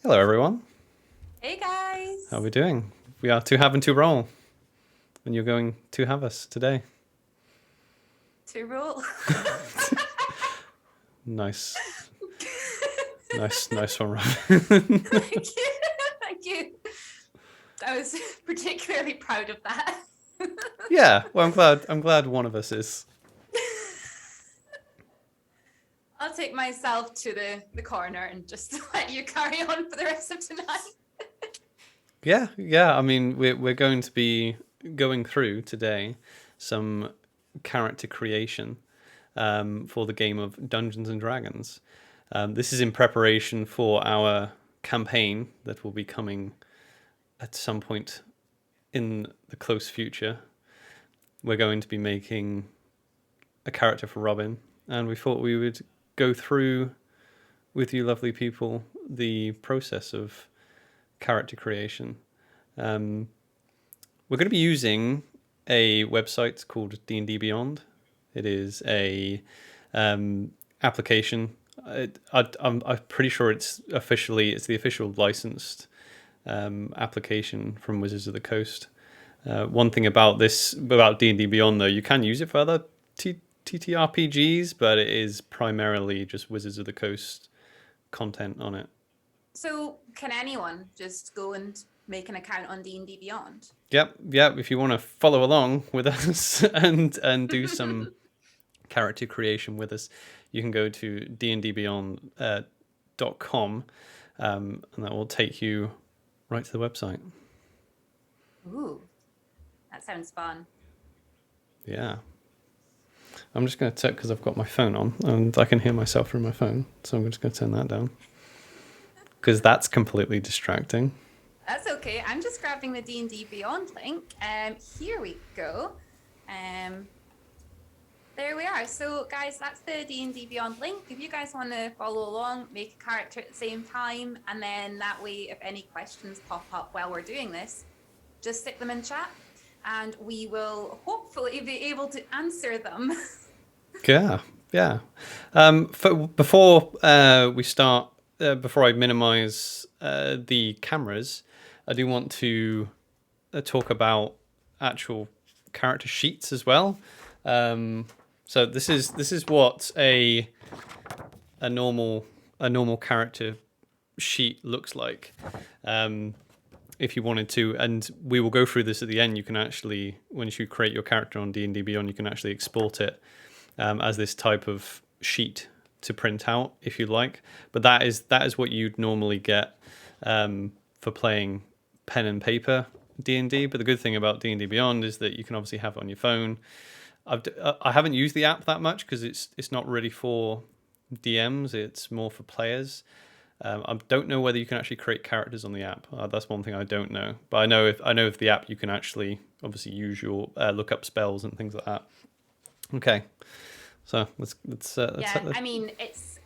Hello, everyone. Hey How are guys! we doing? We are to have and to roll, and you're going to have us today. To roll. Nice, nice one, Robin. Thank you. Thank you. I was particularly proud of that. Yeah, well, I'm glad one of us is. I'll take myself to the corner and just let you carry on for the rest of tonight. Yeah. I mean, we're going to be going through today some character creation for the game of Dungeons and Dragons. This is in preparation for our campaign that will be coming at some point in the close future. We're going to be making a character for Robin, and we thought we would go through with you, lovely people, the process of character creation. Um, we're going to be using a website called D&D Beyond. It is a um, application. I'm pretty sure it's the official licensed application from Wizards of the Coast. One thing about D&D Beyond, though, you can use it for other TTRPGs, but it is primarily just Wizards of the Coast content on it. So, can anyone just go and make an account on D&D Beyond? Yep. If you want to follow along with us and do some character creation with us, you can go to dndbeyond.com, and that will take you right to the website. Ooh, that sounds fun. Yeah. I'm just going to check because I've got my phone on and I can hear myself through my phone. So I'm just going to turn that down because that's completely distracting. That's okay. I'm just grabbing the D&D Beyond link. Here we go. Um, There we are. So, guys, that's the D&D Beyond link. If you guys want to follow along, make a character at the same time, and then that way, if any questions pop up while we're doing this, just stick them in chat, and we will hopefully be able to answer them. Yeah. Before we start, before I minimize the cameras, I do want to talk about actual character sheets as well. So this is what a normal character sheet looks like. If you wanted to, and we will go through this at the end. You can actually, once you create your character on D&D Beyond, you can actually export it as this type of sheet to print out if you like. But that is what you'd normally get for playing pen and paper D&D. But the good thing about D&D Beyond is that you can obviously have it on your phone. I haven't used the app that much because it's not really for DMs. It's more for players. I don't know whether you can actually create characters on the app. That's one thing I don't know. But I know if the app you can actually obviously use your look up spells and things like that. Okay, so Yeah, I mean, it's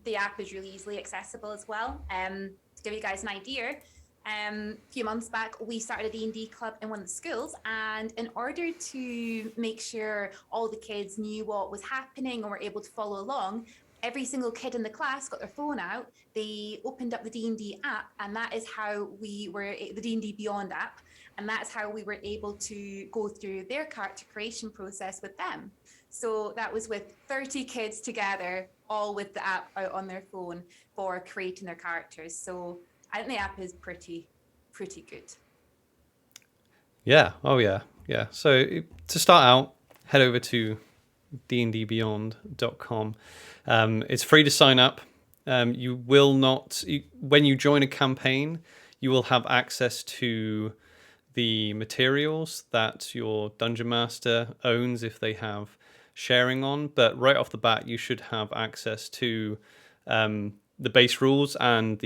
the app is really easily accessible as well. To give you guys an idea, a few months back, we started a D&D club in one of the schools, and in order to make sure all the kids knew what was happening and were able to follow along, every single kid in the class got their phone out. They opened up the D&D app, and that is how we were the D&D Beyond app, and that's how we were able to go through their character creation process with them. So that was with 30 kids together, all with the app out on their phone for creating their characters. So I think the app is pretty good. Yeah. Oh yeah. So to start out, head over to dndbeyond.com. It's free to sign up. You will not when you join a campaign, you will have access to the materials that your dungeon master owns if they have sharing on. But right off the bat, you should have access to the base rules and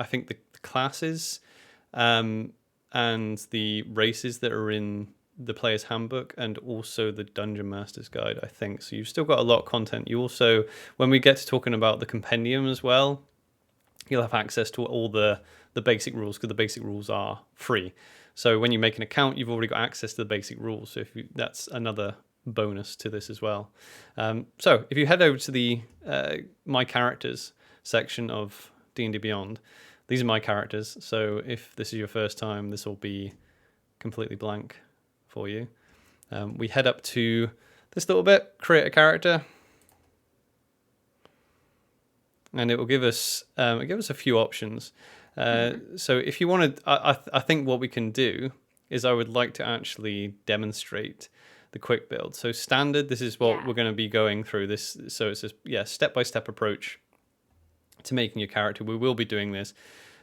I think the classes and the races that are in the player's handbook and also the dungeon master's guide, I think. So you've still got a lot of content. You also, when we get to talking about the compendium as well, you'll have access to all the basic rules because the basic rules are free. So when you make an account, you've already got access to the basic rules. So that's another bonus to this as well. So if you head over to the My Characters section of D&D Beyond, These are my characters. So if this is your first time, this will be completely blank for you. We head up to this little bit, create a character. And it will give us a few options. So if you want to, I think what we can do is I would like to actually demonstrate the quick build. So standard, this is what we're going to be going through this. So it's a step-by-step approach to making your character. We will be doing this.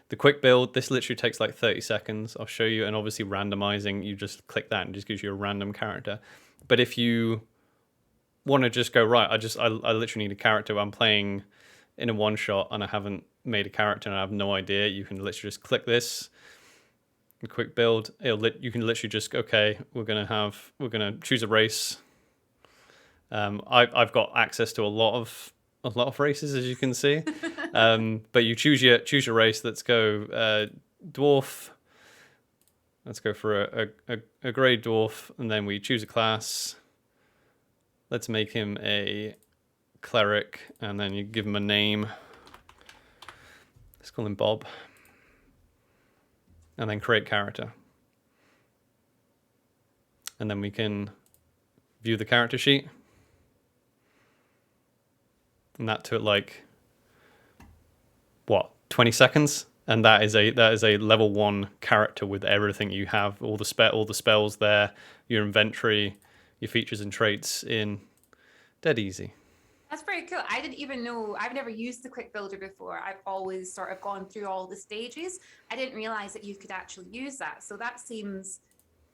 The quick build, this literally takes like 30 seconds. I'll show you. And obviously randomizing, you just click that and it just gives you a random character. But if you want to just go, right, I literally need a character. I'm playing in a one shot and I haven't made a character and I have no idea. You can literally just click this. A quick build. You can literally just, okay, we're gonna choose a race. I've got access to a lot of races, as you can see. But you choose your race. Let's go dwarf. Let's go for a grey dwarf, and then we choose a class. Let's make him a cleric, and then you give him a name. Let's call him Bob. And then create character. And then we can view the character sheet. And that took like 20 seconds? And that is a level 1 character with everything you have, all the spells there, your inventory, your features and traits in dead easy. That's pretty cool. I didn't even know, I've never used the quick builder before. I've always sort of gone through all the stages. I didn't realize that you could actually use that. So that seems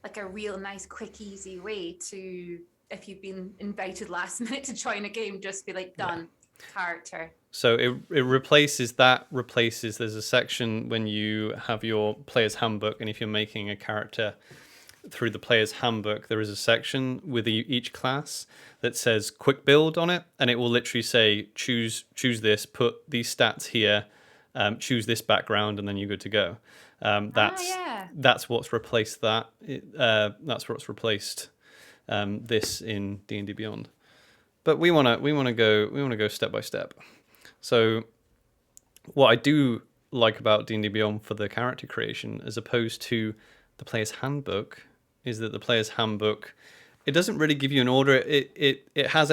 like a real nice, quick, easy way to, if you've been invited last minute to join a game, just be like, done, character. So it replaces, there's a section when you have your player's handbook, and if you're making a character through the player's handbook, there is a section with each class that says quick build on it, and it will literally say choose this, put these stats here, choose this background, and then you're good to go. That's what's replaced that. That's what's replaced this in D&D Beyond. But we want to go step by step. So what I do like about D&D Beyond for the character creation, as opposed to the player's handbook, is that the player's handbook, it doesn't really give you an order. It has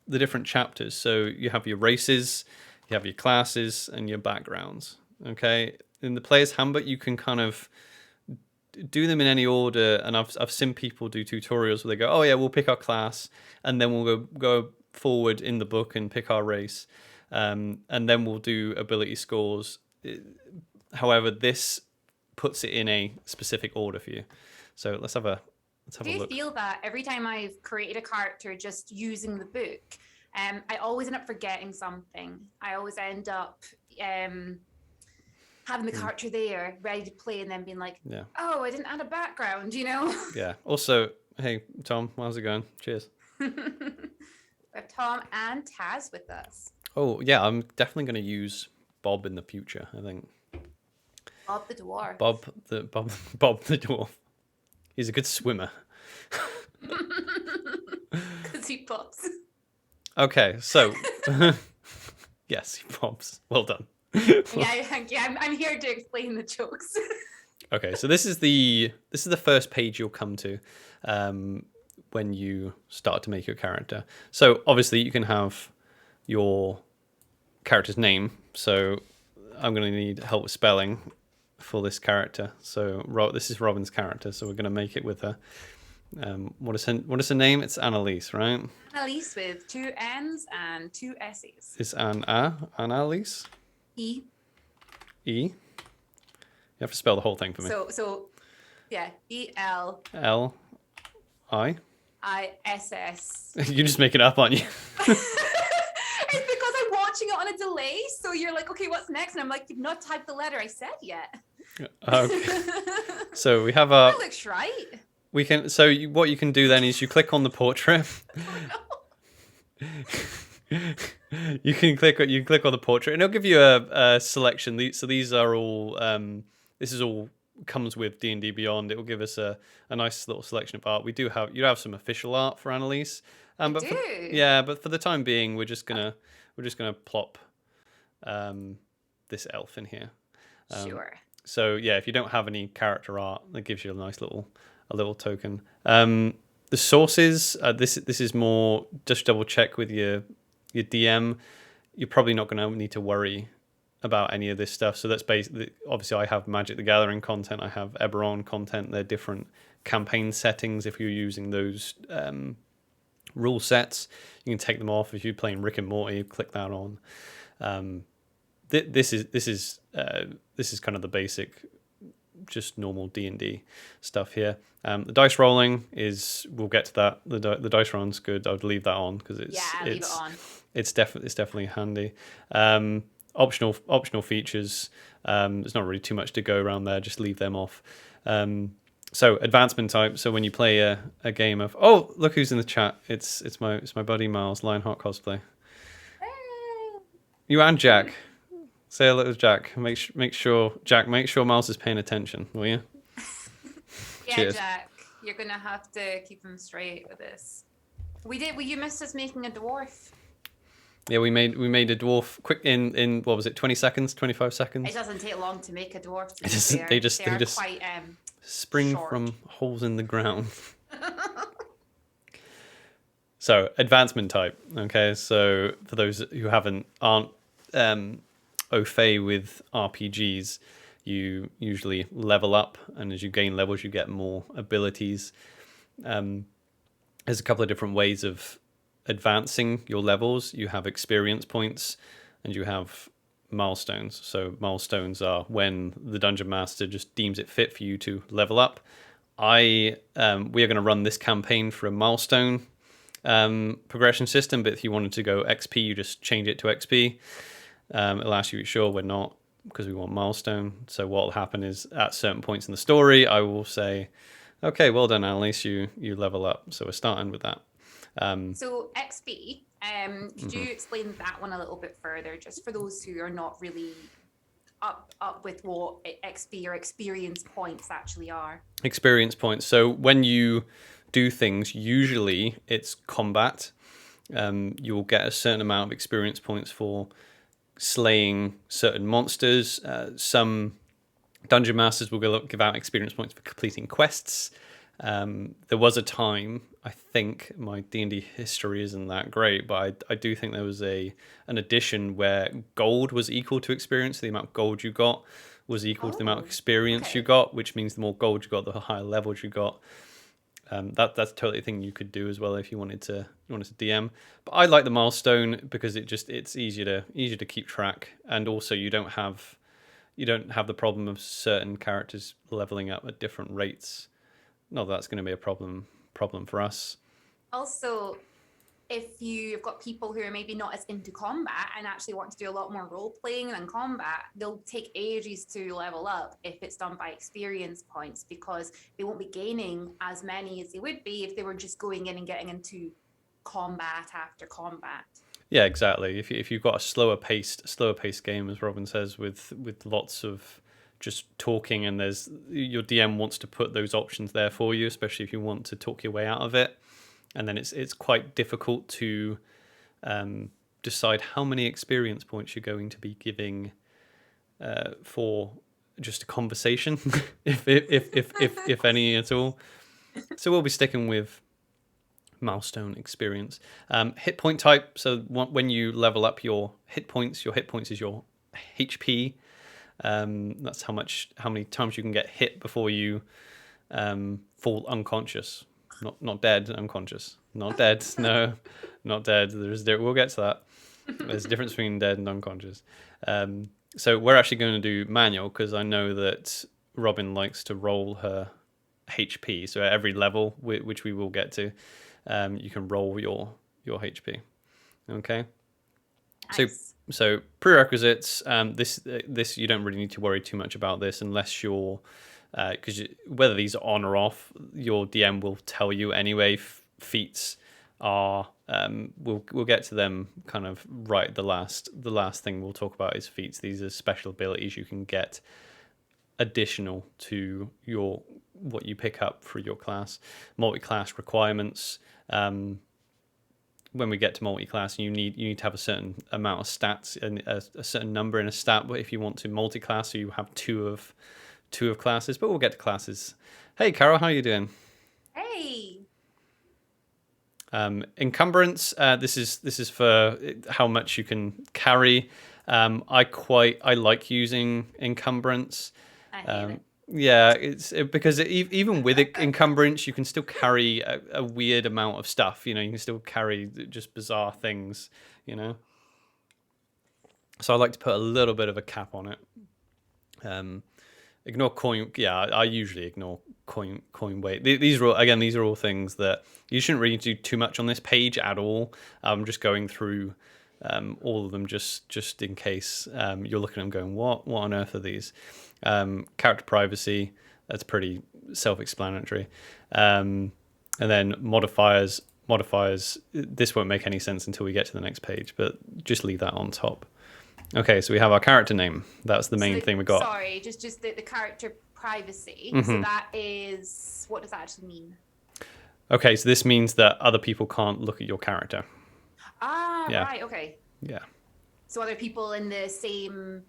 the different chapters. So you have your races, you have your classes, and your backgrounds. Okay, in the player's handbook, you can kind of do them in any order. And I've seen people do tutorials where they go, oh yeah, we'll pick our class, and then we'll go forward in the book and pick our race, and then we'll do ability scores. However, this puts it in a specific order for you. So let's have a look. Do you feel that every time I've created a character just using the book, I always end up forgetting something? I always end up having the character there ready to play and then being like, oh, I didn't add a background, you know? Yeah. Also, hey, Tom, how's it going? Cheers. We have Tom and Taz with us. Oh, yeah, I'm definitely going to use Bob in the future, I think. Bob the dwarf. Bob the dwarf. He's a good swimmer. Because he pops. Okay, so yes, he pops. Well done. I'm here to explain the jokes. Okay, so this is the first page you'll come to when you start to make your character. So obviously you can have your character's name. So I'm going to need help with spelling for this character. So this is Robin's character. So we're going to make it with her. What is her name? It's Annalise, right? Annalise with 2 N's and 2 S's. It's Annalise? E. You have to spell the whole thing for me. So yeah, E-L. L-I? I-S-S. You're just making it up, aren't you? It's because I'm watching it on a delay. So you're like, okay, what's next? And I'm like, you've not typed the letter I said yet. Okay. So we have our... That looks right. We can. So what you can do then is you click on the portrait. Oh, no. You click on the portrait, and it'll give you a selection. So these are all. This is all comes with D&D Beyond. It will give us a nice little selection of art. You have some official art for Annalise. But for the time being, we're just gonna plop this elf in here. Sure. So yeah, if you don't have any character art, that gives you a nice little token. The sources, this is more just double check with your DM. You're probably not going to need to worry about any of this stuff. So that's basically, obviously I have Magic the Gathering content, I have Eberron content. They're different campaign settings. If you're using those rule sets, you can take them off. If you're playing Rick and Morty, click that on. This is kind of the basic, just normal D&D stuff here. The dice rolling is, we'll get to that. The dice rolling's good. I would leave that on because leave it on. It's definitely handy. Optional features. There's not really too much to go around there. Just leave them off. So advancement type. So when you play a game of, oh, look who's in the chat. It's my buddy Miles, Lionheart cosplay. You and Jack. Say hello to Jack. Make sure Miles is paying attention, will you? Yeah, Cheers. Jack, you're gonna have to keep him straight with this. You missed us making a dwarf. Yeah, we made a dwarf quick in what was it, 20 seconds, 25 seconds? It doesn't take long to make a dwarf. They just quite spring short. from holes in the ground. So advancement type. Okay, so for those who aren't au fait with RPGs, you usually level up, and as you gain levels, you get more abilities. There's a couple of different ways of advancing your levels. You have experience points, and you have milestones. So milestones are when the dungeon master just deems it fit for you to level up. We are going to run this campaign for a milestone progression system, but if you wanted to go XP, you just change it to XP. It'll ask you, sure, we're not, because we want milestone. So what will happen is at certain points in the story, I will say, okay, well done, Annalise, you level up. So we're starting with that. So XP, could you explain that one a little bit further, just for those who are not really up with what XP or experience points actually are? Experience points. So when you do things, usually it's combat. You will get a certain amount of experience points for slaying certain monsters. Some dungeon masters will give out experience points for completing quests. There was a time, I think my D&D history isn't that great, but I do think there was an edition where gold was equal to experience. The amount of gold you got was equal to the amount of experience you got, which means the more gold you got, the higher levels you got. That's totally a thing you could do as well if you wanted to DM. But I like the milestone because it's easier to keep track, and also you don't have the problem of certain characters leveling up at different rates. Not that that's going to be a problem for us. Also, if you've got people who are maybe not as into combat and actually want to do a lot more role playing than combat, they'll take ages to level up if it's done by experience points, because they won't be gaining as many as they would be if they were just going in and getting into combat after combat. Yeah, exactly. If you've got a slower paced game, as Robin says, with lots of just talking, and your DM wants to put those options there for you, especially if you want to talk your way out of it. And then it's quite difficult to decide how many experience points you're going to be giving for just a conversation, if any at all. So we'll be sticking with milestone experience. Hit point type. So when you level up your hit points is your HP. That's how many times you can get hit before you fall unconscious. Not dead, unconscious. Not dead. No, not dead. We'll get to that. There's a difference between dead and unconscious. So we're actually going to do manual because I know that Robin likes to roll her HP. So at every level, which we will get to, you can roll your HP. Okay. Nice. So prerequisites. This you don't really need to worry too much about this unless you're. Because whether these are on or off, your DM will tell you anyway. Feats are we'll get to them kind of right. The last thing we'll talk about is feats. These are special abilities you can get additional to what you pick up for your class. Multi-class requirements. when we get to multi-class, you need to have a certain amount of stats and a certain number in a stat. But if you want to multi-class, so you have two of classes. But we'll get to classes. Hey, Carol, how are you doing? Hey. Encumbrance. This is for how much you can carry. I like using encumbrance. I hate it. Yeah, because even with encumbrance, you can still carry a weird amount of stuff. You can still carry just bizarre things. So I like to put a little bit of a cap on it. Ignore coin. Yeah, I usually ignore coin weight. These are all things that you shouldn't really do too much on this page at all. I'm just going through all of them just in case you're looking at them going, what on earth are these? Character privacy, that's pretty self-explanatory. And then modifiers, this won't make any sense until we get to the next page, but just leave that on top. Okay, so we have our character name. That's the main thing we got. Sorry, just the character privacy. Mm-hmm. So that is, what does that actually mean? Okay, so this means that other people can't look at your character. Yeah. Right, okay. Yeah. So other people in the same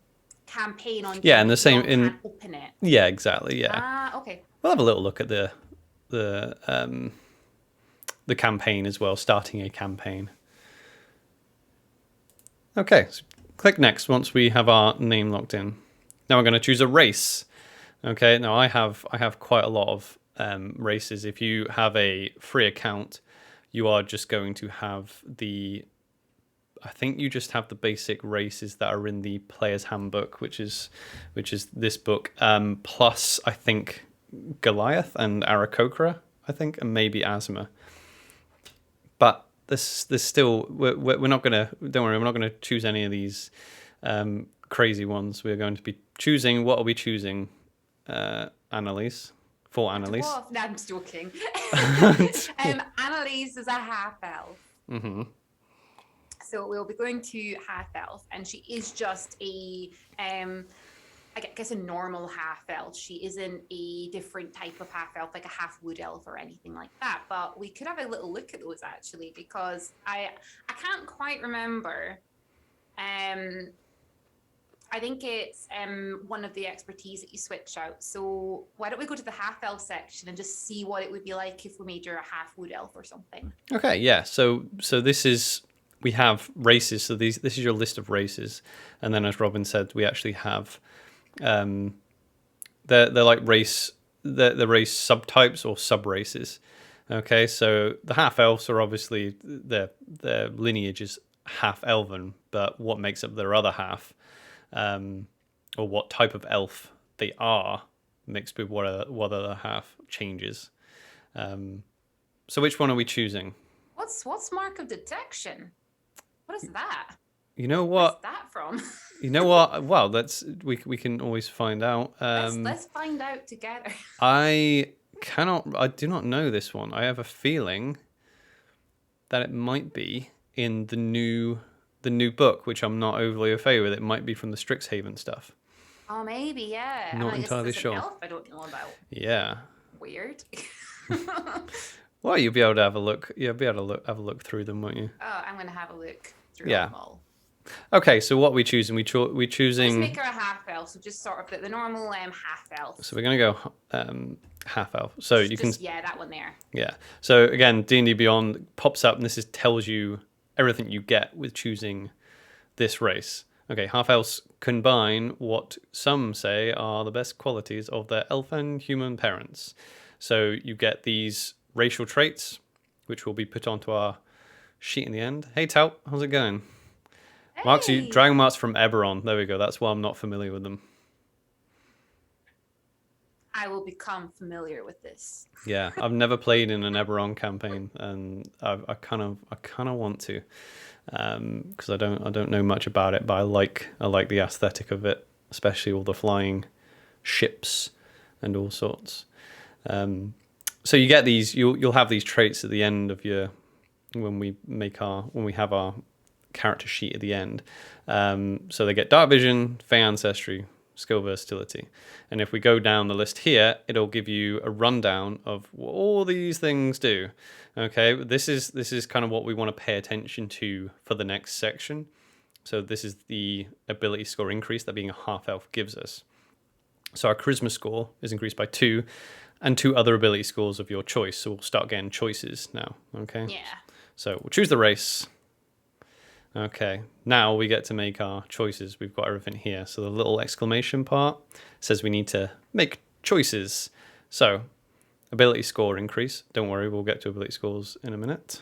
campaign on and the same can't open it. Yeah, exactly. Yeah. Okay. We'll have a little look at the campaign as well, starting a campaign. Okay, so click next once we have our name locked in. Now we're going to choose a race. Okay, now I have quite a lot of races. If you have a free account, you are just going to have I think you just have the basic races that are in the player's handbook, which is this book. Plus, I think Goliath and Aarakocra, I think, and maybe Asma. But there's still we're not gonna, don't worry, we're not gonna choose any of these crazy ones. We're going to be choosing, what are we choosing? Annalise. For Annalise. No, I'm joking. Annalise is a half elf. Mm-hmm. So we'll be going to half elf, and she is just I guess a normal half elf. She isn't a different type of half elf, like a half wood elf or anything like that. But we could have a little look at those actually, because I can't quite remember. I think it's one of the expertise that you switch out. So why don't we go to the half elf section and just see what it would be like if we made her a half wood elf or something. Okay, yeah. So this is, we have races. So this is your list of races, and then as Robin said, we actually have they're like race, the race subtypes or sub races. Okay, so the half elves are obviously their lineage is half elven, but what makes up their other half, or what type of elf they are, mixed with what other half changes. So which one are we choosing? What's mark of detection? What is that? You know what? Where's that from? You know what? Well, we can always find out. Let's find out together. I do not know this one. I have a feeling that it might be in the new book, which I'm not overly familiar with. It might be from the Strixhaven stuff. Oh, maybe, yeah. Not entirely sure. Elf I don't know about. Yeah. Weird. Well, you'll be able to have a look. You'll be able to have a look through them, won't you? Oh, I'm going to have a look through them all. Okay, so what are we choosing? We're choosing... Let's make her a half elf, so just sort of the normal half elf. So we're going to go half elf. So you can... Yeah, that one there. Yeah. So again, D&D Beyond pops up, and this tells you everything you get with choosing this race. Okay, half elves combine what some say are the best qualities of their elf and human parents. So you get these racial traits, which will be put onto our sheet in the end. Hey, Tout, how's it going? Hey. Dragon Marks from Eberron. There we go. That's why I'm not familiar with them. I will become familiar with this. Yeah, I've never played in an Eberron campaign, and I kind of want to, because I don't know much about it, but I like the aesthetic of it, especially all the flying ships and all sorts. So you get these. You'll have these traits at the end of your when we have our character sheet at the end. So they get dark vision, fey ancestry, skill versatility. And if we go down the list here, it'll give you a rundown of what all these things do. Okay, this is kind of what we want to pay attention to for the next section. So this is the ability score increase that being a half elf gives us. So our charisma score is increased by 2, and 2 other ability scores of your choice. So we'll start getting choices now. Okay. Yeah. So we'll choose the race. Okay, now we get to make our choices. We've got everything here. So the little exclamation part says we need to make choices. So ability score increase. Don't worry, we'll get to ability scores in a minute.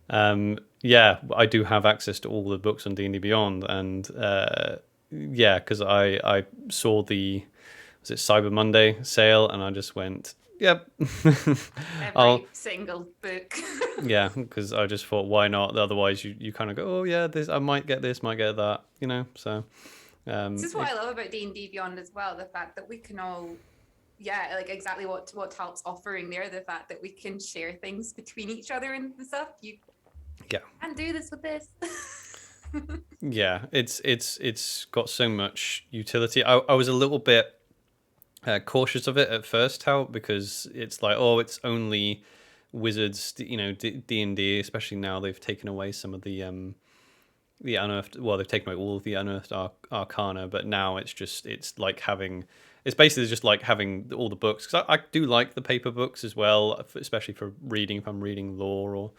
Yeah, I do have access to all the books on D&D Beyond, and yeah, because I saw the Cyber Monday sale, and I just went, yep. Every single book. Yeah, because I just thought, why not? Otherwise, you kind of go, oh yeah, I might get this, might get that, you know. So this is what I love about D&D Beyond as well, the fact that we can all, yeah, like exactly what Talp's offering there, the fact that we can share things between each other and stuff. You can't do this with this. Yeah, it's got so much utility. I was a little bit cautious of it at first, because it's like, oh, it's only wizards, you know, D&D, especially now they've taken away some of the unearthed, well, they've taken away all of the unearthed arcana, but now it's basically just like having all the books, because I do like the paper books as well, especially for reading, if I'm reading lore or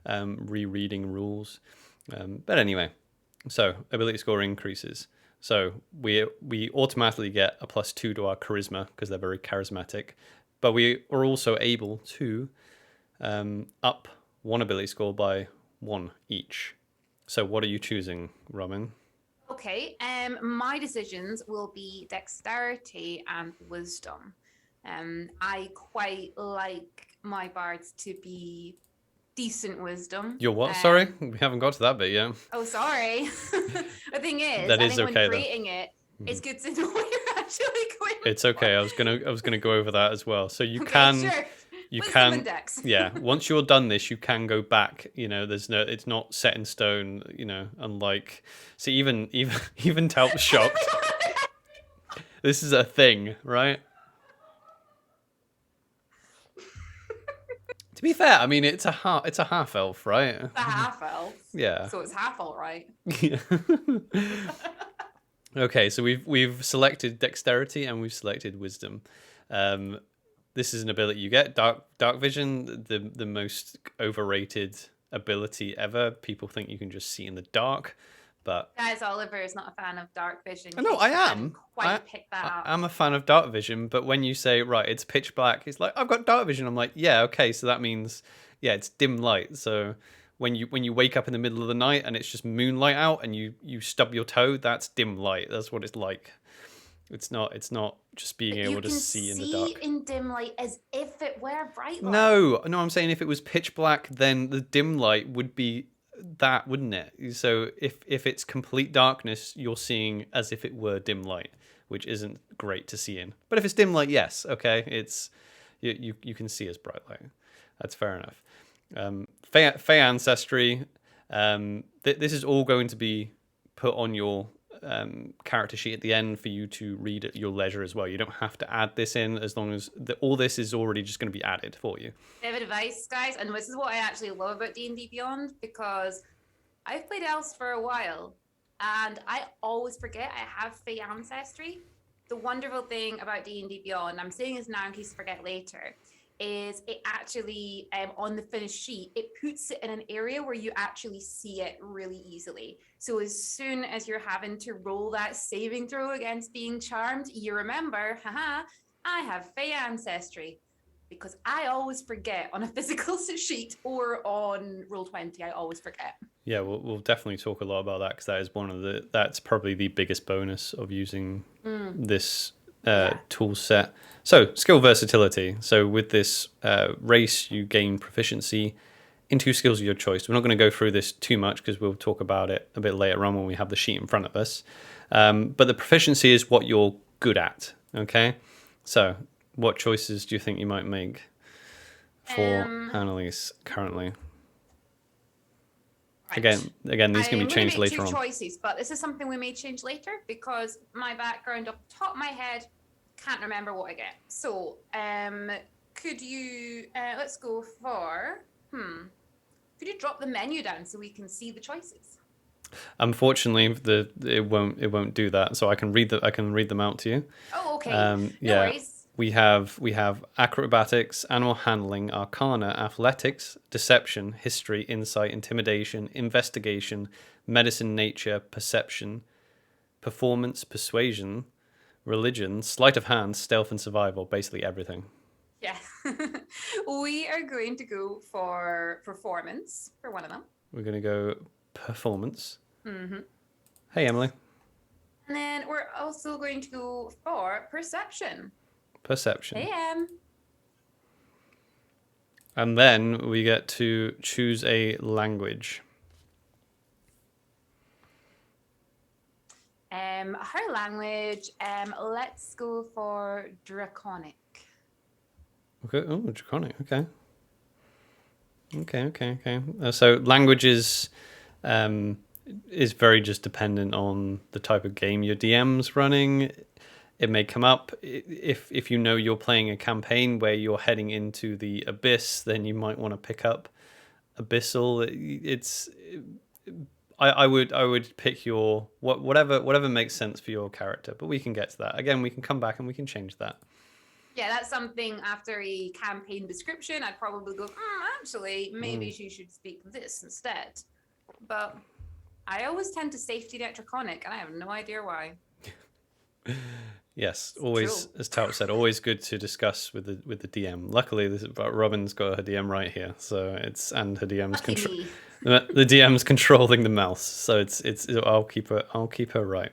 rereading rules. But anyway, so ability score increases. So we automatically get a +2 to our charisma because they're very charismatic, but we are also able to up one ability score by 1 each. So what are you choosing, Robin? Okay, my decisions will be dexterity and wisdom. I quite like my bards to be decent wisdom. Your what? Sorry, we haven't got to that bit yet. Oh, sorry. The thing is, that I is think okay, when creating it, it's good to know what you're actually going It's okay. for. I was gonna go over that as well. So you Okay, can. sure. You Wisdom can, and dex. yeah. Once you're done this, you can go back. You know, it's not set in stone. You know, unlike, see, even Talp's shocked. This is a thing, right? To be fair, I mean, it's a half elf, right? It's a half elf. Yeah. So it's half all right. Okay, so we've selected dexterity and we've selected wisdom. This is an ability you get. Dark vision, the most overrated ability ever. People think you can just see in the dark, but Guys, Oliver is not a fan of dark vision. No, I am. Pick that up. I'm a fan of dark vision, but when you say, right, it's pitch black, it's like, I've got dark vision. I'm like, yeah, okay, so that means, yeah, it's dim light. So when you wake up in the middle of the night and it's just moonlight out and you stub your toe, that's dim light. That's what it's like. It's not just being able to see in the dark. You can see in dim light as if it were bright light. No, I'm saying if it was pitch black, then the dim light would be that, wouldn't it? So if it's complete darkness, you're seeing as if it were dim light, which isn't great to see in. But if it's dim light, yes, okay, it's you can see as bright light. That's fair enough. Fey ancestry. This is all going to be put on your character sheet at the end for you to read at your leisure as well. You don't have to add this in, as long as all this is already just going to be added for you. Bit of advice, guys, and this is what I actually love about D&D Beyond, because I've played Elves for a while and I always forget I have Fey ancestry. The wonderful thing about D&D Beyond, I'm saying this now in case I forget later, is it actually, on the finished sheet, it puts it in an area where you actually see it really easily. So as soon as you're having to roll that saving throw against being charmed, you remember, haha, I have Fey ancestry. Because I always forget on a physical sheet or on Roll20, I always forget. Yeah, we'll definitely talk a lot about that, because that is that's probably the biggest bonus of using this tool set. So skill versatility. So with this race, you gain proficiency in 2 skills of your choice. We're not going to go through this too much because we'll talk about it a bit later on when we have the sheet in front of us. But the proficiency is what you're good at. Okay, so what choices do you think you might make for Annalise currently? Again, these can be I'm going to changed make later two on. choices, but this is something we may change later because my background off the top of my head can't remember what I get. So, could you let's go for could you drop the menu down so we can see the choices? Unfortunately, it won't do that. So I can read them out to you. Oh, okay. No Yeah, worries. we have acrobatics, animal handling, arcana, athletics, deception, history, insight, intimidation, investigation, medicine, nature, perception, performance, persuasion, religion, sleight of hand, stealth, and survival. Basically everything. Yeah. We are going to go for performance for one of them. We're gonna go performance. Mm-hmm. Hey, Emily. And then we're also going to go for perception. Perception. Hey, And then we get to choose a language. Her language, let's go for Draconic. Okay. Oh, Draconic. Okay. Okay. So languages is very just dependent on the type of game your DM's running. It may come up if you know you're playing a campaign where you're heading into the abyss, then you might want to pick up Abyssal. I would pick your whatever makes sense for your character, but we can get to that. Again, we can come back and we can change that. Yeah, that's something after a campaign description, I'd probably go, actually, maybe she should speak this instead. But I always tend to safety net Draconic, and I have no idea why. Yes, always, as Tout said, always good to discuss with the DM. Luckily, Robin's got her DM right here, so and her DM's the DM's controlling the mouse, so I'll keep her right.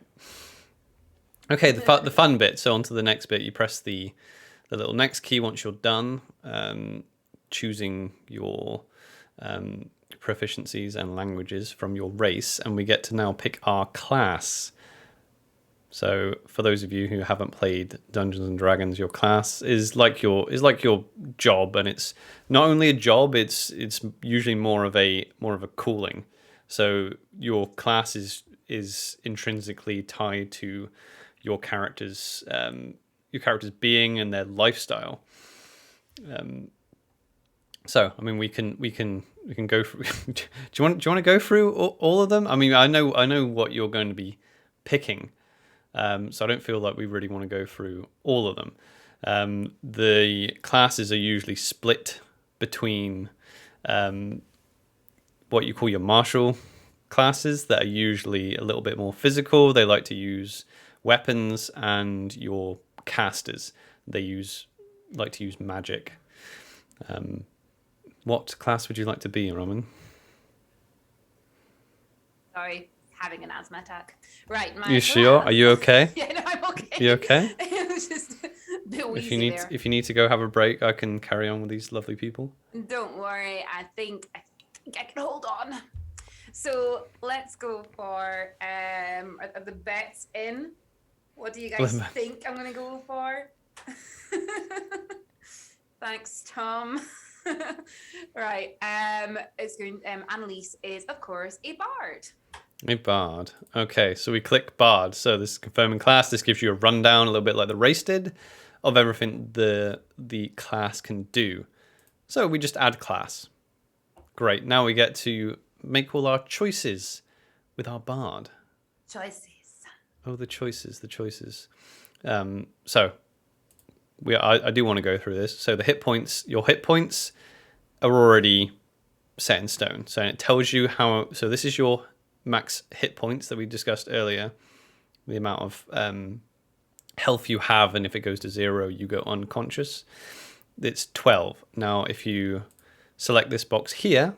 Okay, the fun bit. So on to the next bit. You press the little next key once you're done choosing your proficiencies and languages from your race, and we get to now pick our class. So for those of you who haven't played Dungeons and Dragons, your class is like your job, and it's not only a job, it's usually more of a calling. So your class is intrinsically tied to your character's being and their lifestyle. So I mean, we can go through. do you want to go through all of them? I mean, I know what you're going to be picking. So I don't feel like we really want to go through all of them. The classes are usually split between what you call your martial classes that are usually a little bit more physical. They like to use weapons, and your casters, like to use magic. What class would you like to be, Roman? Sorry, having an asthma attack. Right. You sure? Are you okay? Yeah, no, I'm okay. You okay? It was just a bit wheezy there. If you need to go have a break, I can carry on with these lovely people. Don't worry. I think I can hold on. So let's go for the bets in. What do you guys think I'm gonna go for? Thanks, Tom. Right. It's going. Annalise is, of course, a bard. A bard. Okay, so we click bard. So this is confirming class. This gives you a rundown, a little bit like the race did, of everything the class can do. So we just add class. Great. Now we get to make all our choices with our bard. Choices. Oh, the choices. So I do want to go through this. So your hit points are already set in stone. So it tells you how. So this is your max hit points that we discussed earlier. The amount of health you have, and if it goes to 0, you go unconscious. It's 12. Now, if you select this box here,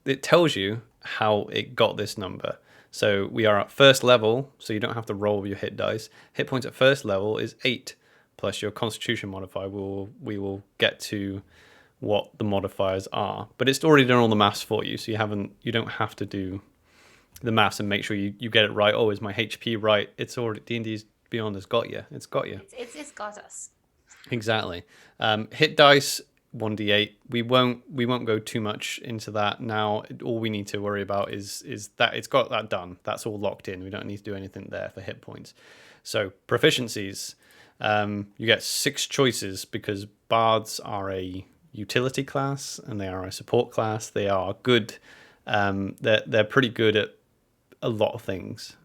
it tells you how it got this number. So we are at first level, so you don't have to roll your hit dice. Hit points at first level is 8, plus your Constitution modifier. We will get to what the modifiers are, but it's already done all the maths for you, so you don't have to do the maths and make sure you get it right. Oh, is my HP right? It's already D&D's Beyond has got you. It's got you. It's got us. Exactly. Hit dice 1d8. We won't go too much into that now. All we need to worry about is that it's got that done. That's all locked in. We don't need to do anything there for hit points. So proficiencies, you get 6 choices because bards are a utility class and they are a support class. They are good. They're pretty good at a lot of things,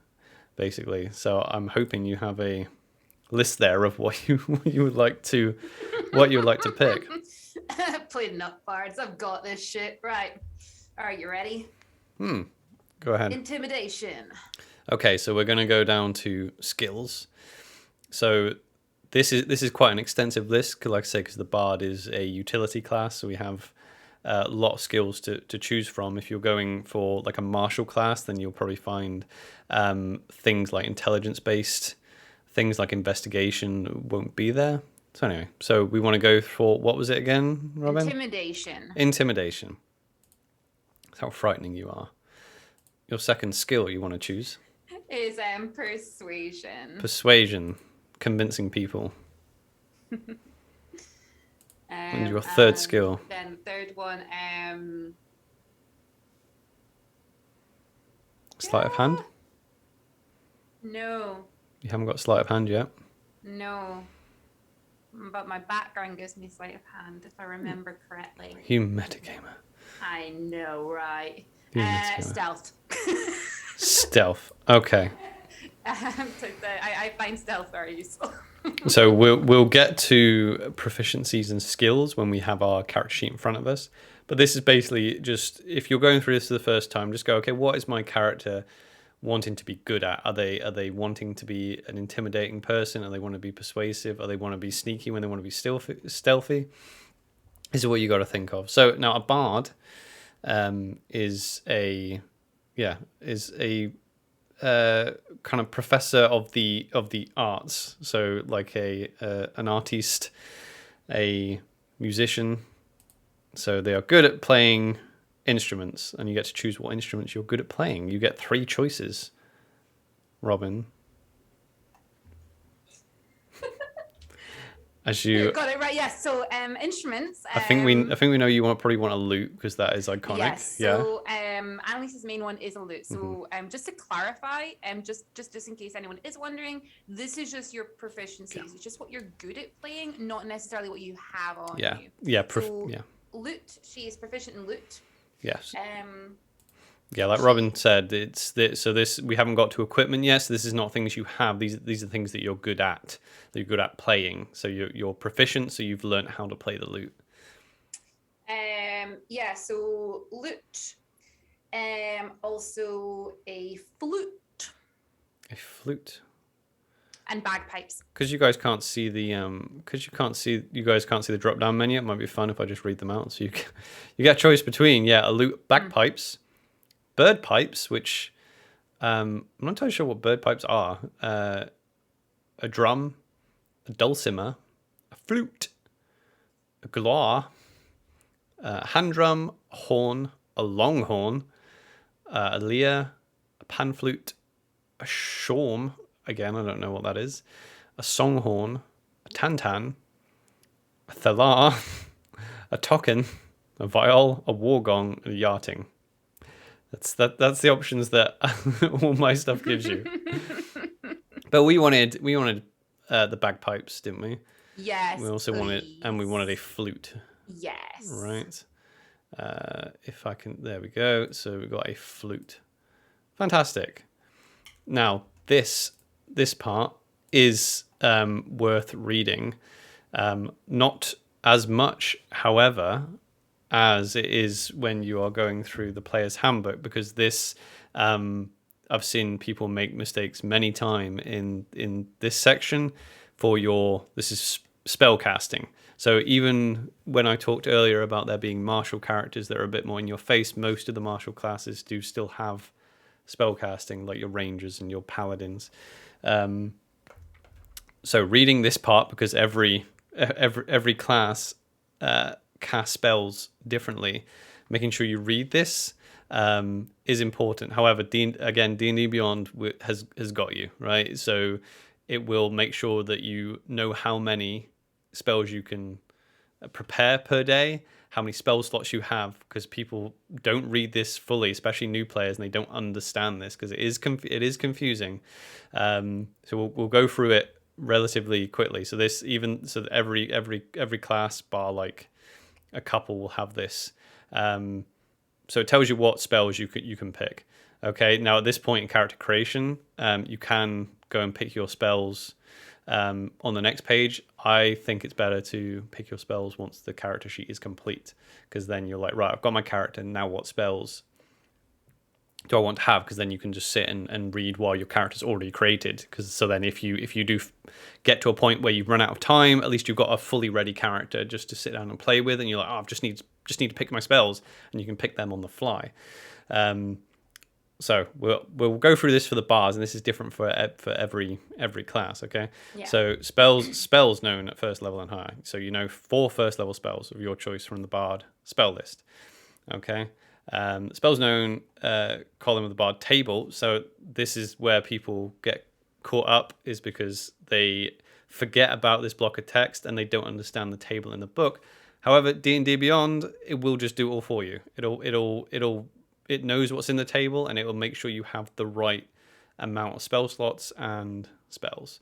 basically. So I'm hoping you have a list there of what you would like to pick. Played enough bards. I've got this shit. Right. Are you ready? Go ahead. Intimidation. Okay, so we're going to go down to skills. So this is quite an extensive list, like I say, because the bard is a utility class. So we have a lot of skills to choose from. If you're going for like a martial class, then you'll probably find things like intelligence-based, things like investigation won't be there. So anyway, so we want to go for, what was it again, Robin? Intimidation. That's how frightening you are. Your second skill you want to choose is persuasion. Persuasion, convincing people. And your third skill. Then third one, Sleight of hand? No. You haven't got sleight of hand yet? No. But my background gives me sleight of hand, if I remember correctly. You metagamer. I know, right? Stealth. Stealth. Okay. I find stealth very useful. So we'll get to proficiencies and skills when we have our character sheet in front of us. But this is basically just, if you're going through this for the first time, just go, okay, what is my character wanting to be good at? Are they wanting to be an intimidating person? Are they want to be persuasive? Are they want to be sneaky when they want to be stealthy? This is what you got to think of. So now a bard is a kind of professor of the arts. So like an artiste, a musician. So they are good at playing instruments, and you get to choose what instruments you're good at playing. You get 3 choices, Robin. As you got it right, yes. So instruments. I think we know you probably want a lute because that is iconic. Yes. So Annalise's main one is a lute. So just to clarify, just in case anyone is wondering, this is just your proficiencies. Yeah. It's just what you're good at playing, not necessarily what you have on you. Yeah. Lute. She is proficient in lute. Yes. Yeah, like Robin said, we haven't got to equipment yet. So this is not things you have. These are things that you're good at. That you're good at playing. So you're proficient. So you've learned how to play the lute. Yeah. So lute. Also a flute. A flute. And bagpipes. Because you guys can't see the the drop down menu. It might be fun if I just read them out. So you get a choice between a lute, bagpipes. Bird pipes, which I'm not entirely sure what bird pipes are. A drum, a dulcimer, a flute, a glar, a hand drum, a horn, a longhorn, a lyre, a pan flute, a shawm. Again, I don't know what that is. A songhorn, a tantan, a thalar, a token, a viol, a war gong, and a yarting. That's the options that all my stuff gives you. But we wanted the bagpipes, didn't we? Yes. We also wanted a flute. Yes. Right. If I can, there we go. So we got a flute. Fantastic. Now this part is worth reading. Not as much, however, as it is when you are going through the player's handbook, because this I've seen people make mistakes many times in this section this is spell casting. So even when I talked earlier about there being martial characters that are a bit more in your face, most of the martial classes do still have spell casting, like your rangers and your paladins. So reading this part, because every class cast spells differently, making sure you read this is important. However, D&D Beyond has got you, right? So it will make sure that you know how many spells you can prepare per day, how many spell slots you have, because people don't read this fully, especially new players, and they don't understand this because it is confusing. So we'll go through it relatively quickly. So every class bar like a couple will have this. So it tells you what spells you can pick. Okay, now at this point in character creation, you can go and pick your spells on the next page. I think it's better to pick your spells once the character sheet is complete, because then you're like, right, I've got my character, now what spells do I want to have? Because then you can just sit and read while your character's already created. Because so then if you do get to a point where you've run out of time, at least you've got a fully ready character just to sit down and play with, and you're like, oh, I just need to pick my spells, and you can pick them on the fly. So we'll go through this for the bars, and this is different for every class. Okay, yeah. So spells known at first level and higher. So 4 first level spells of your choice from the bard spell list. Okay. Spells known column of the bard table. So this is where people get caught up, is because they forget about this block of text and they don't understand the table in the book. However, D&D Beyond, it will just do it all for you. It knows what's in the table, and it will make sure you have the right amount of spell slots and spells.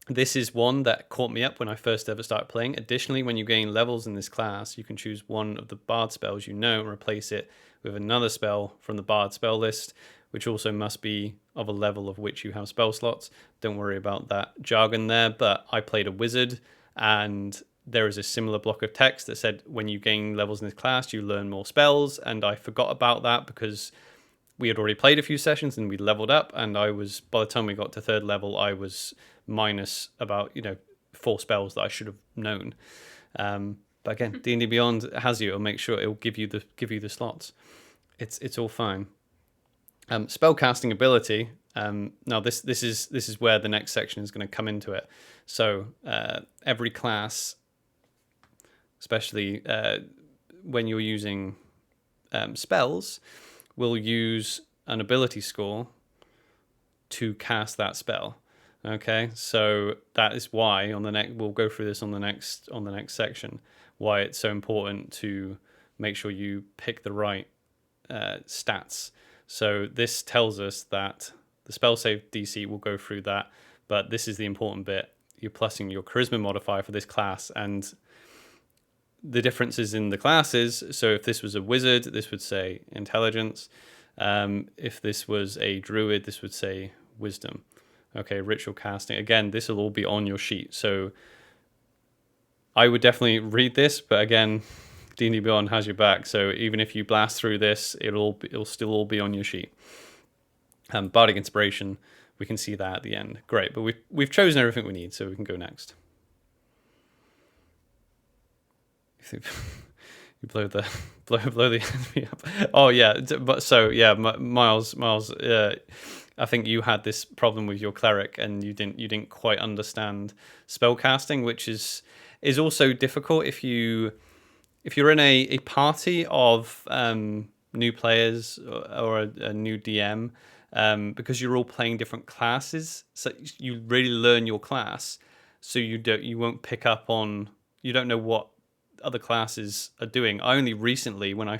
This is one that caught me up when I first ever started playing. Additionally, when you gain levels in this class, you can choose one of the bard spells and replace it with another spell from the bard spell list, which also must be of a level of which you have spell slots. Don't worry about that jargon there, but I played a wizard, and there is a similar block of text that said when you gain levels in this class, you learn more spells, and I forgot about that because we had already played a few sessions and we leveled up, and by the time we got to 3rd level, I was minus about 4 spells that I should have known. But again, D&D Beyond has you. It'll make sure it'll give you the slots. It's all fine. Spell casting ability. Now this is where the next section is going to come into it. So every class, especially when you're using spells, will use an ability score to cast that spell. Okay, so that is why we'll go through this on the next section, why it's so important to make sure you pick the right stats. So this tells us that the spell save DC, will go through that, but this is the important bit. You're plussing your charisma modifier for this class, and the differences in the classes. So if this was a wizard, this would say intelligence. If this was a druid, this would say wisdom. Okay, ritual casting. Again, this will all be on your sheet. So I would definitely read this, but again, D&D Beyond has your back. So even if you blast through this, it'll still all be on your sheet. Bardic Inspiration, we can see that at the end. Great, but we've chosen everything we need, so we can go next. You blow the enemy up. Oh yeah, but so yeah, Miles. I think you had this problem with your cleric, and you didn't quite understand spell casting, which is also difficult if you're in a party of new players or a new DM, because you're all playing different classes. So you really learn your class, so you won't pick up on, you don't know what other classes are doing. I only recently, when I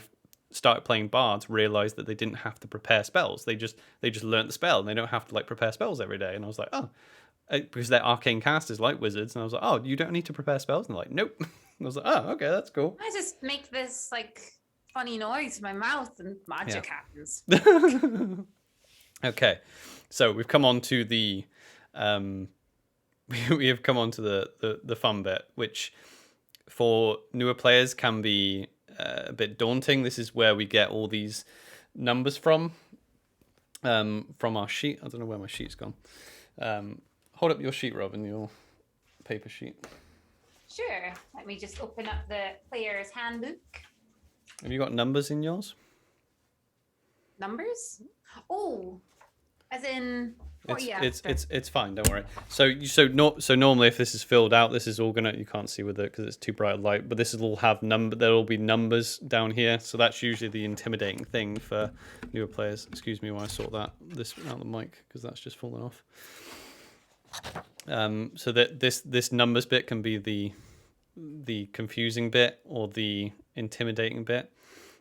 started playing bards, realized that they didn't have to prepare spells. They just learnt the spell, and they don't have to prepare spells every day. And I was like, oh, because they're arcane casters like wizards. And I was like, oh, you don't need to prepare spells. And they're like, nope. And I was like, oh, okay, that's cool. I just make this funny noise with my mouth, and magic happens. Okay, so we've come on to the we have come on to the fun bit, which for newer players can be a bit daunting. This is where we get all these numbers from our sheet. I don't know where my sheet's gone. Hold up your sheet, Robin, your paper sheet. Sure. Let me just open up the player's handbook. Have you got numbers in yours? Numbers? Oh, as in. It's fine. Don't worry. So normally, if this is filled out, this is all you can't see with it because it's too bright light. But this will all have there will be numbers down here. So that's usually the intimidating thing for newer players. Excuse me while I sort this out of the mic, because that's just fallen off. So that this numbers bit can be the confusing bit or the intimidating bit.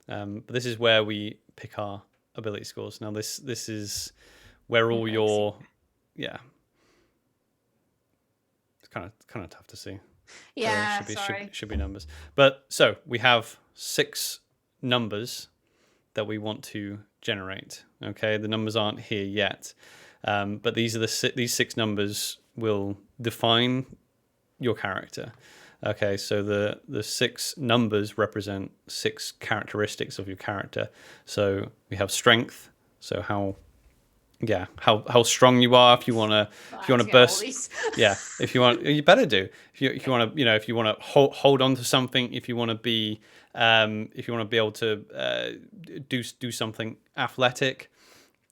But this is where we pick our ability scores. Now this is where all your it's kind of tough to see. Yeah, should be numbers. But so we have 6 numbers that we want to generate. Okay, the numbers aren't here yet, but these are these 6 numbers will define your character. Okay, so the 6 numbers represent 6 characteristics of your character. So we have strength. So how strong you are. If you want to burst, if you want, you better do. If you want to, if you want to hold on to something, if you want to be able to do something athletic,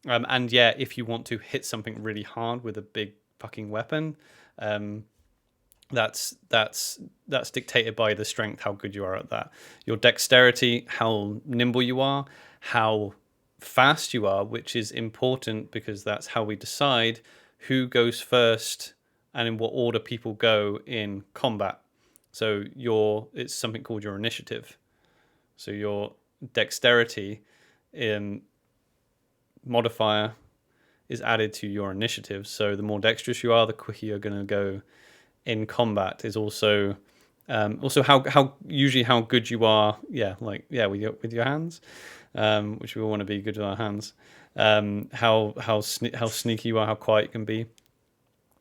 and if you want to hit something really hard with a big fucking weapon, that's dictated by the strength, how good you are at that. Your dexterity, how nimble you are, how fast you are, which is important because that's how we decide who goes first and in what order people go in combat. So it's something called your initiative. So your dexterity modifier is added to your initiative. So the more dexterous you are, the quicker you're going to go in combat. Is also how usually how good you are. With your hands. Which we all want to be good with our hands. How sneaky you are, how quiet you can be.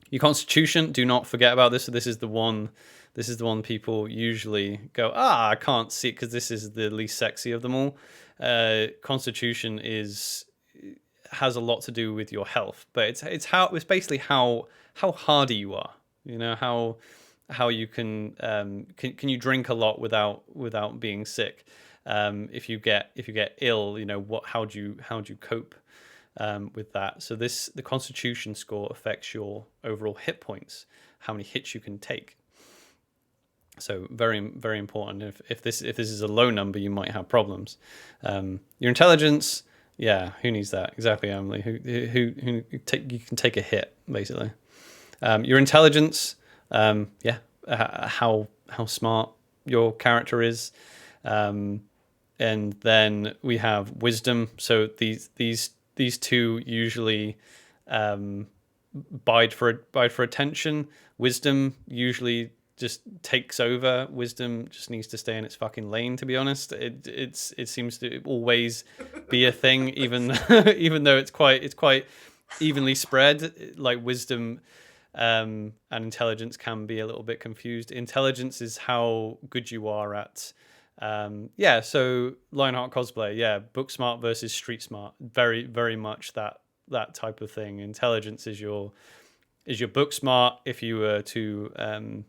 Your constitution, do not forget about this. So this is the one people usually go, I can't see it because this is the least sexy of them all. Constitution has a lot to do with your health, but it's basically how hardy you are. How you can you drink a lot without being sick. If you get ill, how do you cope with that? So the Constitution score affects your overall hit points, how many hits you can take. So very, very important. If this is a low number, you might have problems. Your intelligence, who needs that? Exactly, Emily. Who you can take a hit basically. Your intelligence, how smart your character is. And then we have wisdom. So these two usually bide for attention. Wisdom usually just takes over. Wisdom just needs to stay in its fucking lane. To be honest, it seems to always be a thing, even though it's quite evenly spread. Like wisdom and intelligence can be a little bit confused. Intelligence is how good you are at. So Lionheart cosplay, book smart versus street smart, very, very much that type of thing. Intelligence is your book smart. If you were to,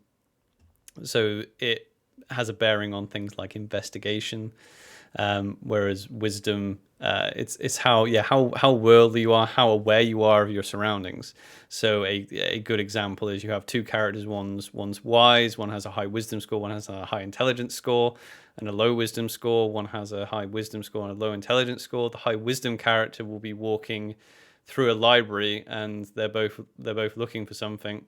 so it has a bearing on things like investigation, whereas wisdom, it's how worldly you are, how aware you are of your surroundings. So a good example is you have 2 characters. One's wise, one has a high wisdom score, one has a high intelligence score, and a low wisdom score. One has a high wisdom score and a low intelligence score. The high wisdom character will be walking through a library, and they're both looking for something,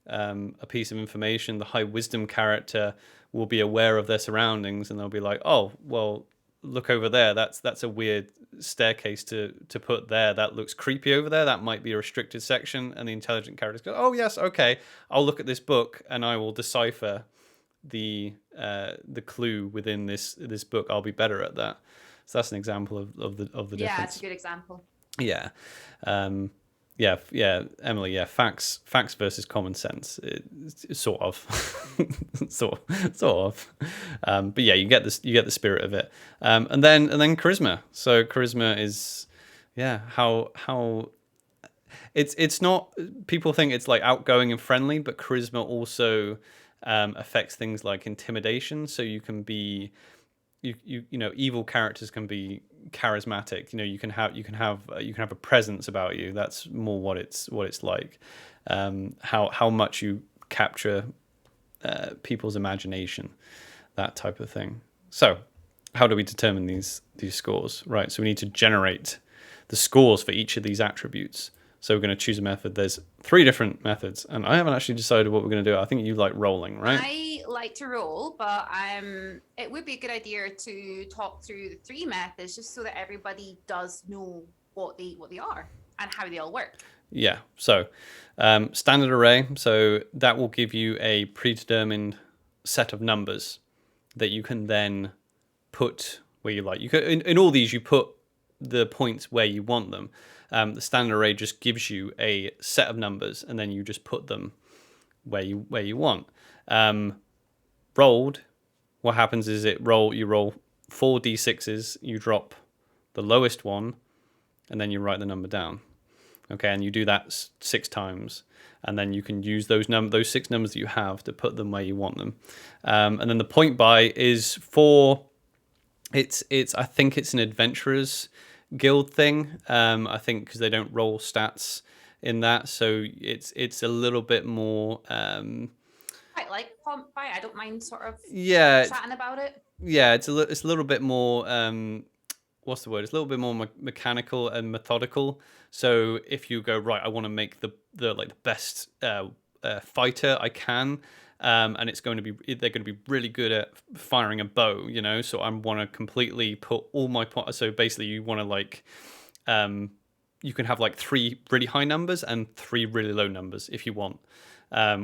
a piece of information. The high wisdom character will be aware of their surroundings, and they'll be like, oh well, look over there, that's a weird staircase to put there, that looks creepy over there, that might be a restricted section. And the intelligent characters go, oh yes, okay, I'll look at this book and I will decipher the clue within this book. I'll be better at that. So that's an example of the difference. Yeah, it's a good example. Emily, facts versus common sense, sort of. sort of. But you get the spirit of it. And then charisma. So charisma is how it's not, people think it's like outgoing and friendly, but charisma also affects things like intimidation. So you can be evil characters can be charismatic. You can have a presence about you. That's more what it's like. How much you capture people's imagination, that type of thing. So how do we determine these scores? Right. So we need to generate the scores for each of these attributes. So we're going to choose a method. There's 3 different methods, and I haven't actually decided what we're going to do. I think you like rolling, right? I like to roll, but it would be a good idea to talk through the 3 methods just so that everybody does know what they are and how they all work. Yeah. So standard array. So that will give you a predetermined set of numbers that you can then put where you like. You can, in all these, you put the points where you want them. The standard array just gives you a set of numbers, and then you just put them where you want. Rolled, what happens is you roll 4 d6s, you drop the lowest one, and then you write the number down. Okay, and you do that 6 times, and then you can use those 6 numbers that you have to put them where you want them. And then the point buy is for it's I think it's an adventurers guild thing. I think because they don't roll stats in that, so it's a little bit more. I like point buy. I don't mind sort of chatting about it. Yeah, it's a little bit more. What's the word? It's a little bit more mechanical and methodical. So if you go right, I want to make the best fighter I can, and they're going to be really good at firing a bow, you know. So I want to completely put all my so basically you want to you can have 3 really high numbers and 3 really low numbers if you want.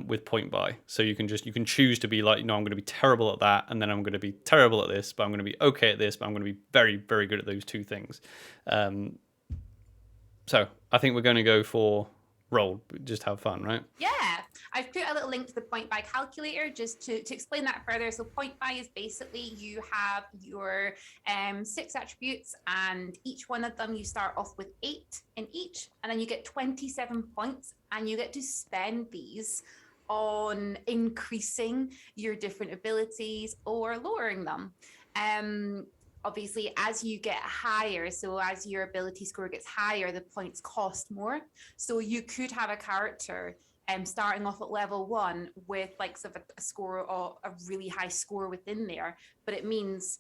With point buy, so you can choose to be I'm going to be terrible at that, and then I'm going to be terrible at this, but I'm going to be okay at this, but I'm going to be very, very good at those 2 things. So I think we're going to go for roll, just have fun, right? Yeah, I've put a little link to the point buy calculator just to explain that further. So point buy is basically you have your 6 attributes, and each one of them you start off with 8 in each, and then you get 27 points, and you get to spend these on increasing your different abilities or lowering them. Obviously, as you get higher, so as your ability score gets higher, the points cost more. So you could have a character starting off at level 1 with sort of a score or a really high score within there, but it means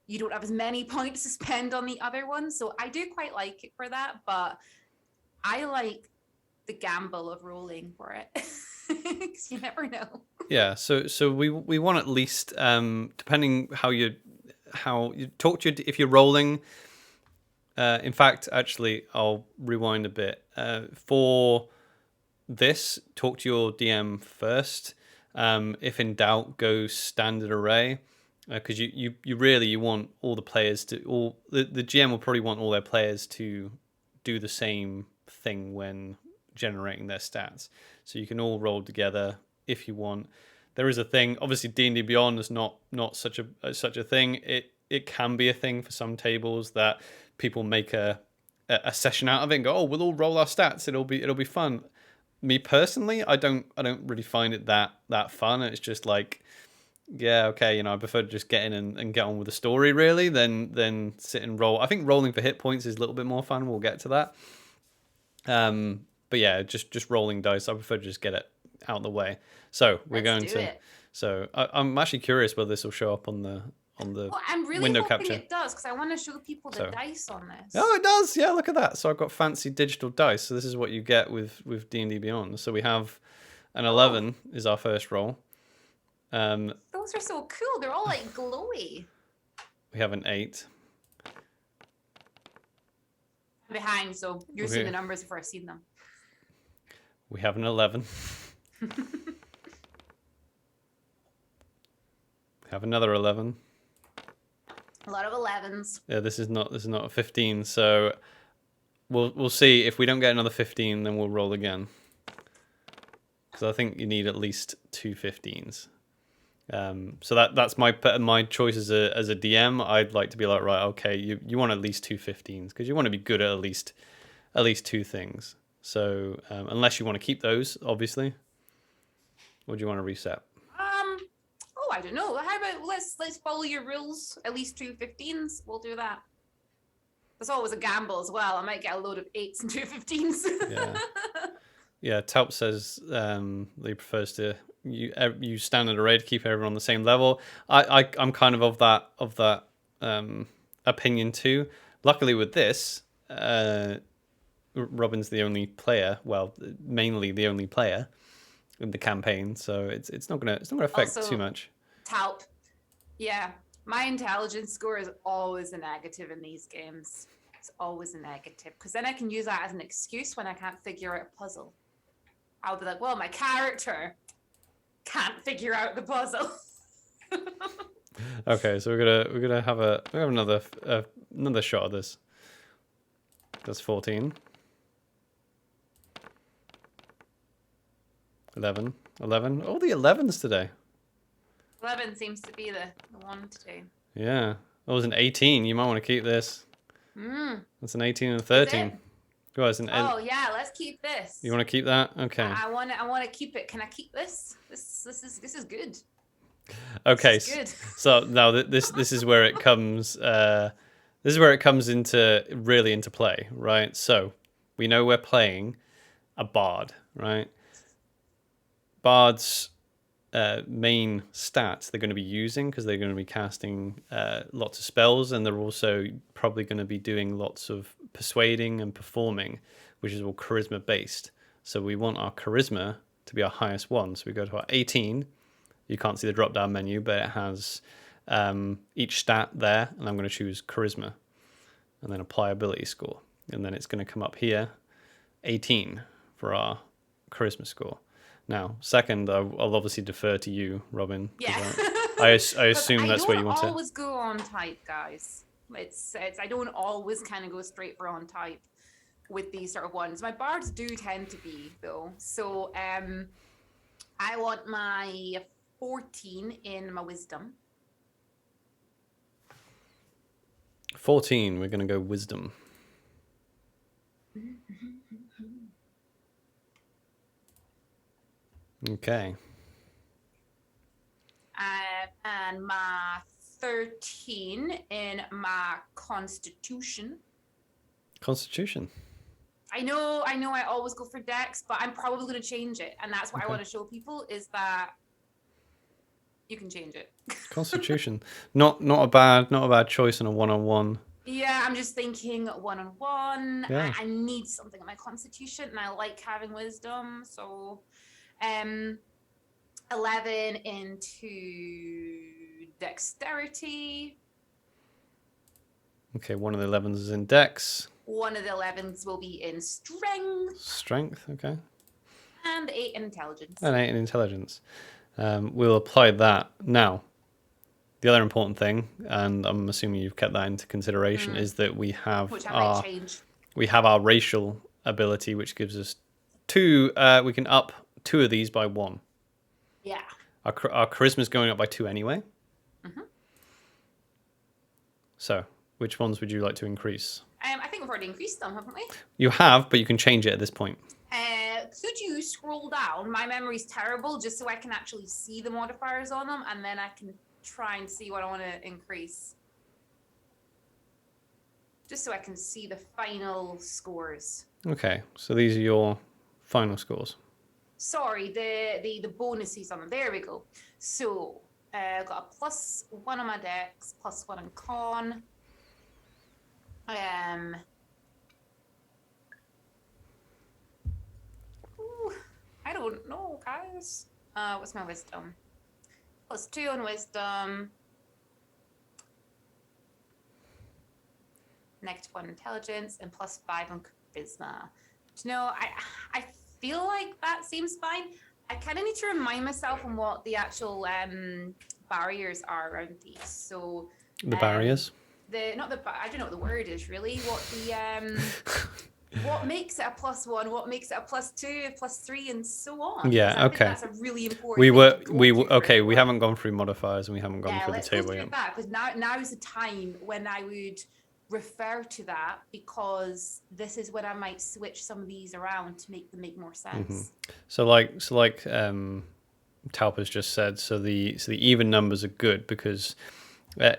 you don't have as many points to spend on the other ones. So I do quite like it for that, but I like the gamble of rolling for it because you never know. Yeah, so we want at least depending how you talk to if you're rolling. In fact, actually, I'll rewind a bit. For this, talk to your DM first. If in doubt, go standard array, because you really want all the players to the GM will probably want all their players to do the same thing when generating their stats. So you can all roll together if you want. There is a thing. Obviously, D&D Beyond is not such a thing. It can be a thing for some tables that people make a session out of it and go, oh, we'll all roll our stats. It'll be fun. Me personally, I don't really find it that fun. It's just yeah, okay, I prefer to just get in and get on with the story really than sit and roll. I think rolling for hit points is a little bit more fun. We'll get to that. But yeah, just rolling dice. I prefer to just get it out of the way. So we're going to. So I'm actually curious whether this will show up on the I'm really window hoping capture. It does, because I want to show people the dice on this. Oh, it does. Yeah, look at that. So I've got fancy digital dice. So this is what you get with D&D Beyond. So we have an 11 is our first roll. Those are so cool. They're all glowy. We have an 8. I'm behind, so you're seeing the numbers before I've seen them. We have an 11. We have another 11. A lot of 11s. Yeah, this is not a 15. So we'll see. If we don't get another 15, then we'll roll again. Because I think you need at least 2 15s. So that's my choice as a DM. I'd like to be right, okay, you want at least 2 15s because you want to be good at least 2 things. So unless you want to keep those, obviously, or do you want to reset? I don't know. How about let's follow your rules. At least 2 15s. We'll do that. That's always a gamble as well. I might get a load of 8s and 2 15s. Yeah. Taup says he prefers to use standard array to keep everyone on the same level. I'm kind of that opinion too. Luckily with this, Robin's the only player. Well, mainly the only player in the campaign, so it's not gonna affect Also, too much. Talp. Yeah, my intelligence score is always a negative in these games. It's always a negative because then I can use that as an excuse when I can't figure out a puzzle. I'll be like, well, my character can't figure out the puzzle. Okay, so we're gonna have another shot of this. That's 14. 11. 11. Oh, the 11s today. 11 seems to be the one to do. Yeah. That was an 18. You might want to keep this. That's an 18 and a 13. Oh yeah, let's keep this. You want to keep that? Okay. I want to keep it. Can I keep this? This is good. Okay. This is good. So now this is where it comes. This is where it comes into play, right? So we know we're playing a bard, right? Bards' main stats they're going to be using because they're going to be casting lots of spells, and they're also probably going to be doing lots of persuading and performing, which is all charisma based. So we want our charisma to be our highest one. So we go to our 18. You can't see the drop down menu, but it has each stat there, and I'm going to choose charisma and then apply ability score, and then it's going to come up here 18 for our charisma score. Now, second, I'll obviously defer to you, Robin. Yeah. I assume that's where you want to. I don't always go on type, guys. It's I don't always kind of go straight for on type with these sort of ones. My bards do tend to be though. So I want my 14 in my wisdom. 14. We're going to go wisdom. Okay. And my 13 in my constitution. Constitution. I know I always go for dex, but I'm probably going to change it. And that's what I want to show people is that you can change it. Constitution. Not a bad choice on a one-on-one. Yeah, I'm just thinking one-on-one. Yeah. I need something in my constitution and I like having wisdom, so 11 into dexterity. Okay, one of the 11s is in dex. One of the 11s will be in strength. Strength, okay. And 8 in intelligence. And 8 in intelligence. We'll apply that. Now, the other important thing, and I'm assuming you've kept that into consideration, is that we have our racial ability, which gives us 2. We can up 2 of these by 1. Yeah. Our charisma is going up by 2 anyway. So, which ones would you like to increase? I think we've already increased them, haven't we? You have, but you can change it at this point. Could you scroll down? My memory's terrible, just so I can actually see the modifiers on them, and then I can try and see what I want to increase. Just so I can see the final scores. Okay, so these are your final scores. Sorry, the bonuses on them. There we go. So, got a +1 on my dex, +1 on con. I don't know, guys. What's my wisdom? +2 on wisdom. -1 intelligence and +5 on charisma. Do you know, I feel like that seems fine. I kind of need to remind myself on what the actual barriers are around these. So the barriers. I don't know what the word is really. What the what makes it a +1? What makes it a +2, +3, and so on? Yeah, okay. That's a really important. We haven't gone through modifiers and we haven't gone through the table yet. Because now is the time when I would refer to that, because this is when I might switch some of these around to make them make more sense. So like Talpa's just said, so the even numbers are good because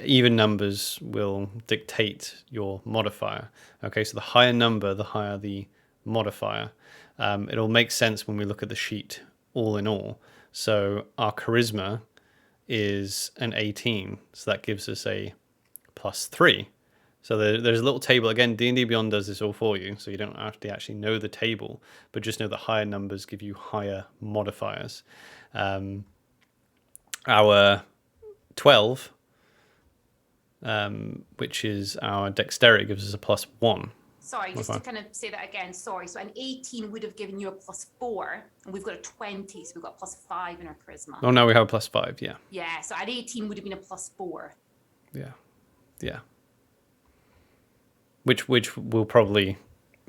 even numbers will dictate your modifier. Okay, so the higher number, the higher the modifier. It'll make sense when we look at the sheet all in all. So our charisma is an 18, so that gives us a +3. So there's a little table. Again, D&D Beyond does this all for you, so you don't have to actually know the table, but just know the higher numbers give you higher modifiers. Our 12, which is our dexterity, gives us a +1. Sorry, just to kind of say that again. Sorry. So an 18 would have given you a +4, and we've got a 20, so we've got +5 in our charisma. Oh, now we have a +5, yeah. Yeah, so an 18 would have been a +4. Yeah. Which will probably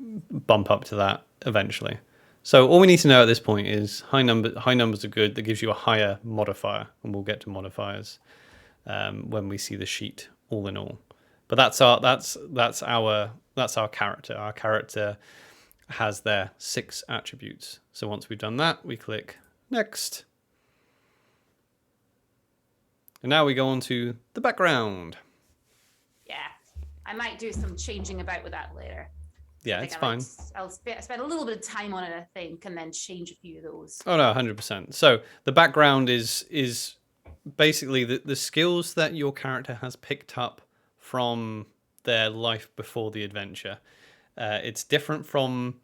bump up to that eventually. So all we need to know at this point is high numbers are good. That gives you a higher modifier, and we'll get to modifiers when we see the sheet all in all. But that's our character. Our character has their 6 attributes. So once we've done that, we click next. And now we go on to the background. Yeah, I might do some changing about with that later. Yeah, it's fine. I'll spend a little bit of time on it, I think, and then change a few of those. Oh no, 100%. So the background is basically the skills that your character has picked up from their life before the adventure. It's different from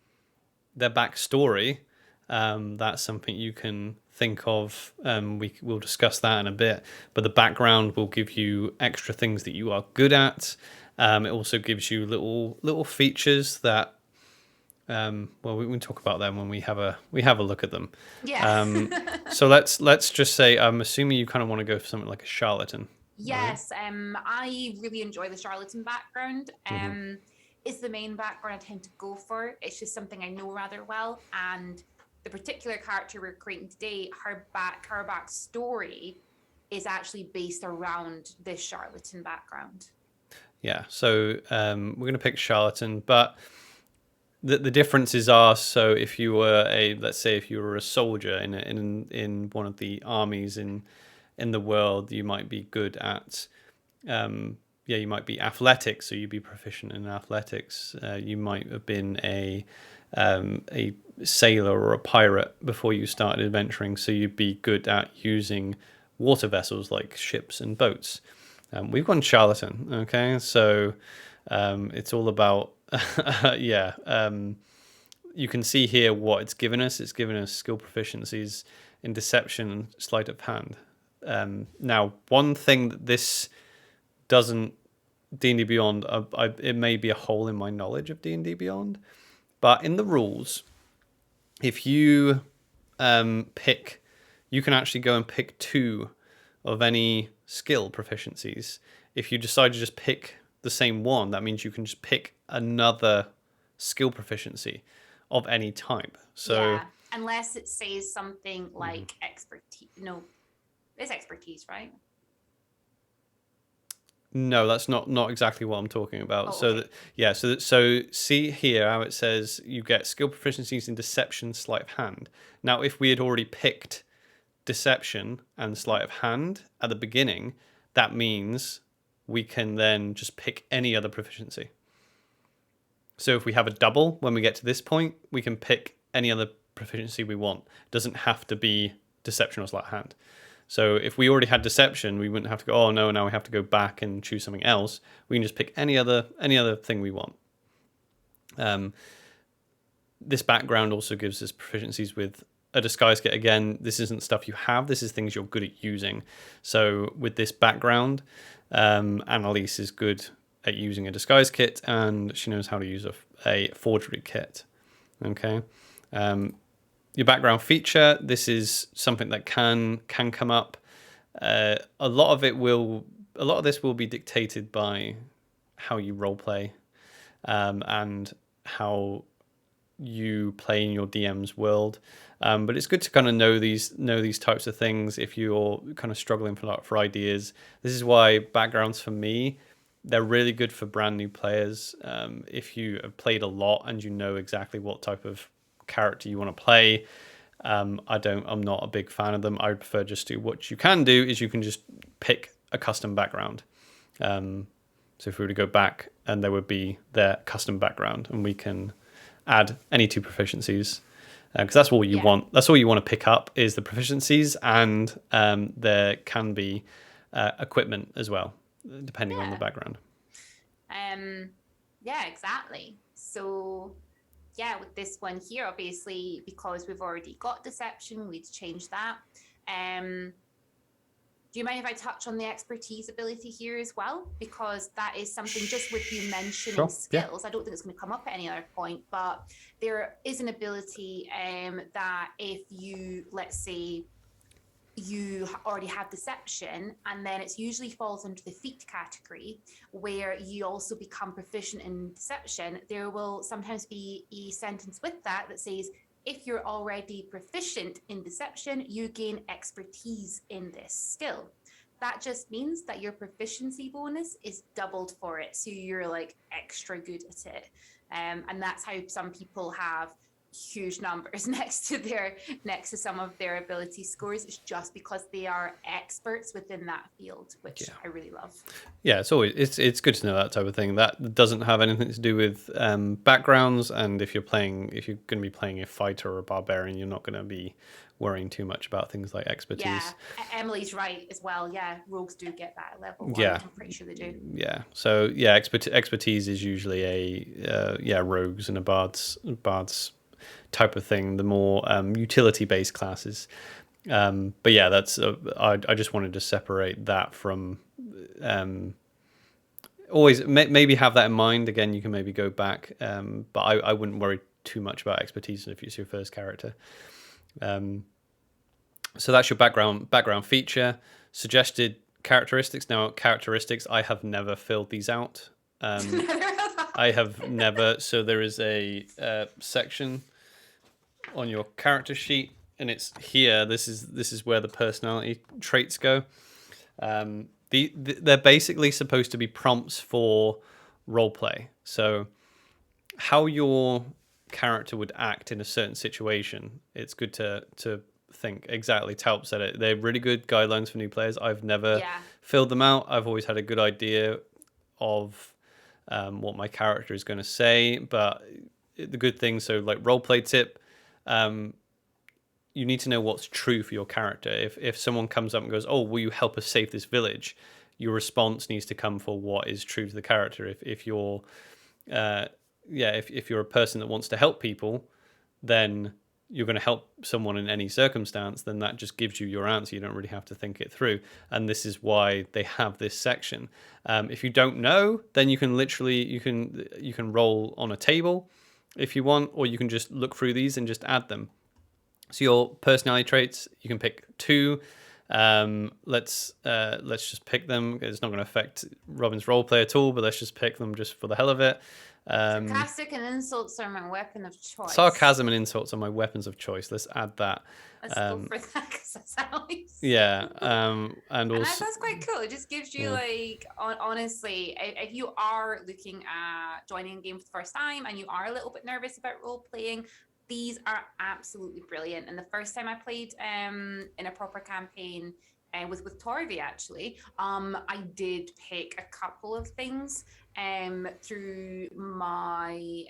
their backstory. That's something you can think of. We'll discuss that in a bit. But the background will give you extra things that you are good at. It also gives you little features that. Well, we can talk about them when we have a look at them. Yeah. So let's just say I'm assuming you kind of want to go for something like a charlatan. Yes. Right? I really enjoy the charlatan background. It's the main background I tend to go for. It's just something I know rather well, and the particular character we're creating today, her backstory is actually based around this charlatan background. Yeah. So we're going to pick charlatan, but the differences are, so if you were let's say if you were a soldier in one of the armies in the world, you might be good at you might be athletics, so you'd be proficient in athletics. You might have been a sailor or a pirate before you started adventuring, so you'd be good at using water vessels like ships and boats. We've gone charlatan, okay? So it's all about you can see here what it's given us. It's given us skill proficiencies in deception and sleight of hand. Now, one thing that this doesn't, D&D Beyond, it may be a hole in my knowledge of D&D Beyond, but in the rules, if you pick, you can actually go and pick 2 of any skill proficiencies. If you decide to just pick the same one, that means you can just pick another skill proficiency of any type. So yeah, unless it says something like expertise. No, it's expertise, right? No, that's not exactly what I'm talking about. Oh, so okay. so see here how it says you get skill proficiencies in deception, sleight of hand. Now, if we had already picked deception and sleight of hand at the beginning, that means we can then just pick any other proficiency. So if we have a double, when we get to this point, we can pick any other proficiency we want. It doesn't have to be deception or sleight of hand. So if we already had deception, we wouldn't have to go, oh no, now we have to go back and choose something else. We can just pick any other thing we want. This background also gives us proficiencies with a disguise kit. Again, this isn't stuff you have. This is things you're good at using. So with this background, Annalise is good at using a disguise kit, and she knows how to use a forgery kit. Okay. Your background feature, this is something that can come up. A lot of this will be dictated by how you roleplay, and how you play in your DM's world. But it's good to kind of know these types of things if you're kind of struggling for ideas. This is why backgrounds, for me, they're really good for brand new players. If you have played a lot and you know exactly what type of character you want to play, I'm not a big fan of them. I prefer just to, what you can do is you can just pick a custom background. So if we were to go back, and there would be their custom background, and we can add any 2 proficiencies, because that's all you want. That's all you want to pick up is the proficiencies, and there can be equipment as well, depending on the background. Yeah, exactly. So yeah, with this one here, obviously, because we've already got deception, we'd change that. Do you mind if I touch on the expertise ability here as well? Because that is something, just with you mentioning Sure. Yeah. skills, I don't think it's going to come up at any other point, but there is an ability that if you, let's say, you already have deception, and then it usually falls into the feat category where you also become proficient in deception, there will sometimes be a sentence with that that says, if you're already proficient in deception, you gain expertise in this skill. That just means that your proficiency bonus is doubled for it. So you're like extra good at it. And that's how some people have huge numbers next to some of their ability scores. It's just because they are experts within that field, which I really love. Yeah, it's good to know that type of thing. That doesn't have anything to do with backgrounds, and if you're going to be playing a fighter or a barbarian, you're not going to be worrying too much about things like expertise. Yeah, Emily's right as well. Yeah, rogues do get that level one. Yeah, I'm pretty sure they do. Yeah, so yeah, expertise is usually a rogues and a bards type of thing. The more utility based classes. But yeah, that's I just wanted to separate that from always maybe have that in mind. Again, you can maybe go back, but I wouldn't worry too much about expertise if it's your first character. So that's your background feature. Suggested characteristics. Now, characteristics, I have never filled these out. I have never. So there is a section on your character sheet, and it's here. This is where the personality traits go. They're basically supposed to be prompts for roleplay. So how your character would act in a certain situation. It's good to think. Exactly, Talp said it. They're really good guidelines for new players. I've never filled them out. I've always had a good idea of what my character is going to say, but the good thing, so like roleplay tip, you need to know what's true for your character. If someone comes up and goes, oh, will you help us save this village, your response needs to come for what is true to the character. If you're if you're a person that wants to help people, then you're going to help someone in any circumstance, then that just gives you your answer. You don't really have to think it through. And this is why they have this section. If you don't know, then you can literally, you can roll on a table if you want, or you can just look through these and just add them. So your personality traits, you can pick 2. Let's just pick them. It's not going to affect Robin's roleplay at all, but let's just pick them just for the hell of it. Sarcastic and insults are my weapon of choice. Sarcasm and insults are my weapons of choice. Let's add that. Let's go for that, because that's how I see Yeah, and also that's quite cool. It just gives you like, honestly, if you are looking at joining a game for the first time and you are a little bit nervous about role playing, these are absolutely brilliant. And the first time I played in a proper campaign with Torvi, actually, I did pick a couple of things through my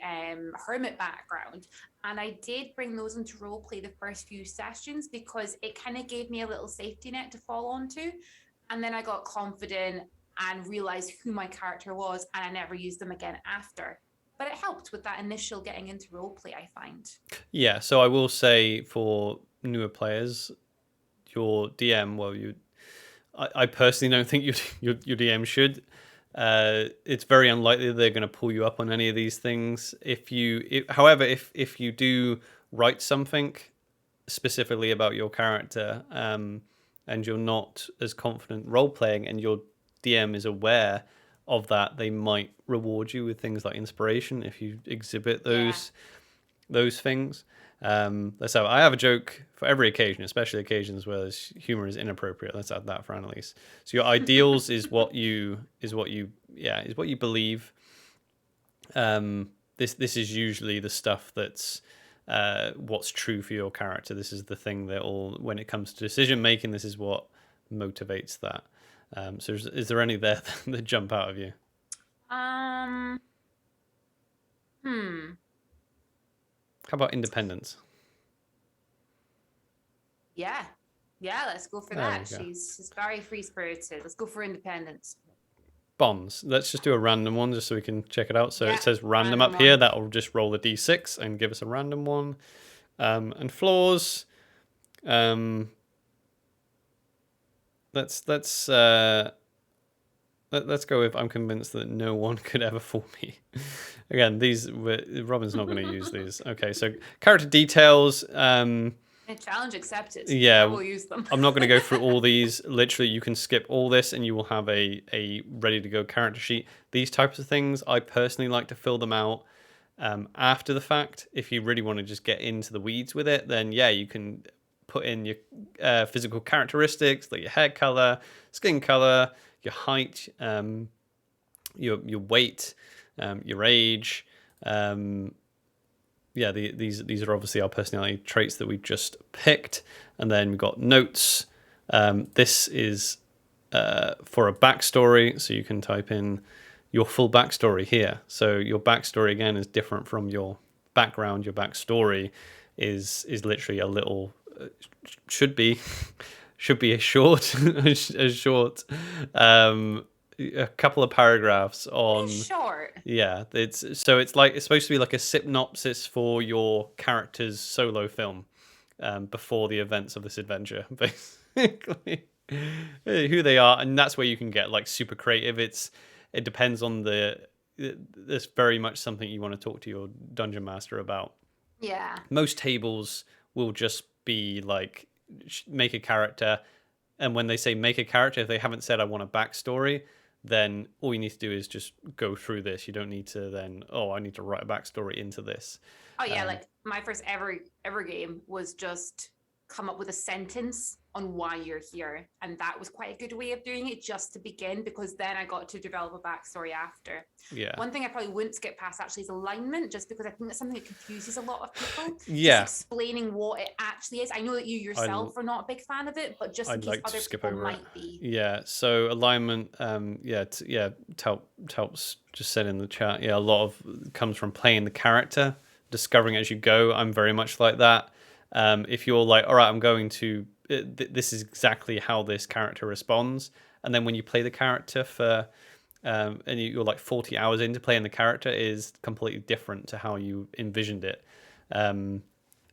hermit background, and I did bring those into roleplay the first few sessions because it kind of gave me a little safety net to fall onto, and then I got confident and realized who my character was, and I never used them again after. But it helped with that initial getting into roleplay, I find. Yeah, so I will say for newer players, your DM, I personally don't think your DM should. It's very unlikely they're going to pull you up on any of these things. However, if you do write something specifically about your character, and you're not as confident role playing, and your DM is aware of that, they might reward you with things like inspiration if you exhibit those things. I have a joke for every occasion, especially occasions where humor is inappropriate. Let's add that for Annalise. So your ideals is what you believe. This is usually the stuff that's what's true for your character. This is the thing that when it comes to decision making, this is what motivates that. So is there any there that jump out of you? How about independence? Yeah, let's go for that. She's very free spirited. Let's go for independence. bonds. Let's just do a random one just so we can check it out. So Yeah, it says random up here. That'll just roll a d6 and give us a random one. And flaws. Let's go with I'm convinced that no one could ever fool me. Again, Robin's not going to use these. Okay, so character details. Challenge accepted. Yeah, I will use them. I'm not going to go through all these. Literally, you can skip all this and you will have a ready to go character sheet. These types of things, I personally like to fill them out after the fact. If you really want to just get into the weeds with it, then yeah, you can put in your physical characteristics, like your hair color, skin color, your height, your weight, your age. Yeah, these are obviously our personality traits that we just picked, and then we've got notes. This is for a backstory, so you can type in your full backstory here. So your backstory again is different from your background. Your backstory is literally a little should be a short a short a couple of paragraphs on short. Yeah, it's supposed to be like a synopsis for your character's solo film before the events of this adventure, basically. Who they are, and that's where you can get like super creative. It depends on there's very much something you want to talk to your dungeon master about. Yeah. Most tables will just be like make a character, and when they say make a character, if they haven't said I want a backstory, then all you need to do is just go through this. You don't need to then, I need to write a backstory into this. Oh yeah, like my first ever game was just come up with a sentence on why you're here, and that was quite a good way of doing it just to begin, because then I got to develop a backstory after. Yeah. One thing I probably wouldn't skip past actually is alignment, just because I think that's something that confuses a lot of people. Yeah. Just explaining what it actually is. I know that you yourself are not a big fan of it, but just in case other people might be. Yeah. So alignment, Talp's just said in the chat. Yeah, a lot of comes from playing the character, discovering as you go. I'm very much like that. If you're like, all right, I'm going to. This is exactly how this character responds, and then when you play the character for and you're like 40 hours into playing the character, is completely different to how you envisioned it. And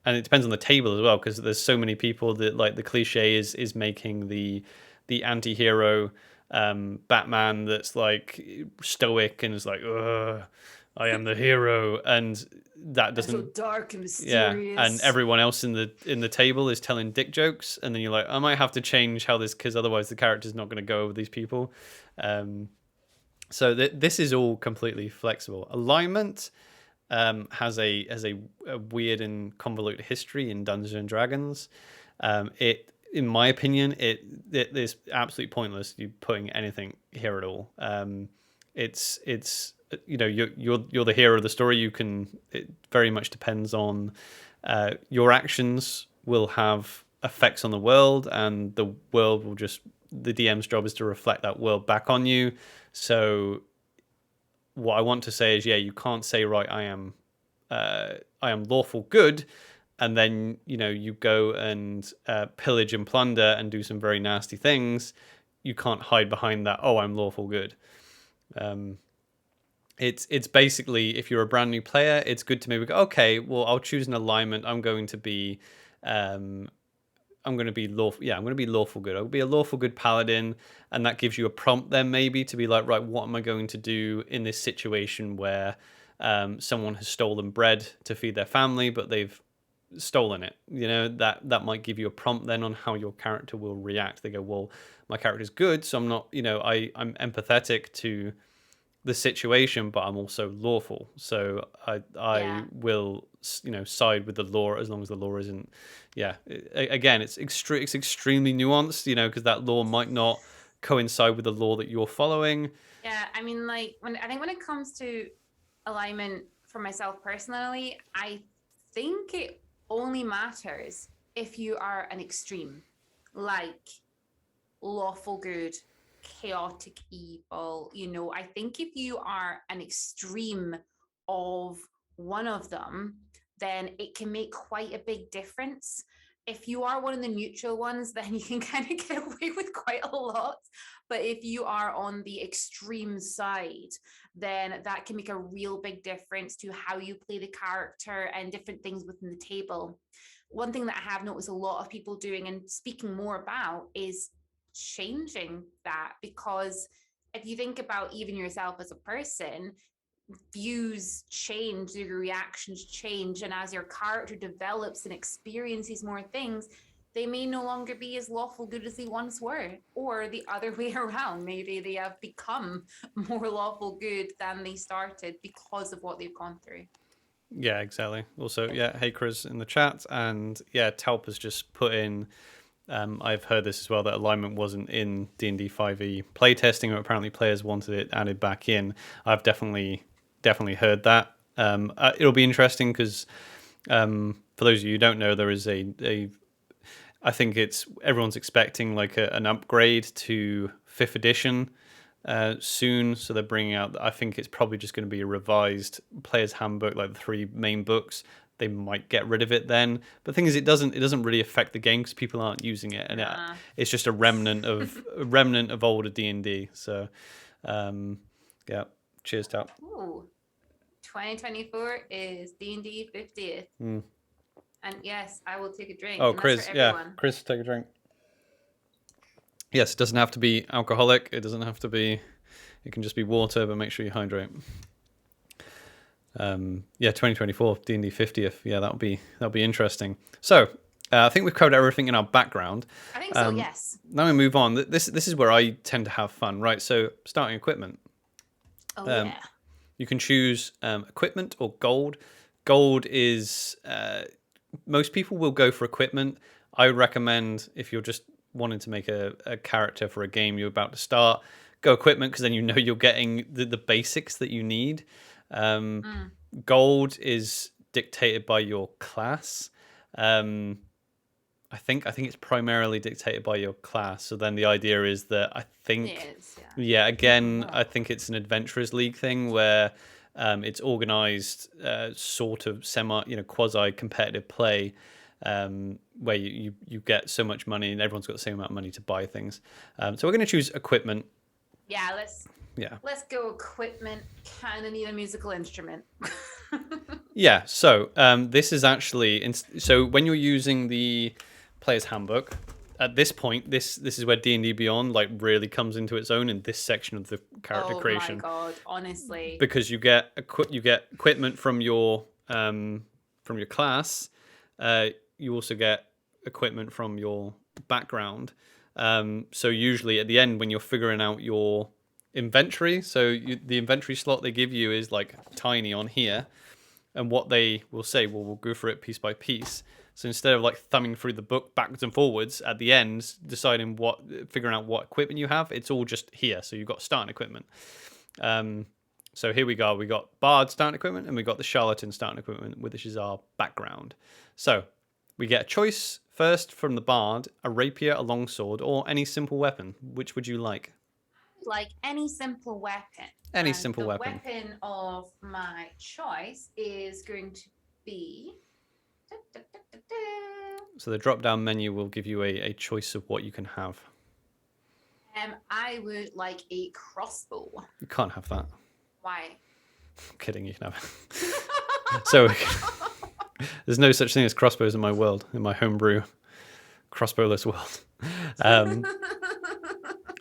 it depends on the table as well, because there's so many people that like the cliche is making the anti-hero Batman that's like stoic and is like, ugh, I am the hero, and that doesn't so dark and mysterious. Yeah, and everyone else in the table is telling dick jokes, and then you're like, I might have to change how this, because otherwise the character's not going to go with these people. So this is all completely flexible. Alignment has a weird and convoluted history in Dungeons and Dragons. In my opinion, it is absolutely pointless you putting anything here at all. It's you're the hero of the story. It very much depends on your actions will have effects on the world, and the world will the DM's job is to reflect that world back on you. So what I want to say is, you can't say, right, I am lawful good, and then you go and pillage and plunder and do some very nasty things. You can't hide behind that. Oh, I'm lawful good. It's basically, if you're a brand new player, it's good to maybe go, okay, well, I'll choose an alignment. I'm going to be lawful. Yeah, I'm going to be lawful good. I'll be a lawful good paladin, and that gives you a prompt then maybe to be like, right, what am I going to do in this situation where someone has stolen bread to feed their family, but they've stolen it? That might give you a prompt then on how your character will react. They go, well, my character's good, so I'm not, I'm empathetic to the situation, but I'm also lawful, so I will side with the law as long as the law isn't. Again, it's extremely nuanced, because that law might not coincide with the law that you're following. I mean, like when it comes to alignment for myself personally, I think it only matters if you are an extreme, like lawful good, chaotic evil. I think if you are an extreme of one of them, then it can make quite a big difference. if you are one of the neutral ones, then you can kind of get away with quite a lot. But if you are on the extreme side, then that can make a real big difference to how you play the character and different things within the table. One thing that I have noticed a lot of people doing and speaking more about is changing that, because if you think about even yourself as a person, views change, your reactions change, and as your character develops and experiences more things, they may no longer be as lawful good as they once were, or the other way around. Maybe they have become more lawful good than they started because of what they've gone through. Yeah, exactly. Also, yeah, hey Chris in the chat, and yeah, Talp has just put in. I've heard this as well, that alignment wasn't in D&D 5e playtesting, or apparently players wanted it added back in. I've definitely heard that. It'll be interesting because for those of you who don't know, there is a I think it's everyone's expecting like an upgrade to 5th edition soon, so they're bringing out. I think it's probably just going to be a revised player's handbook, like the 3 main books. They might get rid of it then, but the thing is, it doesn't really affect the game because people aren't using it, and it's just a remnant of older D&D. So, yeah, cheers, Tap. Ooh, 2024 is D&D 50th. And yes, I will take a drink. Oh, Chris, Chris, take a drink. Yes, it doesn't have to be alcoholic. It doesn't have to be. It can just be water, but make sure you hydrate. 2024 D&D 50th. Yeah, that'll be interesting. So I think we've covered everything in our background. I think so. Yes. Now we move on. This is where I tend to have fun, right? So starting equipment. Oh yeah. You can choose equipment or gold. Gold is most people will go for equipment. I would recommend, if you're just wanting to make a character for a game you're about to start, go equipment, because then you know you're getting the basics that you need. Gold is dictated by your class. I think it's primarily dictated by your class. So then the idea is that I think, again, I think it's an Adventurers League thing where it's organized sort of quasi competitive play, where you get so much money and everyone's got the same amount of money to buy things. So we're going to choose equipment. Yeah, let's go equipment. Kind of need a musical instrument. Yeah, so this is actually so when you're using the player's handbook, at this point, this is where D&D Beyond like really comes into its own in this section of the character creation. Oh my god, honestly. Because you get equipment from your class. You also get equipment from your background. So usually at the end, when you're figuring out your inventory, the inventory slot they give you is like tiny on here, and what they will say, well, we'll go through it piece by piece. So instead of like thumbing through the book backwards and forwards at the end, figuring out what equipment you have, it's all just here. So you've got starting equipment. So here we go. We got Bard starting equipment, and we got the Charlatan starting equipment, which is our background. So we get a choice first from the Bard: a rapier, a longsword, or any simple weapon. Which would you like? Like any simple weapon. Any simple weapon. The weapon of my choice is going to be. So the drop-down menu will give you a choice of what you can have. I would like a crossbow. You can't have that. Why? I'm kidding, you can have it. So there's no such thing as crossbows in my world, in my homebrew crossbowless world.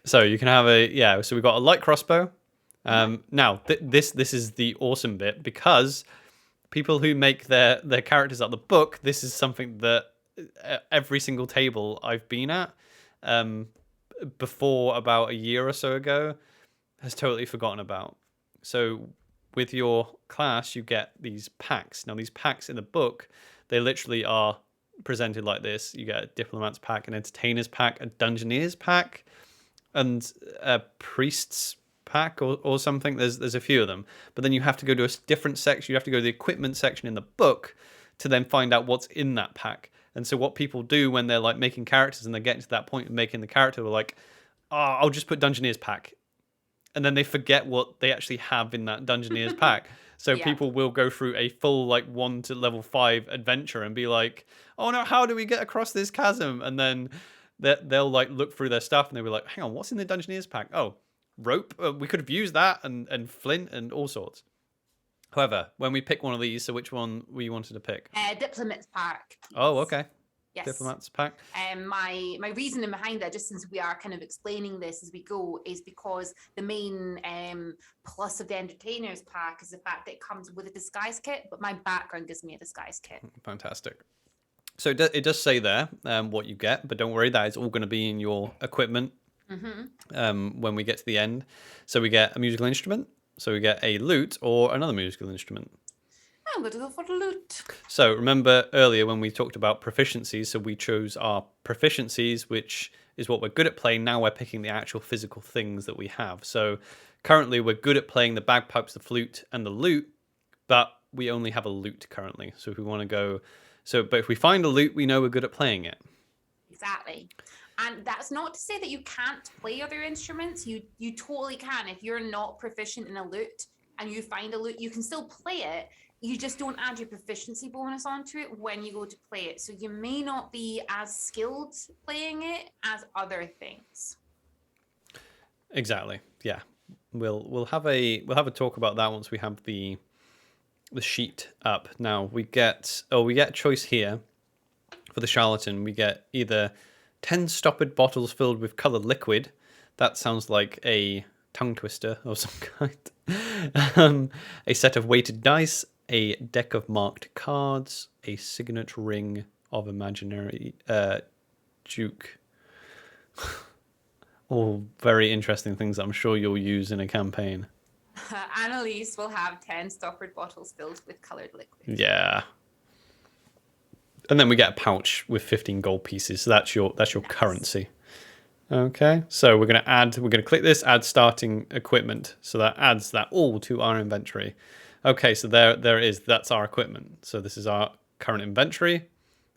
So you can have so we've got a light crossbow. Now this is the awesome bit, because people who make their characters out of the book, this is something that every single table I've been at before about a year or so ago has totally forgotten about. So with your class, you get these packs. Now, these packs in the book, they literally are presented like this. You get a Diplomat's pack, an Entertainer's pack, a Dungeoneer's pack, and a Priest's pack or something. There's a few of them. But then you have to go to a different section. You have to go to the equipment section in the book to then find out what's in that pack. And so what people do when they're like making characters and they're getting to that point of making the character, they're like, oh, I'll just put Dungeoneer's pack. And then they forget what they actually have in that Dungeoneer's pack. So Yeah. people will go through a full like 1 to level 5 adventure and be like, oh no, how do we get across this chasm? And then they'll like look through their stuff and they'll be like, hang on, what's in the Dungeoneer's pack? Oh, rope. We could have used that, and flint and all sorts. However, when we pick one of these, so which one we wanted to pick? Diplomat's pack. Oh, okay. Yes. Diplomat's pack. My reasoning behind that, just since we are kind of explaining this as we go, is because the main plus of the Entertainer's pack is the fact that it comes with a disguise kit, but my background gives me a disguise kit. Fantastic. So it does say there what you get, but don't worry, that is all going to be in your equipment when we get to the end. So we get a musical instrument, so we get a lute or another musical instrument. I'm going to go for the lute. So remember earlier when we talked about proficiencies, so we chose our proficiencies, which is what we're good at playing. Now we're picking the actual physical things that we have. So currently we're good at playing the bagpipes, the flute, and the lute, but we only have a lute currently. So if we want to go... but if we find a lute, we know we're good at playing it. Exactly. And that's not to say that you can't play other instruments. You totally can. If you're not proficient in a lute and you find a lute, you can still play it. You just don't add your proficiency bonus onto it when you go to play it. So you may not be as skilled playing it as other things. Exactly. Yeah. We'll have a talk about that once we have the sheet up. Now we get a choice here for the charlatan. We get either 10 stoppered bottles filled with colored liquid. That sounds like a tongue twister of some kind. A set of weighted dice, a deck of marked cards, a signet ring of imaginary duke. All very interesting things that I'm sure you'll use in a campaign. Annalise will have 10 stoppered bottles filled with colored liquid. Yeah. And then we get a pouch with 15 gold pieces. So that's your currency. Okay. So we're going to click this, add starting equipment. So that adds that all to our inventory. Okay, so there it is. That's our equipment. So this is our current inventory,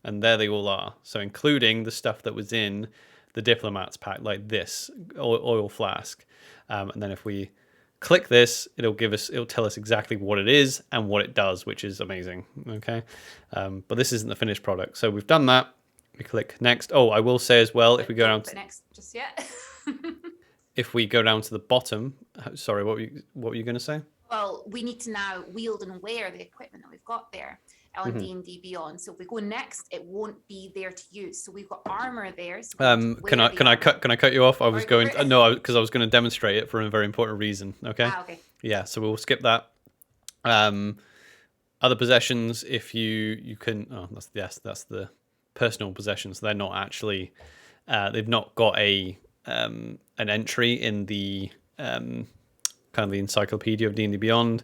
and there they all are. So including the stuff that was in the diplomat's pack, like this oil flask. And then if we click this, it'll tell us exactly what it is and what it does, which is amazing. Okay, but this isn't the finished product. So we've done that. We click next. Oh, I will say as well, if we go down to next just yet. if we go down to the bottom, sorry, what were you going to say? Well, we need to now wield and wear the equipment that we've got there on D&D Beyond. So if we go next, it won't be there to use. So we've got armor there. So can I cut you off? I was going because I was going to demonstrate it for a very important reason. Okay. Okay. Yeah. So we'll skip that. Other possessions, if you can. Oh, that's the personal possessions. They're not actually. They've not got an entry in the kind of the encyclopedia of D&D Beyond.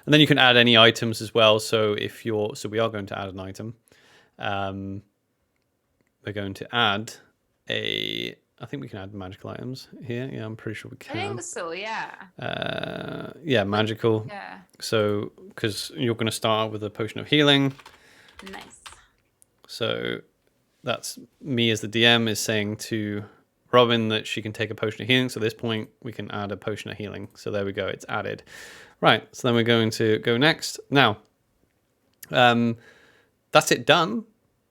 And then you can add any items as well. So we are going to add an item. We're going to add I think we can add magical items here. Yeah, I'm pretty sure we can. I think so, yeah. Yeah, magical. Yeah. So, because you're going to start with a potion of healing. Nice. So that's me as the DM is saying to Robin that she can take a potion of healing. So at this point, we can add a potion of healing. So there we go. It's added. Right. So then we're going to go next. Now, that's it done.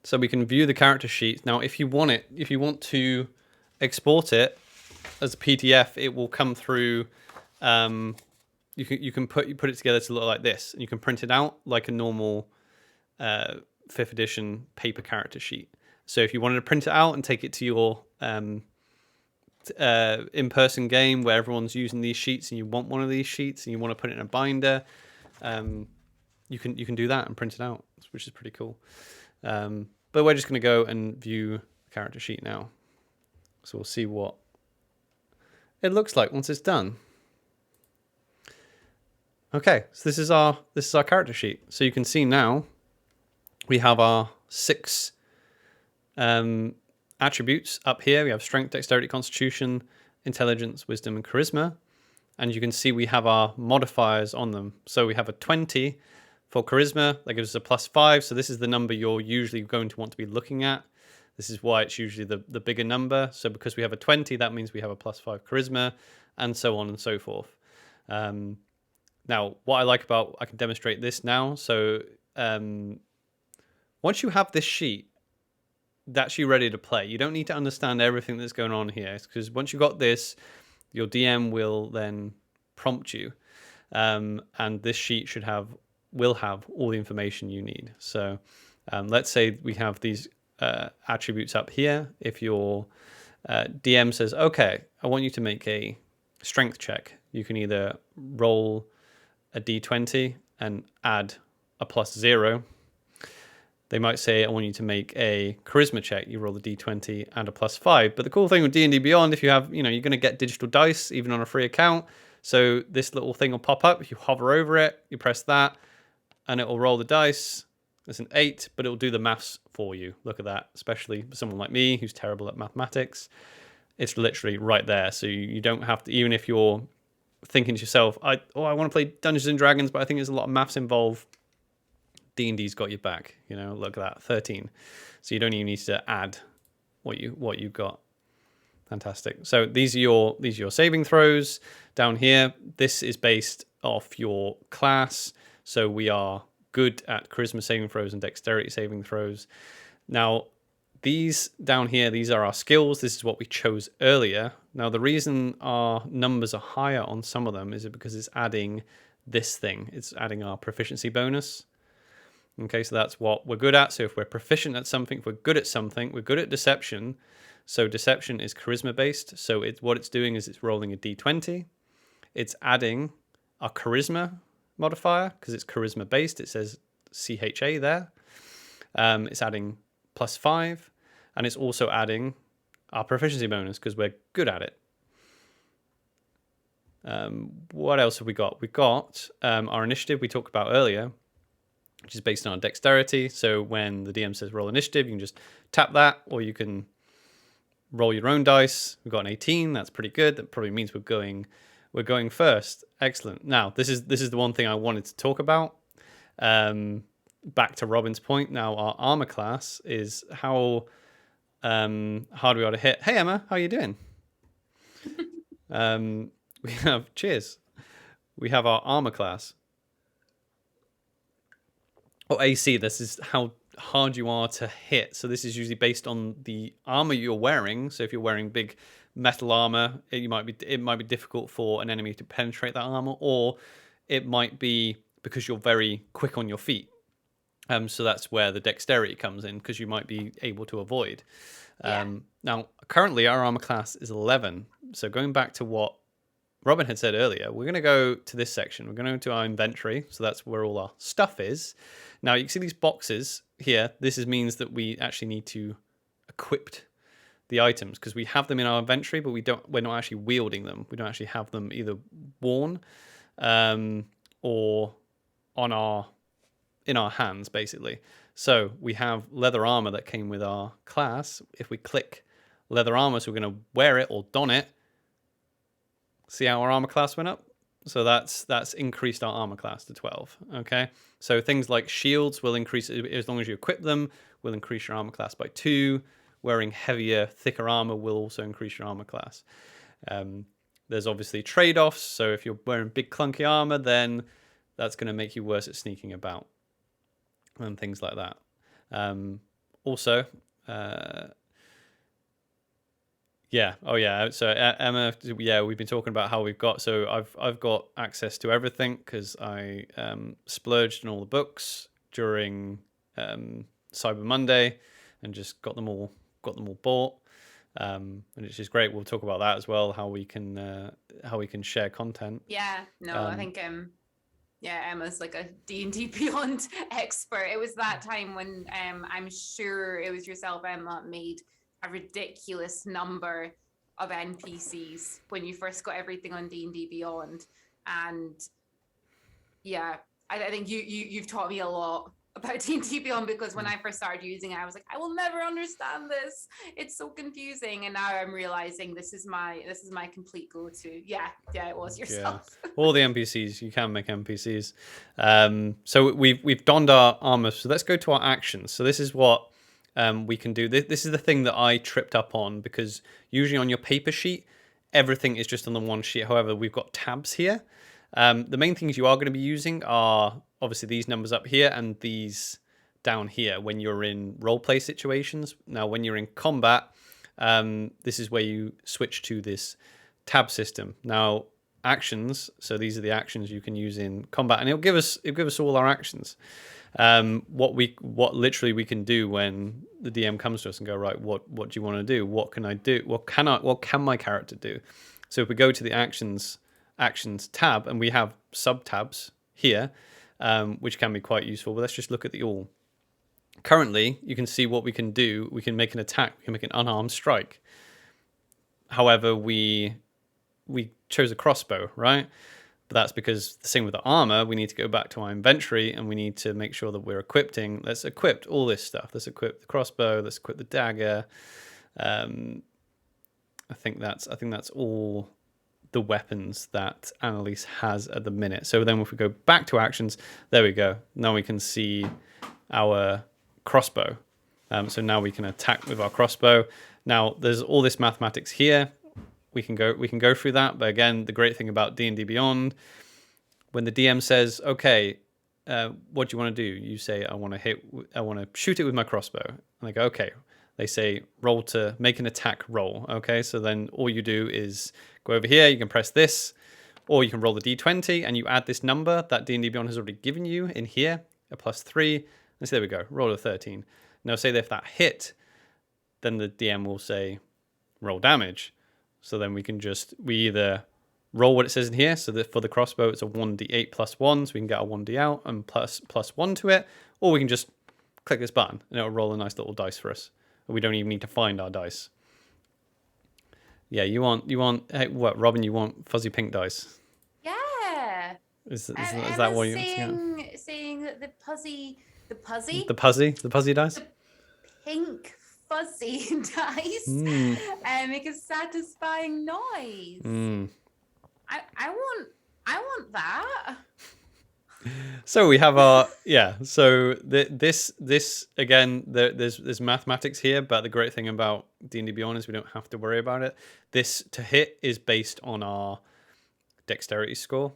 So we can view the character sheet. Now, if you want to export it as a PDF, it will come through. You can put it together to look like this, and you can print it out like a normal 5th edition paper character sheet. So if you wanted to print it out and take it to your in-person game where everyone's using these sheets and you want one of these sheets and you want to put it in a binder, you can do that and print it out, which is pretty cool. But we're just going to go and view the character sheet now. So we'll see what it looks like once it's done. Okay, so this is our character sheet. So you can see now we have our 6 attributes up here. We have strength, dexterity, constitution, intelligence, wisdom, and charisma. And you can see we have our modifiers on them. So we have a 20 for charisma. That gives us a +5. So this is the number you're usually going to want to be looking at. This is why it's usually the bigger number. So because we have a 20, that means we have a +5 charisma, and so on and so forth. Now, what I like about, I can demonstrate this now. So once you have this sheet, that's you ready to play. You don't need to understand everything that's going on here, because once you got this, your DM will then prompt you, and this sheet will have all the information you need. So let's say we have these attributes up here. If your DM says, okay, I want you to make a strength check, you can either roll a d20 and add a +0. They might say, I want you to make a charisma check. You roll a d20 and a +5. But the cool thing with D&D Beyond, if you have, you're going to get digital dice, even on a free account. So this little thing will pop up. If you hover over it, you press that, and it will roll the dice. It's an 8, but it will do the maths for you. Look at that, especially for someone like me who's terrible at mathematics. It's literally right there. So you don't have to, even if you're thinking to yourself, I want to play Dungeons and Dragons, but I think there's a lot of maths involved. D&D's got your back. Look at that, 13. So you don't even need to add what you got. Fantastic. So these are your saving throws down here. This is based off your class. So we are good at charisma saving throws and dexterity saving throws. Now, these down here, these are our skills. This is what we chose earlier. Now, the reason our numbers are higher on some of them is because it's adding this thing. It's adding our proficiency bonus. Okay, so that's what we're good at. So if we're proficient at something, if we're good at something, we're good at deception. So deception is charisma based. So what it's doing is it's rolling a d20. It's adding a charisma modifier because it's charisma based. It says CHA there. It's adding +5, and it's also adding our proficiency bonus because we're good at it. What else have we got? We've got our initiative we talked about earlier, which is based on our dexterity. So when the DM says roll initiative, you can just tap that, or you can roll your own dice. We've got an 18. That's pretty good. That probably means we're going first. Excellent. Now, this is the one thing I wanted to talk about. Back to Robin's point. Now, our armor class is how hard we are to hit. Hey, Emma, how are you doing? We have our armor class. Or AC, this is how hard you are to hit. So this is usually based on the armor you're wearing. So if you're wearing big metal armor, it might be difficult for an enemy to penetrate that armor, or it might be because you're very quick on your feet. So that's where the dexterity comes in, because you might be able to avoid. Now, currently our armor class is 11. So going back to what Robin had said earlier, we're going to go to this section. We're going to go to our inventory. So that's where all our stuff is. Now, you can see these boxes here. This means that we actually need to equip the items, because we have them in our inventory, but we're not actually wielding them. We don't actually have them either worn or in our hands, basically. So we have leather armor that came with our class. If we click leather armor, so we're going to wear it or don it, see how our armor class went up? So that's increased our armor class to 12. Okay, so things like shields will increase, as long as you equip them, will increase your armor class by 2. Wearing heavier, thicker armor will also increase your armor class. There's obviously trade-offs. So if you're wearing big clunky armor, then that's going to make you worse at sneaking about and things like that. Also, So Emma, we've been talking about how we've got. So I've got access to everything because I splurged on all the books during Cyber Monday and just got them all bought. And it's just great. We'll talk about that as well. How we can share content. I think Emma's like a D&D Beyond expert. It was that time when I'm sure it was yourself, Emma, made a ridiculous number of NPCs when you first got everything on D&D Beyond. And I think you've taught me a lot about D&D Beyond, because when I first started using it, I was like, I will never understand this. It's so confusing. And now I'm realizing this is my complete go-to. Yeah, it was yourself. Yeah. All the NPCs, you can make NPCs. So we've donned our armor. So let's go to our actions. So this is what we can do. This is the thing that I tripped up on, because usually on your paper sheet, everything is just on the one sheet. However, we've got tabs here. The main things you are going to be using are obviously these numbers up here and these down here when you're in roleplay situations. Now, when you're in combat, this is where you switch to this tab system. Now, actions. So these are the actions you can use in combat, and it'll give us all our actions. What literally we can do when the DM comes to us and go, right, what do you want to do? What can I do? What can my character do? So if we go to the actions tab, and we have sub tabs here, which can be quite useful. But let's just look at the all. Currently, you can see what we can do. We can make an attack. We can make an unarmed strike. However, we chose a crossbow, right? But that's because the same with the armor, we need to go back to our inventory and we need to make sure that we're equipping. Let's equip all this stuff. Let's equip the crossbow. Let's equip the dagger. I think that's all the weapons that Annalise has at the minute. So then if we go back to actions, there we go. Now we can see our crossbow. So now we can attack with our crossbow. Now there's all this mathematics here. We can go through that, but again, the great thing about D&D Beyond, when the DM says, "Okay, what do you want to do?" You say, "I want to shoot it with my crossbow," and they go, "Okay." They say, "Roll to make an attack roll." Okay, so then all you do is go over here. You can press this, or you can roll the d20, and you add this number that D&D Beyond has already given you in here, a +3. And so there we go. Roll a 13. Now, say that if that hit, then the DM will say, "Roll damage." So then we either roll what it says in here. So that for the crossbow, it's a 1d8 +1. So we can get a 1d out and +1 to it. Or we can just click this button and it'll roll a nice little dice for us. We don't even need to find our dice. Yeah, you want, hey, what, Robin, you want fuzzy pink dice? Yeah. Is that what you're saying that the puzzy dice? The pink fuzzy dice make a satisfying noise. I want that. So we have our so this again, there's mathematics here, but the great thing about D&D Beyond is we don't have to worry about it. This to hit is based on our dexterity score,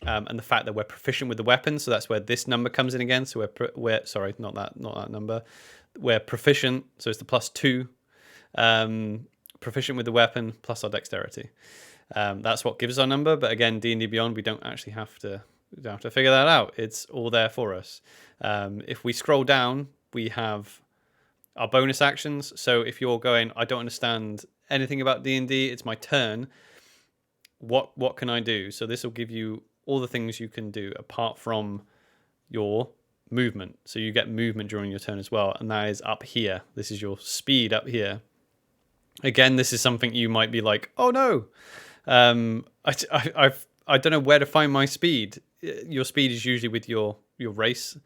and the fact that we're proficient with the weapon. So that's where this number comes in again. So we're sorry, not that number. We're proficient, so it's the +2. Proficient with the weapon plus our dexterity. That's what gives our number. But again, D&D Beyond, we don't actually have to figure that out. It's all there for us. If we scroll down, we have our bonus actions. So if you're going, "I don't understand anything about D&D, it's my turn. What can I do?" So this will give you all the things you can do apart from your movement. So you get movement during your turn as well, and that is up here. This is your speed up here. Again, this is something you might be like, "Oh no, I don't know where to find my speed." Your speed is usually with your race.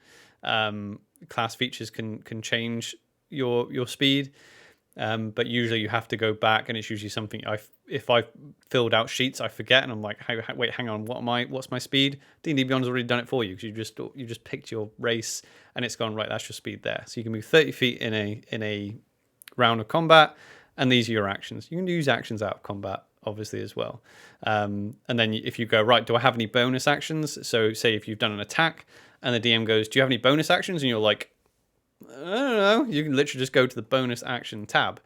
Class features can change your speed, but usually you have to go back, and it's usually something if I filled out sheets, I forget, and I'm like, wait, hang on, what's my speed? D&D Beyond's already done it for you because you just picked your race, and it's gone right. That's your speed there. So you can move 30 feet in a round of combat, and these are your actions. You can use actions out of combat, obviously, as well. And then if you go, right, do I have any bonus actions? So say if you've done an attack and the DM goes, "Do you have any bonus actions?" And you're like, "I don't know." You can literally just go to the bonus action tab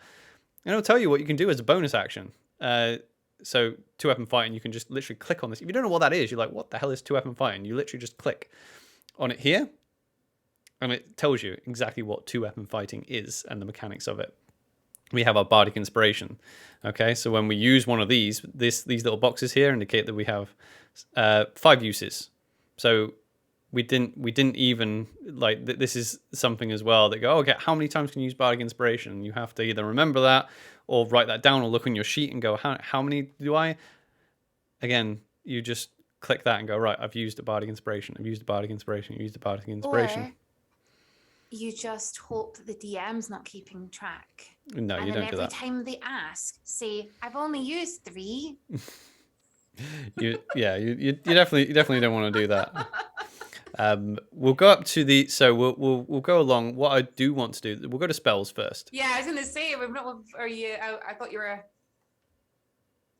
and it'll tell you what you can do as a bonus action. So 2-weapon fighting, you can just literally click on this. If you don't know what that is, you're like, "What the hell is 2-weapon fighting?" You literally just click on it here and it tells you exactly what 2-weapon fighting is and the mechanics of it. We have our bardic inspiration. Okay, so when we use one of these little boxes here indicate that we have 5 uses. So we didn't even like this is something as well that go, "Okay, how many times can you use bardic inspiration?" You have to either remember that or write that down or look on your sheet and go, how many do I? Again, you just click that and go, "Right, I've used a bardic inspiration. I've used a bardic inspiration. I've used a bardic inspiration." Or you just hope that the DM's not keeping track. No, you don't do that. Every time they ask, say, "I've only used 3." You definitely don't want to do that. We'll go up to the we'll go along. What I do want to do, we'll go to spells first. Yeah, I was gonna say, I thought you were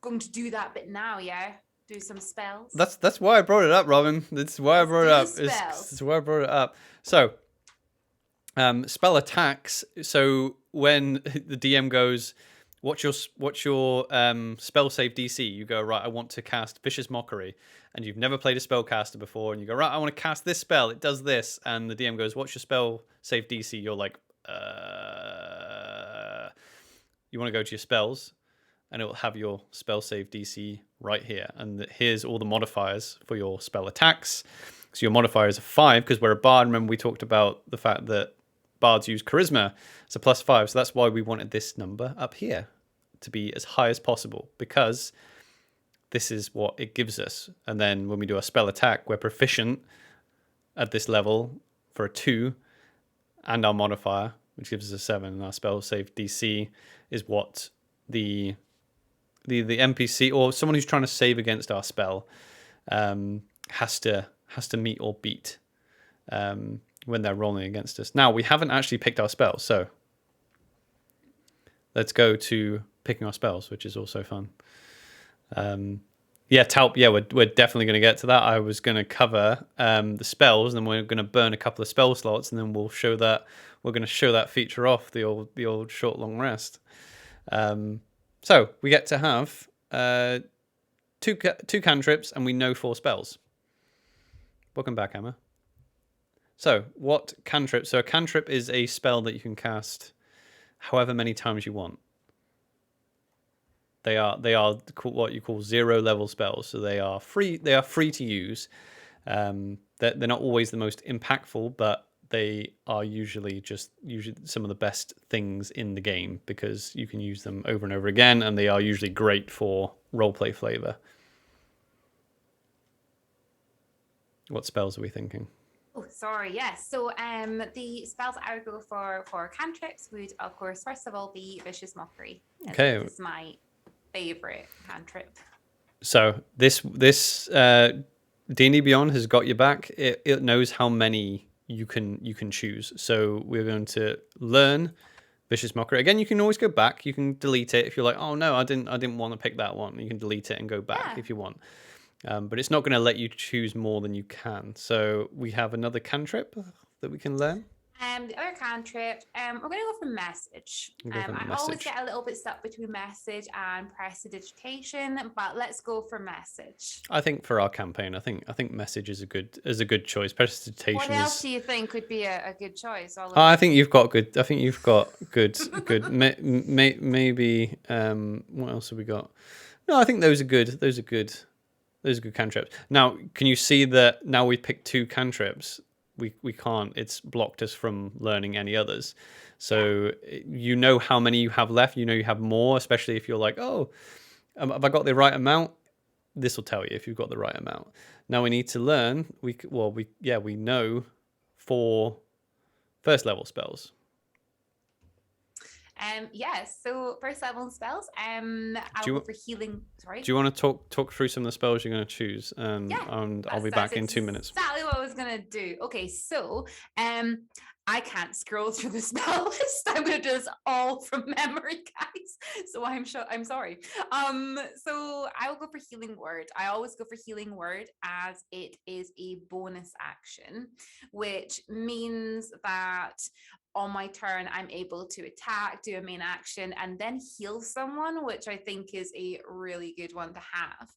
going to do that bit now. Yeah, do some spells. That's why I brought it up, Robin. That's why I brought it up. Spells. It's why I brought it up. So, spell attacks. So when the DM goes, what's your spell save DC? You go, right, I want to cast Vicious Mockery, and you've never played a spellcaster before, and you go, right, I want to cast this spell. It does this, and the DM goes, what's your spell save DC? You're like, you want to go to your spells, and it will have your spell save DC right here. And here's all the modifiers for your spell attacks. So your modifiers are 5 because we're a bard. Remember we talked about the fact that bards use charisma. It's a +5. So that's why we wanted this number up here to be as high as possible, because this is what it gives us. And then when we do a spell attack, we're proficient at this level for a 2 and our modifier, which gives us a 7. And our spell save DC is what the NPC or someone who's trying to save against our spell has to meet or beat when they're rolling against us. Now, we haven't actually picked our spells, so let's go to picking our spells, which is also fun. Talp, we're definitely going to get to that. I was going to cover the spells, and then we're going to burn a couple of spell slots, and then we're going to show that feature off, the old short long rest. So we get to have two cantrips, and we know 4 spells. Welcome back, Emma. So what cantrip? So a cantrip is a spell that you can cast however many times you want. They are what you call 0 level spells. So they are free. They are free to use. They're not always the most impactful, but they are usually some of the best things in the game because you can use them over and over again, and they are usually great for roleplay flavor. What spells are we thinking? Oh, sorry. Yes. So, the spells I would go for cantrips would, of course, first of all, be Vicious Mockery. Okay. This is my favorite cantrip. So this D&D Beyond has got your back. It knows how many you can choose. So we're going to learn Vicious Mockery. Again, you can always go back. You can delete it if you're like, oh no, I didn't want to pick that one. You can delete it and go back if you want. But it's not going to let you choose more than you can. So we have another cantrip that we can learn. The other cantrip, we're going to go for Message. I always get a little bit stuck between Message and Prestidigitation, but let's go for Message. I think for our campaign, I think Message is a good choice. Prestidigitation. What else do you think would be a good choice? I think you've got good. I think you've got good. Maybe. What else have we got? No, I think those are good. Those are good cantrips. Now, can you see that now we've picked 2 cantrips? We can't. It's blocked us from learning any others. So you know how many you have left. You know you have more, especially if you're like, oh, have I got the right amount? This will tell you if you've got the right amount. Now we need to learn. We know 4 first level spells. So first level spells. I'll go for healing. Sorry. Do you want to talk through some of the spells you're going to choose? And I'll be back in 2 minutes. Exactly what I was going to do. Okay, so I can't scroll through the spell list. I'm going to do this all from memory, guys. So I'm sorry. So I will go for Healing Word. I always go for Healing Word as it is a bonus action, which means that on my turn, I'm able to attack, do a main action, and then heal someone, which I think is a really good one to have.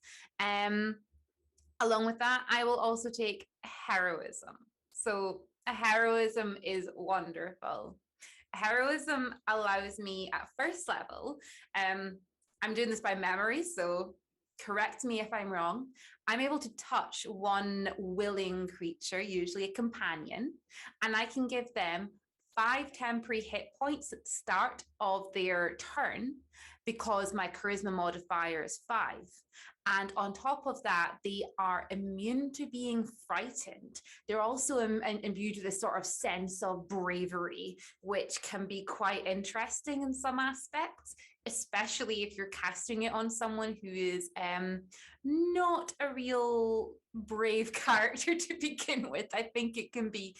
Along with that, I will also take Heroism. So a Heroism is wonderful. Heroism allows me at first level, I'm doing this by memory, so correct me if I'm wrong. I'm able to touch one willing creature, usually a companion, and I can give them 5 temporary hit points at the start of their turn because my charisma modifier is 5. And on top of that, they are immune to being frightened. They're also imbued with this sort of sense of bravery, which can be quite interesting in some aspects, especially if you're casting it on someone who is not a real brave character to begin with. I think it can be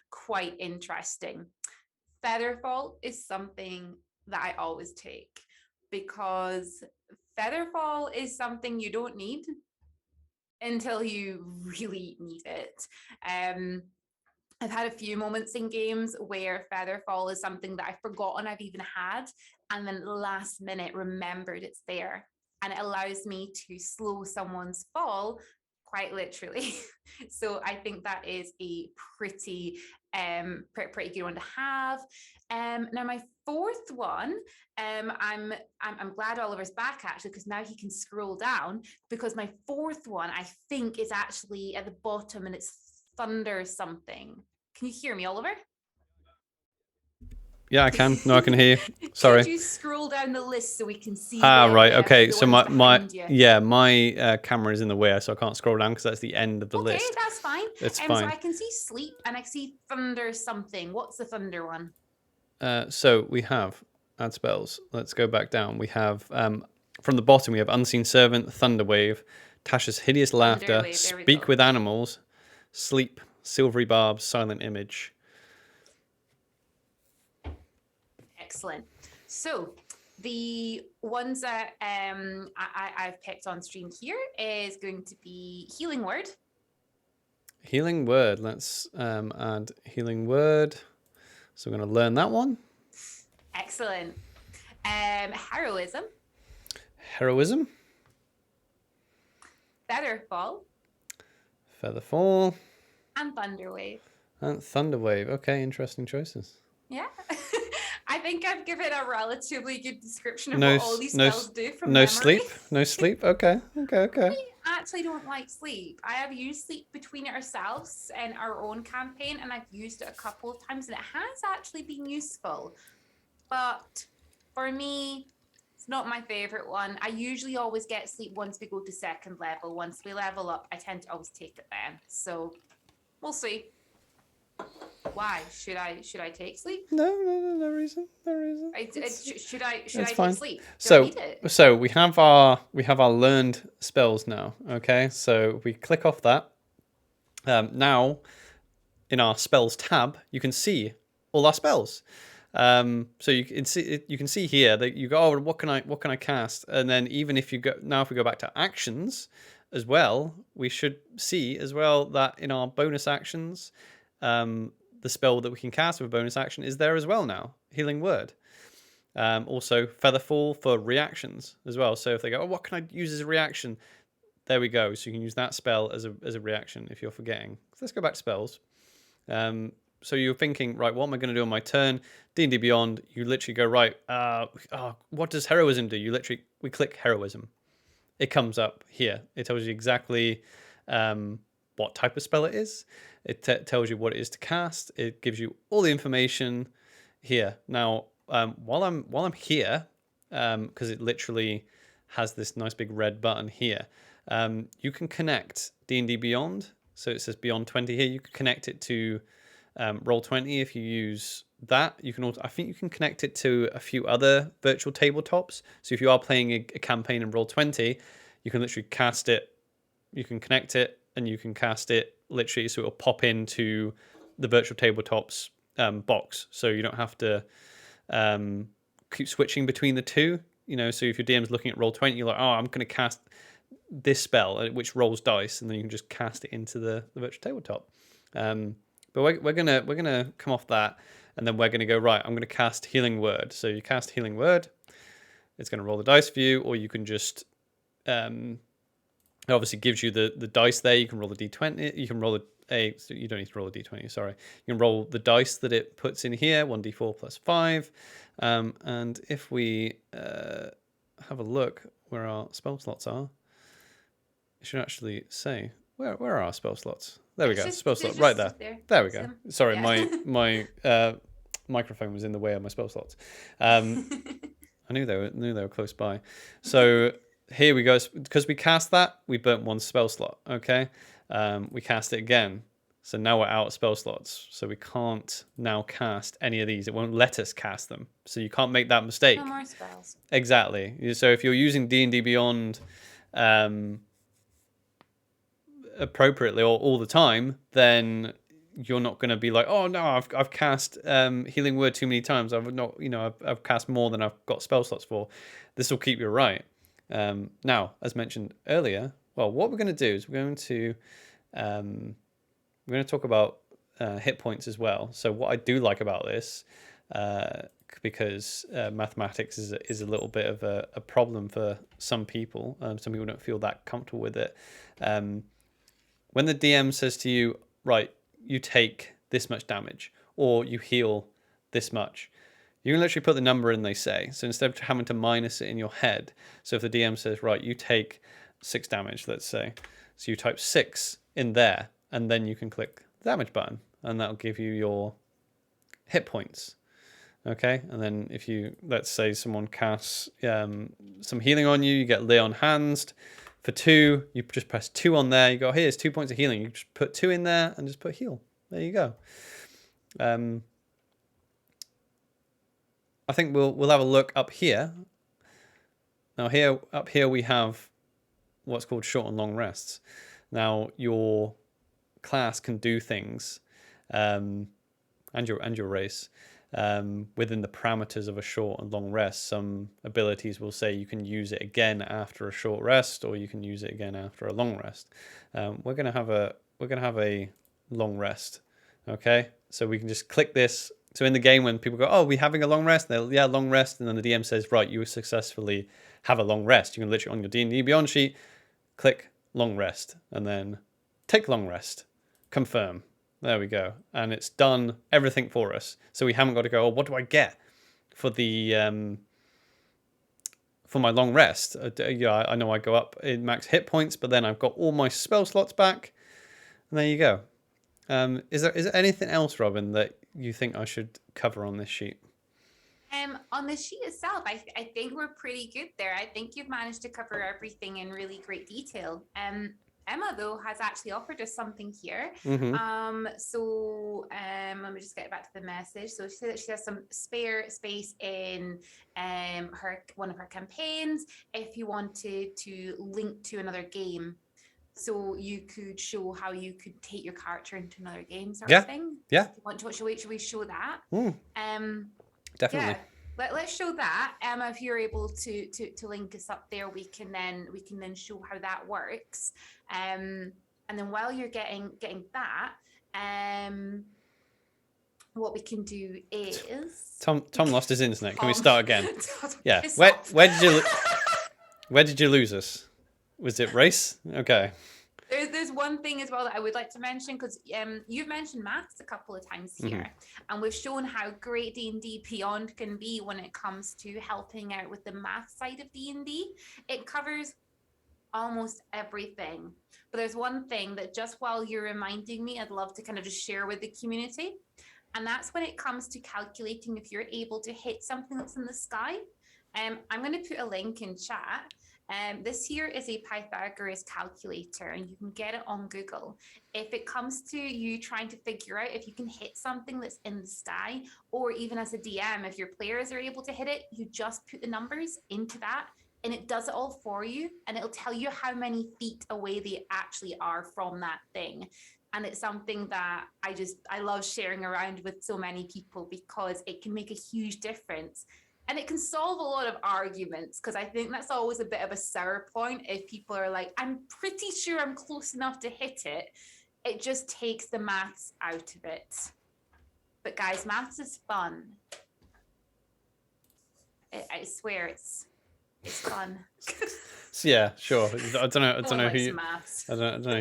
quite interesting. Featherfall is something that I always take. because Featherfall is something you don't need until you really need it. I've had a few moments in games where Featherfall is something that I've forgotten I've even had, and then last minute remembered it's there. And it allows me to slow someone's fall quite literally. So I think that is a pretty good one to have. Now my fourth one, I'm glad Oliver's back actually, because now he can scroll down, because my fourth one I think is actually at the bottom, and it's thunder something. Can you hear me, Oliver? Yeah, I can. No, I can hear you. Sorry. Could you scroll down the list so we can see? Right. Okay. So my my camera is in the way, so I can't scroll down because that's the end of the list. Okay, that's fine. It's fine. So I can see sleep and I see thunder something. What's the thunder one? So we have add spells. Let's go back down. We have from the bottom we have Unseen Servant, Thunderwave, Tasha's Hideous Laughter, Speak with Animals, Sleep, Silvery Barbs, Silent Image. Excellent. So the ones that I've picked on stream here is going to be Healing Word. Healing Word. Let's add Healing Word. So we're going to learn that one. Excellent. Heroism. Heroism. Featherfall. Featherfall. And Thunderwave. And Thunderwave. Okay, interesting choices. Yeah. I think I've given a relatively good description of what all these spells do from memory. No sleep. Okay. I actually don't like sleep. I have used sleep between ourselves and our own campaign, and I've used it a couple of times, and it has actually been useful. But for me, it's not my favorite one. I usually always get sleep once we go to second level. Once we level up, I tend to always take it then. So we'll see. Why should I take sleep? No reason. Should I fine. take sleep? So we have our learned spells now. Okay, so we click off that. Now, in our spells tab, you can see all our spells. So you can see here that you go, oh, what can I cast? And then even if we go back to actions as well, we should see as well that in our bonus actions, the spell that we can cast with a bonus action is there as well now. Healing Word. Also Featherfall for reactions as well. So if they go, oh, what can I use as a reaction? There we go. So you can use that spell as a reaction if you're forgetting. So let's go back to spells. So you're thinking, right, what am I going to do on my turn? D&D Beyond, you literally go, right, what does Heroism do? We click Heroism. It comes up here. It tells you exactly what type of spell it is. It tells you what it is to cast. It gives you all the information here. Now, while I'm here, because it literally has this nice big red button here, you can connect D&D Beyond. So it says Beyond 20 here. You can connect it to Roll20 if you use that. You can also, I think you can connect it to a few other virtual tabletops. So if you are playing a campaign in Roll20, you can literally cast it. You can connect it and you can cast it literally, so it'll pop into the virtual tabletops box. So you don't have to keep switching between the two. So if your DM's looking at Roll20, you're like, oh, I'm going to cast this spell which rolls dice, and then you can just cast it into the virtual tabletop. But we're gonna come off that, and then we're gonna go, right, I'm gonna cast Healing Word. So you cast Healing Word, it's gonna roll the dice for you, or you can just it obviously gives you the dice there. You can roll the d20. You can roll so you don't need to roll a d20. Sorry, you can roll the dice that it puts in here, 1d4 plus 5. And if we have a look where our spell slots are, it should actually say where are our spell slots. There we go. Spell slot right there. There we go. Sorry, yeah. my microphone was in the way of my spell slots. I knew they were close by. So here we go. Because we cast that, we burnt one spell slot. Okay. We cast it again. So now we're out of spell slots. So we can't now cast any of these. It won't let us cast them. So you can't make that mistake. No more spells. Exactly. So if you're using D&D Beyond appropriately or all the time, then you're not going to be like, oh no, I've cast Healing Word too many times. I've cast more than I've got spell slots for. This will keep you right. Now, as mentioned earlier, well, what we're going to do is we're going to talk about hit points as well. So what I do like about this, because mathematics is a little bit of a problem for some people. Some people don't feel that comfortable with it. When the DM says to you, right, you take this much damage, or you heal this much, you can literally put the number in they say. So instead of having to minus it in your head, so if the DM says, right, you take 6 damage, let's say, so you type 6 in there, and then you can click the damage button, and that'll give you your hit points. Okay, and then if you, let's say someone casts some healing on you, you get Lay on Hands. For 2, you just press 2 on there. You go, here's 2 points of healing. You just put 2 in there and just put heal. There you go. I think we'll have a look up here. Now up here we have what's called short and long rests. Now your class can do things, and your race. Within the parameters of a short and long rest. Some abilities will say you can use it again after a short rest, or you can use it again after a long rest. We're gonna have a long rest. Okay, so we can just click this. So in the game, when people go, "Oh, we're having a long rest," they'll, yeah, long rest, and then the DM says, "Right, you successfully have a long rest." You can literally on your D&D Beyond sheet, click long rest, and then take long rest, confirm. There we go, and it's done everything for us. So we haven't got to go, oh, what do I get for the for my long rest? Yeah, I know I go up in max hit points, but then I've got all my spell slots back, and there you go. Is there anything else, Robin, that you think I should cover on this sheet? On the sheet itself, I think we're pretty good there. I think you've managed to cover everything in really great detail. Emma, though, has actually offered us something here. Mm-hmm. Let me just get back to the message. So she said that she has some spare space in one of her campaigns if you wanted to link to another game. So you could show how you could take your character into another game sort of thing. Yeah. Should we show that? Definitely. Yeah. Let's show that. Emma, if you're able to link us up there, we can then show how that works. And then while you're getting that, what we can do is Tom lost his internet. Can we start again? Yeah. Where did you lose us? Was it race? Okay. There's one thing as well that I would like to mention, because you've mentioned maths a couple of times here, and we've shown how great D&D Beyond can be when it comes to helping out with the math side of D&D. It covers almost everything, but there's one thing that just while you're reminding me, I'd love to kind of just share with the community, and that's when it comes to calculating if you're able to hit something that's in the sky. I'm going to put a link in chat. This here is a Pythagoras calculator, and you can get it on Google. If it comes to you trying to figure out if you can hit something that's in the sky, or even as a DM, if your players are able to hit it, you just put the numbers into that, and it does it all for you, and it'll tell you how many feet away they actually are from that thing. And it's something that I love sharing around with so many people, because it can make a huge difference. And it can solve a lot of arguments, because I think that's always a bit of a sour point. If people are like, I'm pretty sure I'm close enough to hit it, it just takes the maths out of it. But guys, maths is fun. I swear it's fun. Yeah, sure. I don't know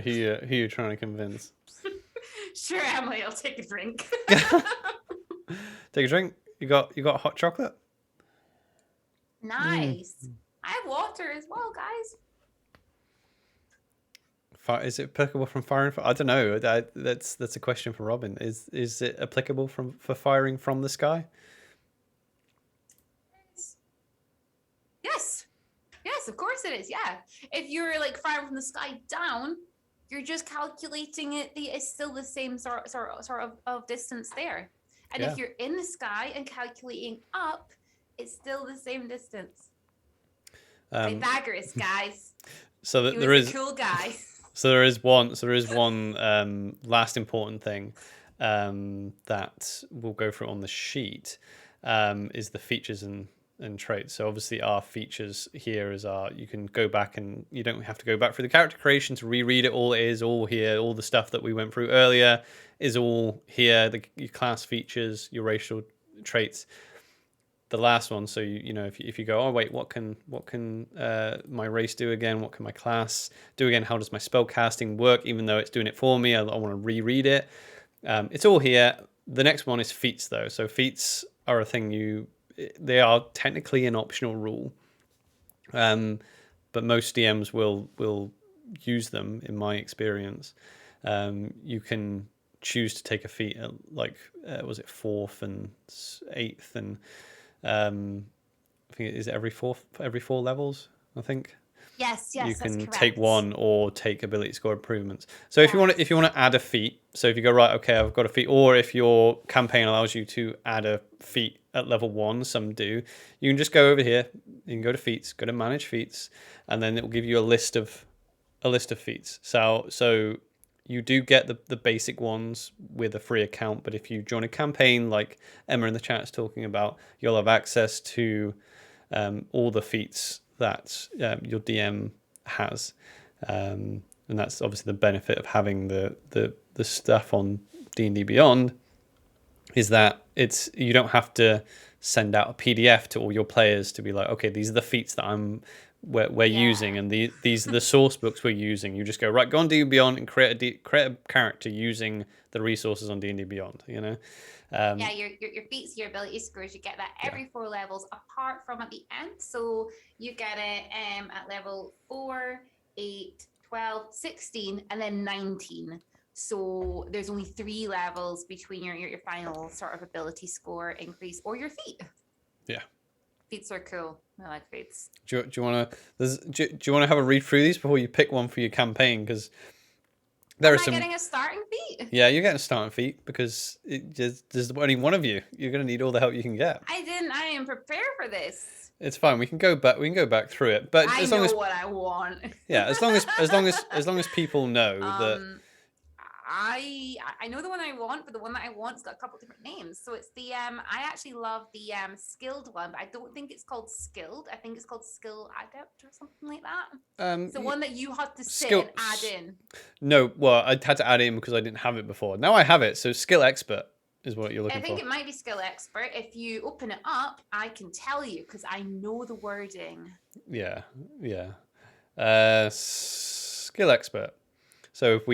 who you're trying to convince. Sure, Emily, I'll take a drink. Take a drink. You got hot chocolate? Nice. I have water as well, guys. Is it applicable from firing? I don't know. That's a question for Robin. Is it applicable for firing from the sky? Yes, of course it is. Yeah, if you're like firing from the sky down, you're just calculating it. It's still the same sort of distance there. And if you're in the sky and calculating up, it's still the same distance. Pythagoras, guys. So there is a cool guy. So there is one last important thing. that we'll go through on the sheet is the features and traits. So obviously our features here is you can go back, and you don't have to go back through the character creation to reread it all. It is all here. All the stuff that we went through earlier is all here. Your class features, your racial traits. The last one, so if you go, oh wait, what can my race do again? What can my class do again? How does my spell casting work? Even though it's doing it for me, I want to reread it. It's all here. The next one is feats, though. So feats are a thing they are technically an optional rule, but most DMs will use them. In my experience, you can choose to take a feat at was it 4th and 8th, and I think it is every four levels. I think. Yes, you that's can correct. take one or take ability score improvements. So if you want to add a feat, so if you go right, okay, I've got a feat, or if your campaign allows you to add a feat at level 1, some do, you can just go over here. You can go to feats, go to manage feats, and then it will give you a list of feats. So you do get the basic ones with a free account, but if you join a campaign like Emma in the chat is talking about, you'll have access to all the feats that your DM has, and that's obviously the benefit of having the stuff on D&D Beyond, is that you don't have to send out a PDF to all your players to be like, okay, these are the feats that we're using, and these are the source books we're using. You just go right, go on D&D Beyond and create a character using the resources on D&D Beyond. Your feats, your ability scores, you get that every 4 levels, apart from at the end. So you get it at level 4, 8, 12, 16, and then 19. So there's only 3 levels between your final sort of ability score increase or your feat. Yeah. Feats are cool. I like feats. Do you want to have a read through these before you pick one for your campaign? Because getting a starting feat? Yeah, you're getting a starting feat because there's only one of you. You're going to need all the help you can get. I didn't prepare for this. It's fine. We can go back through it. But I know what I want. Yeah, as long as people know that. I know the one I want, but the one that I want's got a couple different names. So it's the I actually love the skilled one, but I don't think it's called skilled. I think it's called skill adept or something like that. It's the one that you have to sit and add in. No, well, I had to add in because I didn't have it before. Now I have it. So skill expert is what you're looking for. I think it might be skill expert. If you open it up, I can tell you because I know the wording. Yeah. Skill expert. So if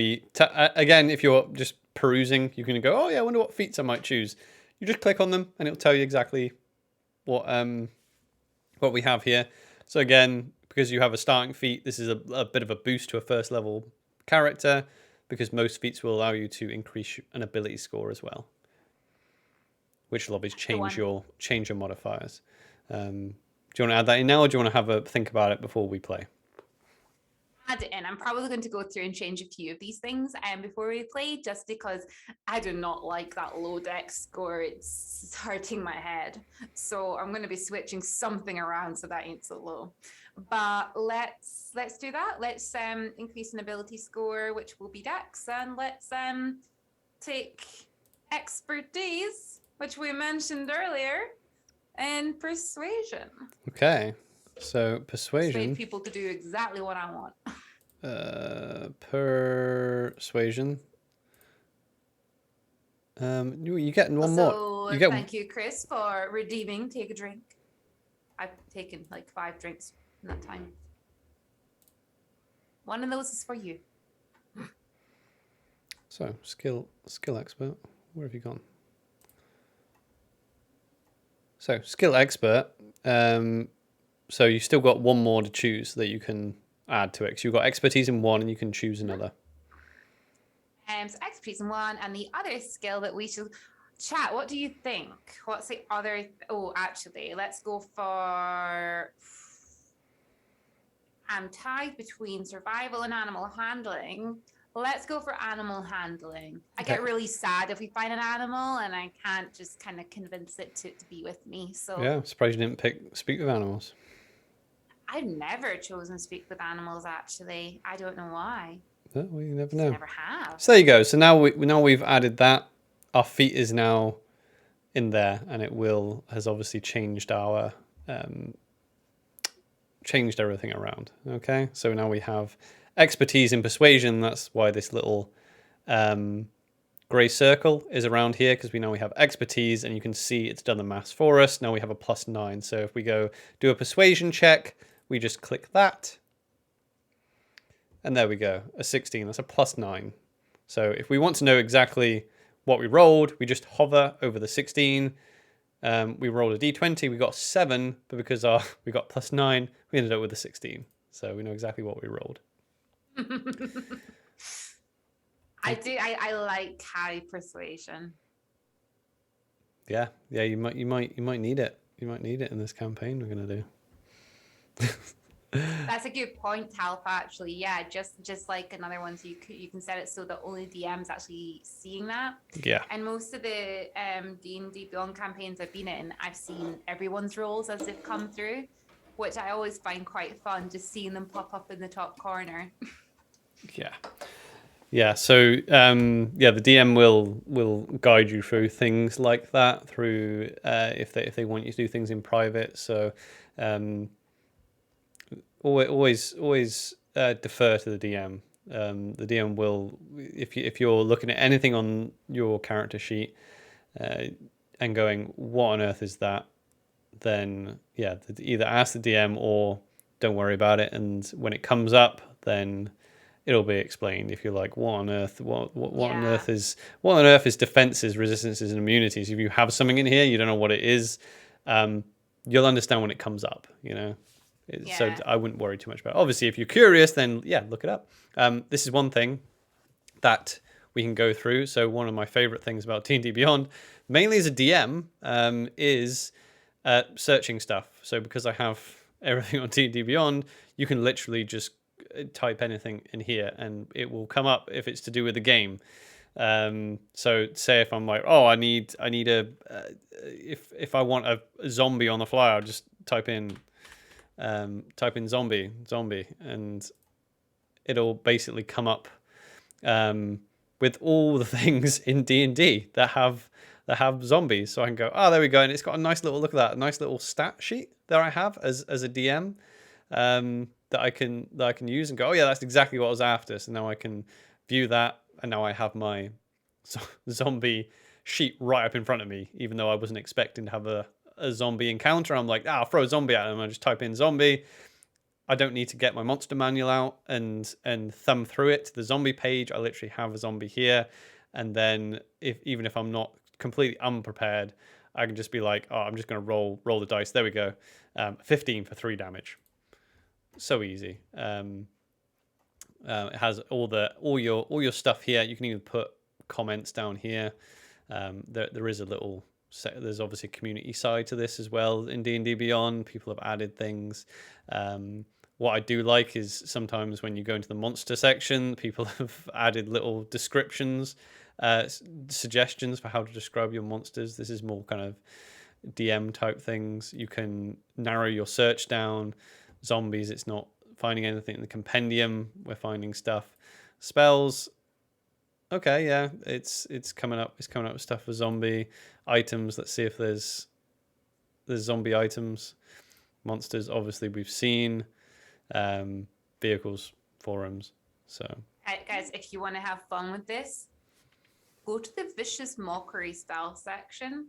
again, if you're just perusing, you can go, oh yeah, I wonder what feats I might choose. You just click on them and it'll tell you exactly what we have here. So again, because you have a starting feat, this is a bit of a boost to a first level character, because most feats will allow you to increase an ability score as well, which will obviously change your modifiers. Do you want to add that in now, or do you want to have a think about it before we play? Add it in. I'm probably going to go through and change a few of these things before we play, just because I do not like that low dex score. It's hurting my head. So I'm going to be switching something around so that ain't so low. But let's do that. Let's increase an ability score, which will be dex, and let's take expertise, which we mentioned earlier, and persuasion. Okay. So persuasion. Persuade people to do exactly what I want. Persuasion. You get one more. Thank you, Chris, for redeeming. Take a drink. I've taken like 5 drinks in that time. One of those is for you. So skill expert. Where have you gone? So skill expert. So you've still got one more to choose that you can add to it. So you've got expertise in one and you can choose another. So expertise in one, and the other skill that we should chat. What do you think? What's the other? Oh, actually, let's go for. I'm tied between survival and animal handling. Let's go for animal handling. I get really sad if we find an animal and I can't just kind of convince it to be with me. So yeah, I'm surprised you didn't speak with animals. I've never chosen to speak with animals, actually. I don't know why. Well, you never know. Never have. So there you go. So now we've added that. our feat is now in there, and it has obviously changed changed everything around. Okay, so now we have expertise in persuasion. That's why this little grey circle is around here, because we know we have expertise, and you can see it's done the maths for us. Now we have a +9. So if we go do a persuasion check, we just click that, and there we go, a 16. That's a +9. So if we want to know exactly what we rolled, we just hover over the 16. We rolled a d20, we got 7, but because we got +9, we ended up with a 16. So we know exactly what we rolled. I like high persuasion. Yeah, you might need it. You might need it in this campaign we're gonna do. That's a good point, Talpa, actually. Yeah, just like another one, so you can set it so that only DM's actually seeing that. Yeah. And most of the D&D Beyond campaigns I've been in, I've seen everyone's rolls as they've come through, which I always find quite fun, just seeing them pop up in the top corner. Yeah. So the DM will guide you through things like that, through if they want you to do things in private. So always defer to the DM. The DM will, if you're looking at anything on your character sheet and going, what on earth is that? Then either ask the DM or don't worry about it. And when it comes up, then it'll be explained. If you're like, what on earth on earth is defenses, resistances, and immunities? If you have something in here, you don't know what it is, you'll understand when it comes up, So I wouldn't worry too much about it. Obviously, if you're curious, then look it up. This is one thing that we can go through. So one of my favorite things about D&D Beyond, mainly as a DM, is searching stuff. So because I have everything on D&D Beyond, you can literally just type anything in here and it will come up if it's to do with the game. So say if I'm like, I need if I want a zombie on the fly, I'll just type in zombie, and it'll basically come up with all the things in D&D that have zombies. So I can go, there we go, and it's got a nice little, look at that, a nice little stat sheet that I have as a DM that I can use and go, that's exactly what I was after. So now I can view that, and now I have my zombie sheet right up in front of me, even though I wasn't expecting to have a zombie encounter. I'm like, I'll throw a zombie at them. I just type in zombie. I don't need to get my monster manual out and thumb through it to the zombie page. I literally have a zombie here, and then even if I'm not completely unprepared, I can just be like, I'm just going to roll the dice. There we go, 15 for 3 damage. So easy. It has all your stuff here. You can even put comments down here. There is a little. There's obviously a community side to this as well in D&D Beyond. People have added things. What I do like is sometimes when you go into the monster section, people have added little descriptions, suggestions for how to describe your monsters. This is more kind of DM type things. You can narrow your search down. Zombies, it's not finding anything in the compendium. We're finding stuff. Spells. Okay, yeah, it's coming up. It's coming up with stuff for zombie items. Let's see if there's zombie items. Monsters, obviously we've seen. Vehicles, forums. So guys, if you want to have fun with this, go to the Vicious Mockery style section.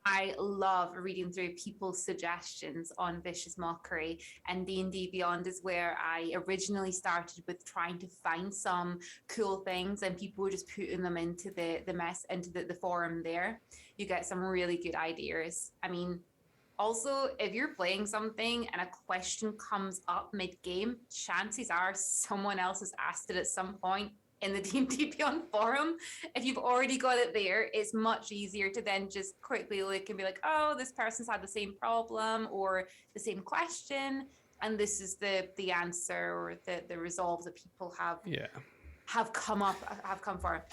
I love reading through people's suggestions on Vicious Mockery, and D&D Beyond is where I originally started with trying to find some cool things, and people were just putting them into the forum there. You get some really good ideas. I mean, also, if you're playing something and a question comes up mid-game, chances are someone else has asked it at some point in the D&D Beyond forum. If you've already got it there, it's much easier to then just quickly look and be like, this person's had the same problem or the same question, and this is the answer or the resolve that people have come for.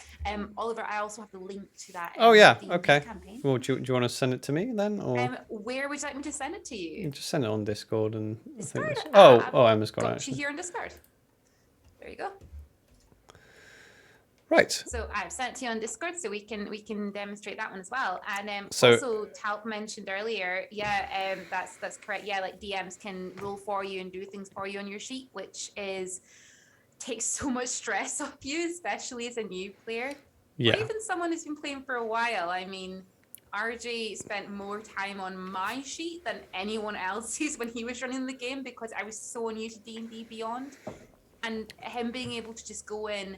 Oliver, I also have the link to that. Okay. Campaign. Well, do you want to send it to me then, or where would you like me to send it to you? Just send it on Discord and Discord. Emma's got it. Here on Discord. There you go. Right. So I've sent it to you on Discord, so we can demonstrate that one as well. And So- also Talp mentioned earlier, that's correct. Yeah, like DMs can roll for you and do things for you on your sheet, which takes so much stress off you, especially as a new player. Yeah. Or even someone who's been playing for a while. I mean, RJ spent more time on my sheet than anyone else's when he was running the game because I was so new to D&D Beyond. And him being able to just go in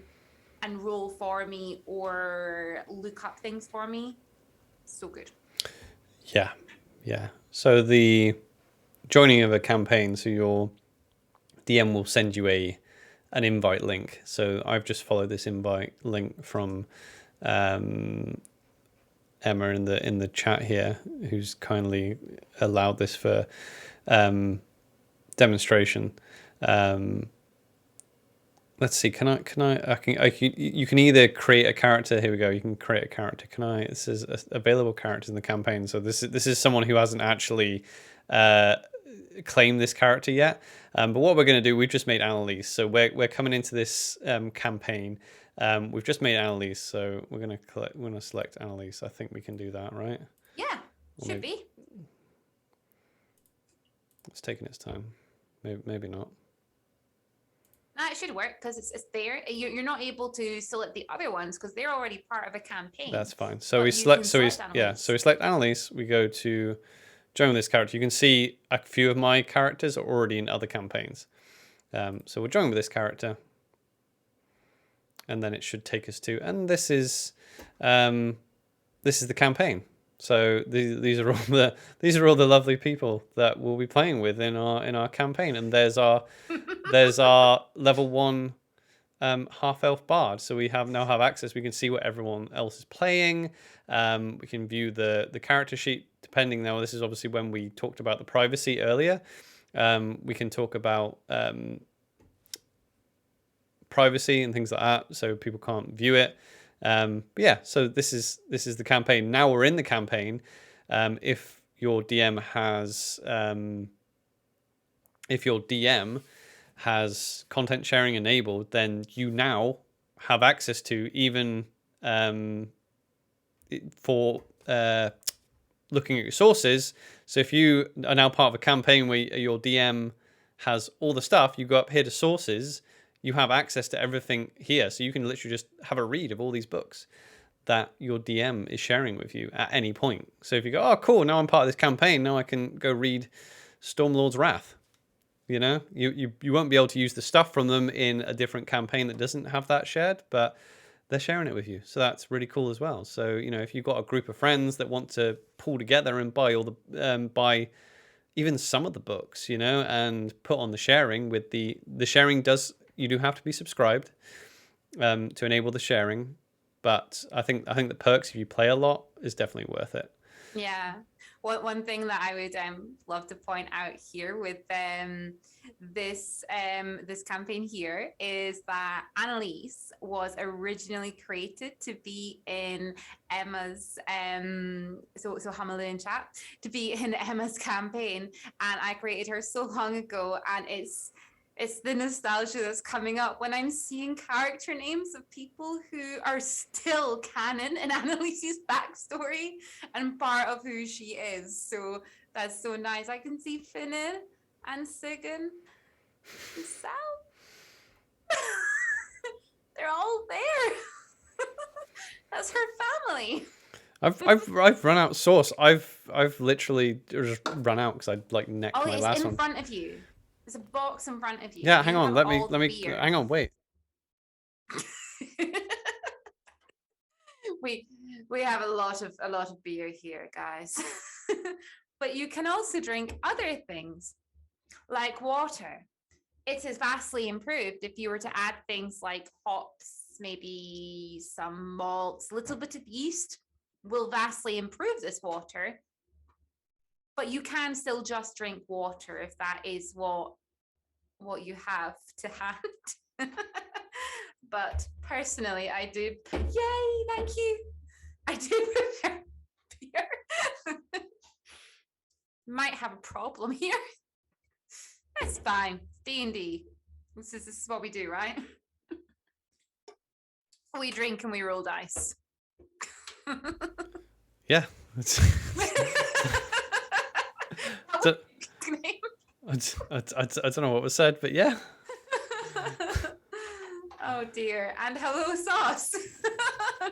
and roll for me or look up things for me, so good. Yeah. So the joining of a campaign, so your DM will send you an invite link. So I've just followed this invite link from Emma in the chat here, who's kindly allowed this for demonstration. Let's see. You can either create a character. Here we go. You can create a character. It says available characters in the campaign. So this is someone who hasn't actually claimed this character yet. But what we're going to do, we've just made Annalise. So we're coming into this campaign. We've just made Annalise. So we're going to select Annalise. I think we can do that, right? Yeah, should be. It's taking its time. Maybe not. It should work because it's there. You're not able to select the other ones because they're already part of a campaign. That's fine. So we select. So we select Annalise. We go to join this character. You can see a few of my characters are already in other campaigns. So we'll join with this character, and then it should take us to. And this is the campaign. So these are all the lovely people that we'll be playing with in our campaign. And there's our level 1 half elf bard. So we now have access. We can see what everyone else is playing. We can view the character sheet. Depending now, this is obviously when we talked about the privacy earlier. We can talk about privacy and things like that, so people can't view it. But yeah, so this is the campaign. Now we're in the campaign. If your DM has content sharing enabled, then you now have access to even for looking at your sources. So if you are now part of a campaign where your DM has all the stuff, you go up here to sources, you have access to everything here. So you can literally just have a read of all these books that your DM is sharing with you at any point. So if you go, oh, cool, now I'm part of this campaign, now I can go read Stormlord's Wrath. You know, you won't be able to use the stuff from them in a different campaign that doesn't have that shared, but they're sharing it with you. So that's really cool as well. So, you know, if you've got a group of friends that want to pull together and buy buy even some of the books, you know, and put on the sharing with the sharing you do have to be subscribed to enable the sharing. But I think the perks, if you play a lot, is definitely worth it. Yeah. One thing that I would love to point out here with this campaign here is that Annalise was originally created to be in Emma's so Hamilton in chat, to be in Emma's campaign, and I created her so long ago, and it's the nostalgia that's coming up when I'm seeing character names of people who are still canon in Annalise's backstory and part of who she is. So that's so nice. I can see Finnan and Sigyn and Sal. They're all there. That's her family. I've run out of sauce. I've literally just run out because I necked my last one. In front of you. There's a box in front of you. Yeah, hang on. Let me hang on. Wait. we have a lot of beer here, guys. But you can also drink other things like water. It is vastly improved if you were to add things like hops, maybe some malts, a little bit of yeast will vastly improve this water. But you can still just drink water if that is what you have to hand. But personally, I do. Yay! Thank you. I do prefer beer. Might have a problem here. That's fine. D&D. This is what we do, right? We drink and we roll dice. Yeah. I don't know what was said, but yeah. Oh dear. And hello, Sauce.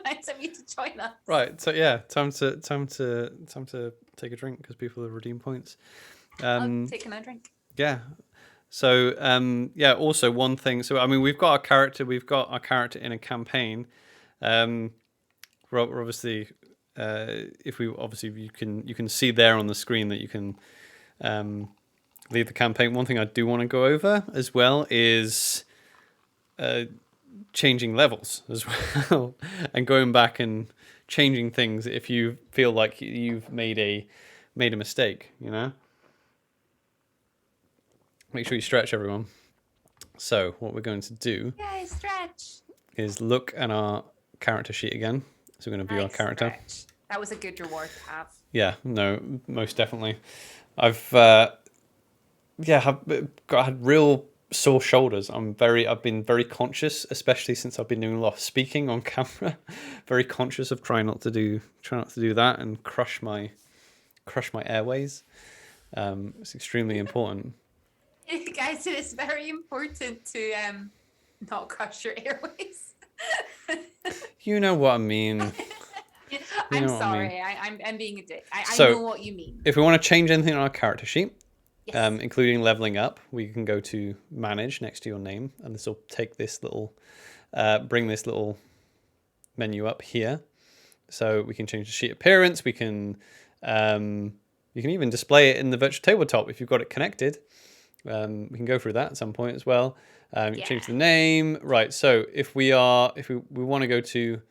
Nice of you to join us. Right. So yeah, time to take a drink because people have redeemed points. I'll take another drink. Yeah. So yeah. Also, one thing. So I mean, we've got our character. We've got our character in a campaign. We're obviously, if we obviously you can see there on the screen that you can leave the campaign. One thing I do want to go over as well is changing levels as well, and going back and changing things if you feel like you've made a mistake. You know, make sure you stretch, everyone. So what we're going to do is look at our character sheet again. So we're going to view our character. Stretch. That was a good reward to have. Yeah, no, most definitely. I've had real sore shoulders. I've been very conscious, especially since I've been doing a lot of speaking on camera. Very conscious of trying not to do that and crush my airways. It's extremely important. Guys, it is very important to not crush your airways. You know what I mean. I'm sorry. I'm being a dick. I know what you mean. If we want to change anything on our character sheet, yes. Including leveling up, we can go to manage next to your name, and this will take this little, bring this little menu up here. So we can change the sheet appearance. We can, you can even display it in the virtual tabletop if you've got it connected. We can go through that at some point as well. Change the name, right? So if we want to go to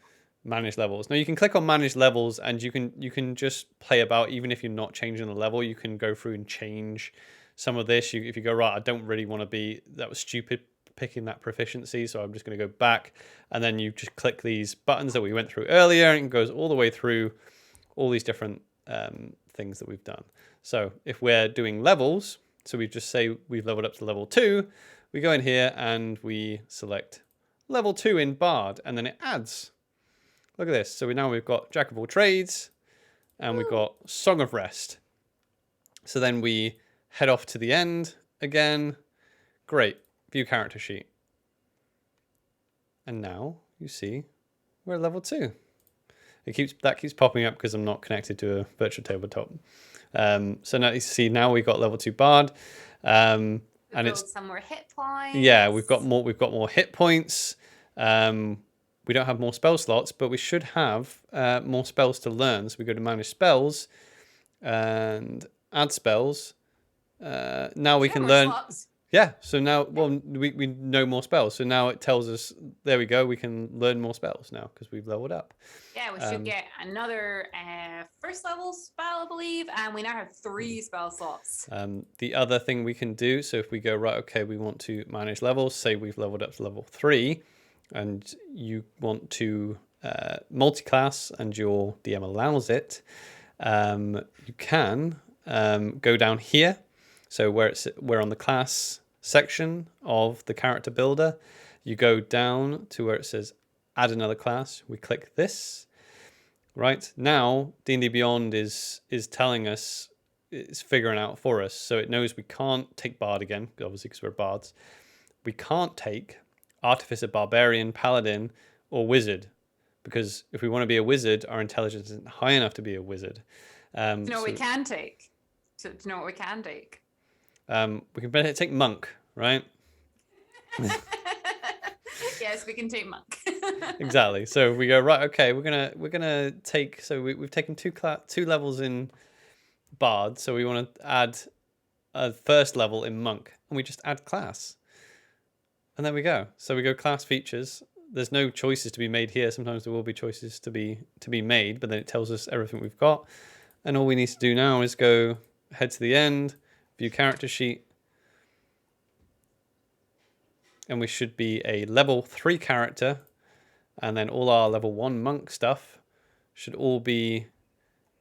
manage levels. Now you can click on manage levels, and you can just play about. Even if you're not changing the level, you can go through and change some of this. If you go, right, I don't really want to be, that was stupid picking that proficiency, so I'm just going to go back, and then you just click these buttons that we went through earlier, and it goes all the way through all these different things that we've done. So if we're doing levels, so we just say we've leveled up to level 2, we go in here and we select level 2 in Bard, and then it adds. Look at this. So we've got Jack of all trades, and we've got Song of Rest. So then we head off to the end again. Great. View character sheet. And now you see we're at level 2. That keeps popping up because I'm not connected to a virtual tabletop. So now you see we've got level 2 Bard. And it's some more hit points. Yeah, we've got more hit points. We don't have more spell slots, but we should have more spells to learn. So we go to manage spells and add spells. Now we can learn. Slots. Yeah, so now, we know more spells. So now it tells us, there we go, we can learn more spells now because we've leveled up. Yeah, we should get another first level spell, I believe, and we now have 3 spell slots. The other thing we can do, so if we go, right, okay, we want to manage levels, say we've leveled up to level 3, and you want to multi-class, and your DM allows it, you can go down here. So we're on the class section of the character builder. You go down to where it says add another class. We click this. Right now, D&D Beyond is telling us, it's figuring out for us. So it knows we can't take Bard again, obviously because we're bards. We can't take Artificer, Barbarian, Paladin, or Wizard, because if we want to be a wizard, our intelligence isn't high enough to be a wizard. We can take. To know what we can take. We can better take Monk, right? Yes, we can take Monk. Exactly. So we go, right, okay, we're gonna take. So we've taken two levels in Bard. So we want to add a first level in Monk, and we just add class. And there we go. So we go class features. There's no choices to be made here. Sometimes there will be choices to be made, but then it tells us everything we've got. And all we need to do now is go head to the end, view character sheet, and we should be a level 3 character, and then all our level 1 monk stuff should all be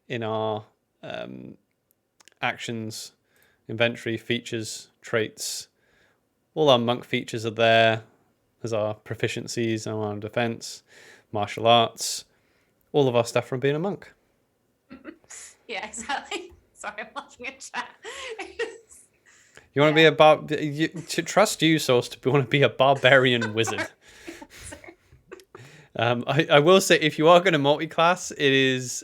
in our actions, inventory, features, traits. All our monk features are there. as our proficiencies, our defense, martial arts, all of our stuff from being a monk. Yeah, exactly. Sorry, I'm laughing at chat. You want to be to trust you, Source, to want to be a barbarian wizard. I will say, if you are going to multi-class, it is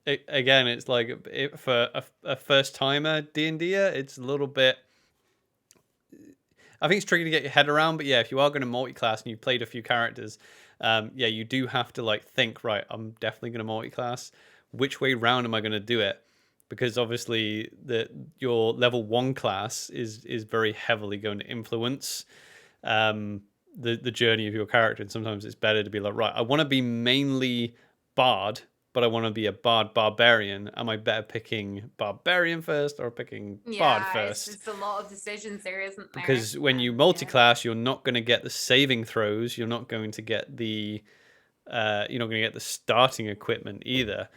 again, it's like for a first timer D&D-er, it's a little bit. I think it's tricky to get your head around, but yeah, if you are going to multi-class and you've played a few characters, yeah, you do have to like think, right, I'm definitely going to multi-class. Which way round am I going to do it? Because obviously your level 1 class is very heavily going to influence the journey of your character, and sometimes it's better to be like, right, I want to be mainly bard, but I want to be a barbarian. Am I better picking barbarian first or picking bard first? It's a lot of decisions there, isn't there? Because when you multi-class, you're not going to get the saving throws. You're not going to get the you're not going to get the starting equipment either.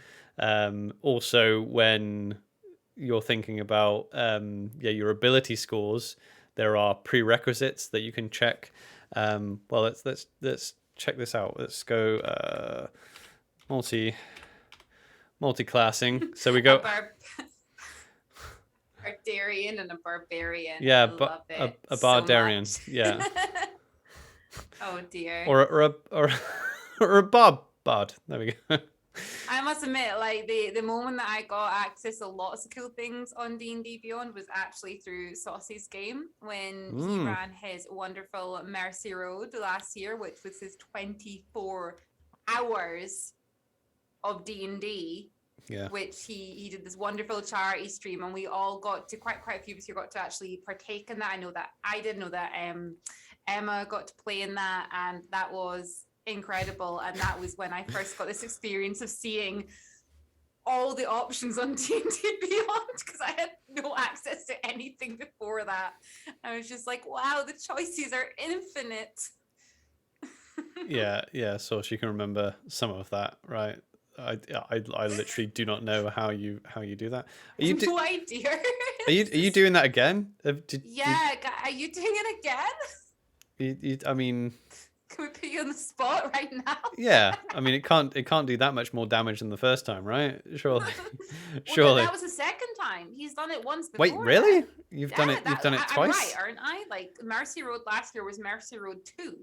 Also, when you're thinking about your ability scores, there are prerequisites that you can check. Well, let's check this out. Let's go multi-classing. So we go Bardarian and a barbarian. Yeah, but a bardarian. So yeah. Oh dear. Or a bard. There we go. I must admit, like the moment that I got access to lots of cool things on D&D Beyond was actually through Saucy's game when he ran his wonderful Mercy Road last year, which was his 24 hours of D&D. Yeah. Which he did this wonderful charity stream, and we all got to quite a few of us here got to actually partake in that. I know that I did know that Emma got to play in that, and that was incredible. And that was when I first got this experience of seeing all the options on D&D Beyond, because I had no access to anything before that. I was just like, wow, the choices are infinite. yeah. So she can remember some of that, right? I literally do not know how you do that. No idea. Are you doing that again? Are you doing it again? I mean, can we put you on the spot right now? Yeah, I mean, it can't do that much more damage than the first time, right? Surely. Surely. That was the second time. He's done it once before. Wait, really? You've done it twice? I'm right, aren't I? Like Mercy Road last year was Mercy Road 2.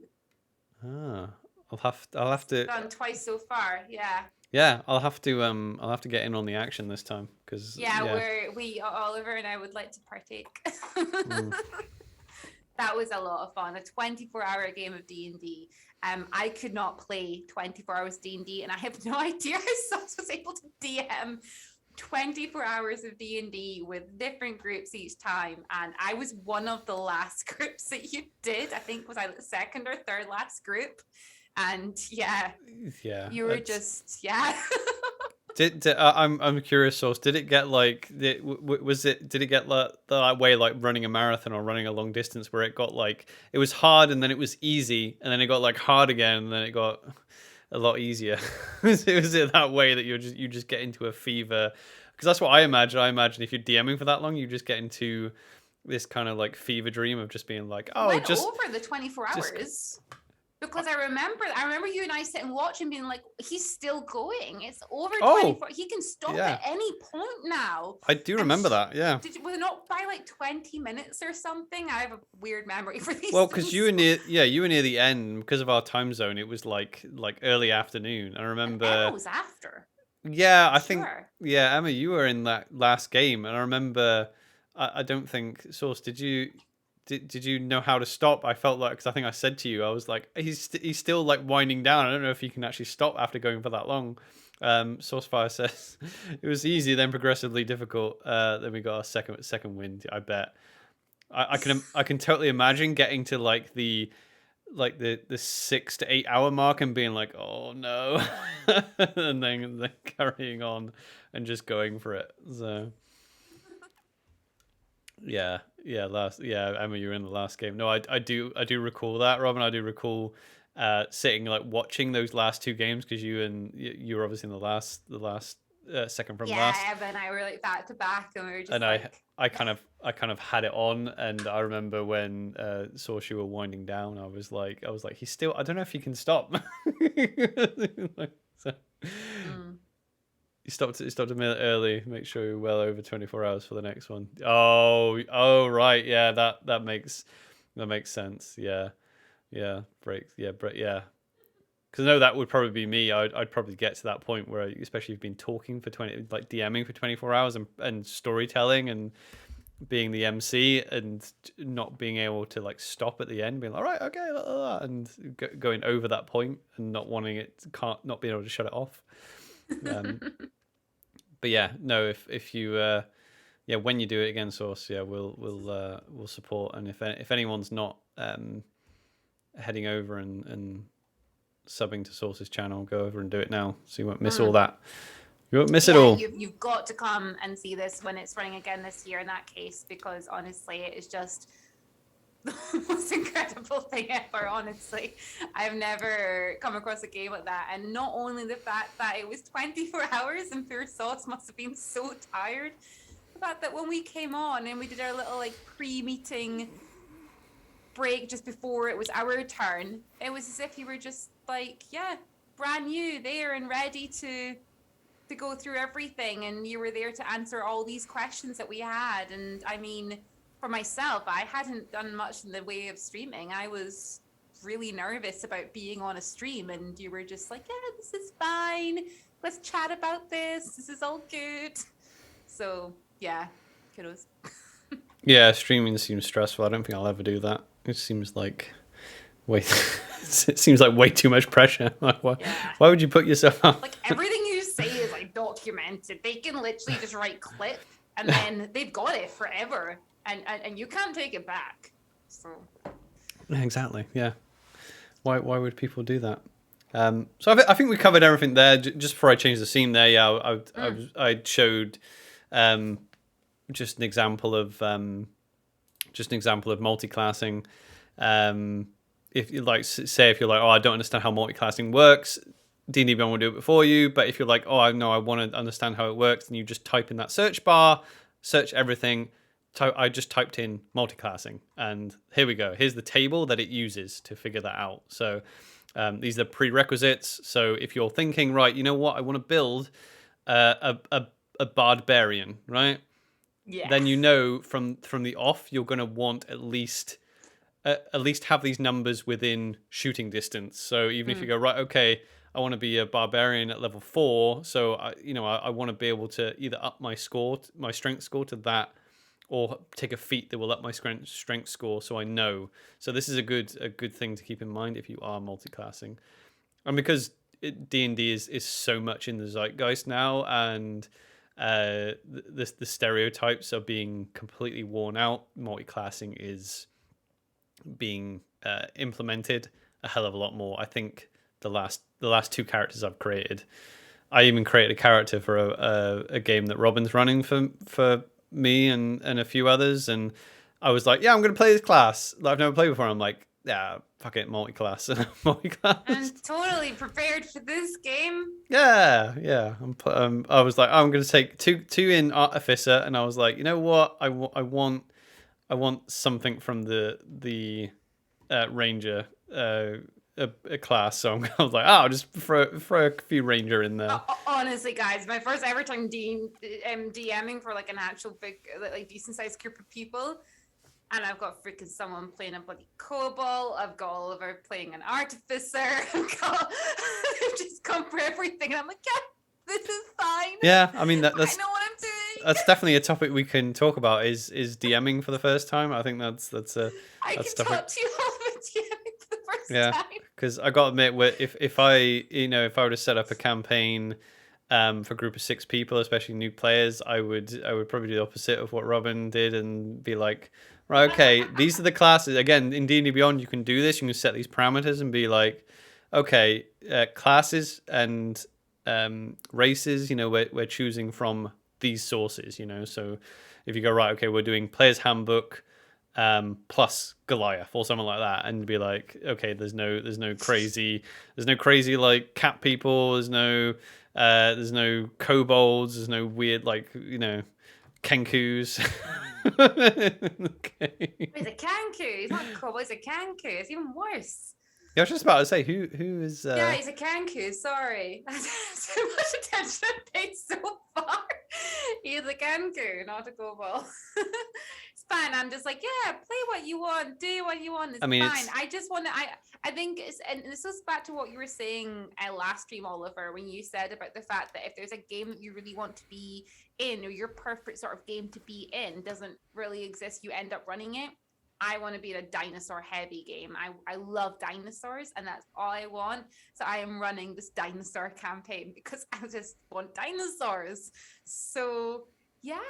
Ah, I'll have to. Done twice so far. Yeah. Yeah, I'll have to get in on the action this time because Oliver and I would like to partake. That was a lot of fun. A 24-hour game of D&D. I could not play 24 hours D&D, and I have no idea how Sus was able to DM 24 hours of D&D with different groups each time. And I was one of the last groups that you did. I think was I the second or third last group. And you were just I'm curious, Source. Did it get like did it get like that way like running a marathon or running a long distance where it got like it was hard and then it was easy and then it got like hard again and then it got a lot easier? was it that way that you just get into a fever? Because that's what I imagine. I imagine if you're DMing for that long, you just get into this kind of like fever dream of just being like, oh, went over the 24 hours. Because I remember you and I sitting and watching, being like, he's still going. It's over 24. He can stop at any point now. I do remember that. Yeah. Was it not by like 20 minutes or something? I have a weird memory for these. Well, because you were near the end because of our time zone. It was like early afternoon. I remember. And Emma was after. Yeah, I think. Yeah, Emma, you were in that last game, and I remember. I don't think Source. Did you know how to stop? I felt like, because I think I said to you, I was like, he's still like winding down. I don't know if he can actually stop after going for that long. Sourcefire says it was easy, then progressively difficult. Then we got a second wind. I bet. I can totally imagine getting to like the 6 to 8 hour mark and being like, oh no, and then carrying on and just going for it. So. Yeah, Emma, you were in the last game. No, I do recall that, Robin. I do recall sitting like watching those last two games because you were obviously in the last second from Yeah, last. Evan and I were like back to back, and we were just And like, I kind of had it on, and I remember when Sorshu were winding down, I was like, he's still. I don't know if he can stop. So, mm. he stopped a minute early. Make sure you're well over 24 hours for the next one. Oh, right, yeah, that makes sense. Yeah, break, yeah. Because I know that would probably be me. I'd probably get to that point where, especially if you've been talking for 20, like DMing for 24 hours and storytelling and being the MC and not being able to like stop at the end, being like, all right, okay, and going over that point and not wanting it, not being able to shut it off. But yeah, no, if you, when you do it again, Source, yeah, we'll support. And if anyone's not heading over and subbing to Source's channel, go over and do it now, so you won't miss all that. You won't miss it all. You've got to come and see this when it's running again this year in that case, because honestly, it is just the most incredible thing ever. Honestly, I've never come across a game like that. And not only the fact that it was 24 hours and poor Sauce must have been so tired, the fact that when we came on and we did our little like pre-meeting break just before it was our turn, it was as if you were just like, brand new there and ready to go through everything, and you were there to answer all these questions that we had. And I mean, for myself, I hadn't done much in the way of streaming. I was really nervous about being on a stream, and you were just like, this is fine, let's chat about this is all good. So kudos. Yeah, streaming seems stressful. I don't think I'll ever do that. It seems like way too much pressure. Like, why would you put yourself out? Like, everything you say is like documented. They can literally just right click and then they've got it forever, and you can't take it back. So exactly, yeah. Why would people do that? So I think we covered everything there. Just before I change the scene there, I showed just an example of multi-classing. If you like, say if you're like, I don't understand how multi-classing works, D&D Beyond will do it before you. But if you're like, I want to understand how it works, then you just type in that search bar, search everything. I just typed in multi-classing, and here we go. Here's the table that it uses to figure that out. So these are prerequisites. So if you're thinking, right, you know what, I want to build a barbarian, right? yeah, Then you know from the off, you're going to want at least have these numbers within shooting distance. So even if you go, right, okay, I want to be a barbarian at level 4, so I want to be able to either up my strength score to that, or take a feat that will up my strength score, so I know. So this is a good thing to keep in mind if you are multi-classing, and because D&D is so much in the zeitgeist now, and the stereotypes are being completely worn out. Multi-classing is being implemented a hell of a lot more. I think the last 2 characters I've created, I even created a character for a game that Robin's running for me and a few others, and I was like, I'm going to play this class that I've never played before. I'm like, fuck it, multi-class. I'm totally prepared for this game. Yeah. I was like, I'm going to take two in Artificer, and I was like, you know what, I want something from the Ranger a class, so I was like, I'll just throw a few Ranger in there. Honestly, guys, my first ever time DMing for like an actual big, like decent sized group of people, and I've got freaking someone playing a bloody Cobalt, I've got Oliver playing an Artificer, I've just come for everything, and I'm like, this is fine. Yeah, I mean that's I know what I'm doing. That's definitely a topic we can talk about. Is DMing for the first time? I think that's I can talk to you all about DMing for the first time. Because I got to admit, if I were to set up a campaign for a group of 6 people, especially new players, I would probably do the opposite of what Robin did and be like, right, okay, these are the classes. Again, in D&D Beyond, you can do this. You can set these parameters and be like, okay, classes and races. We're choosing from these sources. So if you go, right, okay, we're doing Player's Handbook plus Goliath or something like that, and be like, okay, there's no crazy like cat people, there's no There's no kobolds. There's no weird kenkus. Okay. He's a kanku. He's not a kobold. He's a kanku. It's even worse. Yeah, I was just about to say who is. Yeah, he's a kanku. Sorry, so much attention paid so far. He's a kanku, not a kobold. It's fine. I'm just like, yeah, play what you want, do what you want. It's fine. I just want to. I think it's, and this goes back to what you were saying last stream, Oliver, when you said about the fact that if there's a game that you really want to be in, or your perfect sort of game to be in doesn't really exist, you end up running it. I want to be in a dinosaur heavy game. I love dinosaurs, and that's all I want. So I am running this dinosaur campaign because I just want dinosaurs. So yeah.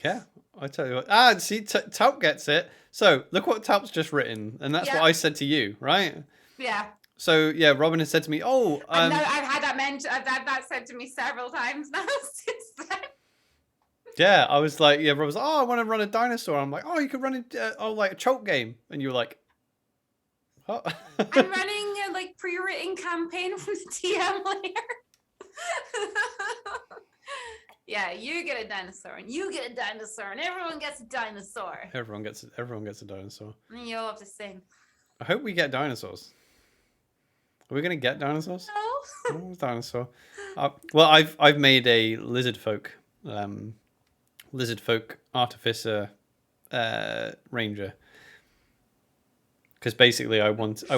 Yeah, I tell you what. See, Talp gets it. So look what Talp's just written, and that's what I said to you, right? Yeah. So yeah, Robin has said to me, "Oh, I've had that mentioned. I've had that said to me several times now since then." Yeah, I was like, Robin was like, "Oh, I want to run a dinosaur." I'm like, "Oh, you could run like a choke game," and you were like, "Oh." I'm running a pre-written campaign from the TM layer. Yeah, you get a dinosaur, and you get a dinosaur, and everyone gets a dinosaur. Everyone gets a dinosaur. And you all have to sing. I hope we get dinosaurs. Are we gonna get dinosaurs? No. Oh, dinosaur. Well, I've made a lizard folk artificer ranger, because basically I wanted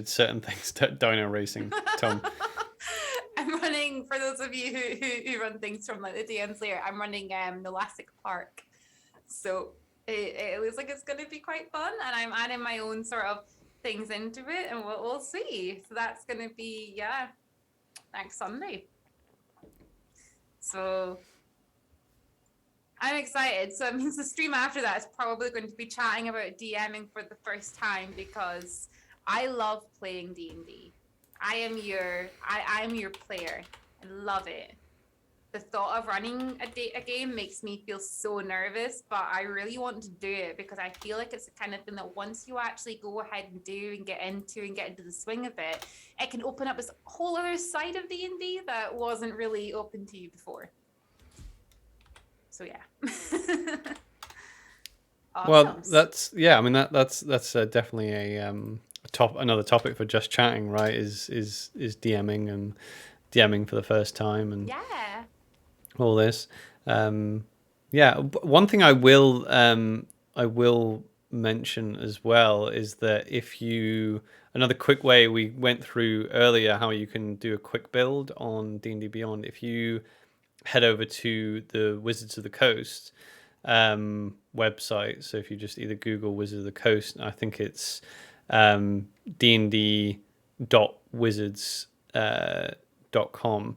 certain things to dino racing. Tom. I'm running, for those of you who run things from like the DM's layer, I'm running Elastic Park. So it looks like it's going to be quite fun, and I'm adding my own sort of things into it, and we'll see. So that's going to be, next Sunday. So I'm excited. So it means the stream after that is probably going to be chatting about DMing for the first time, because I love playing D&D. I am your player. I love it. The thought of running a game makes me feel so nervous, but I really want to do it because I feel like it's the kind of thing that once you actually go ahead and do and get into the swing of it, it can open up this whole other side of D&D that wasn't really open to you before. So yeah. Awesome. Well, that's definitely another topic for just chatting, right? Is DMing and DMing for the first time, and all this. One thing I will mention as well is that another quick way we went through earlier, how you can do a quick build on D&D Beyond. If you head over to the Wizards of the Coast website, so if you just either Google Wizards of the Coast, I think it's dnd.wizards.com.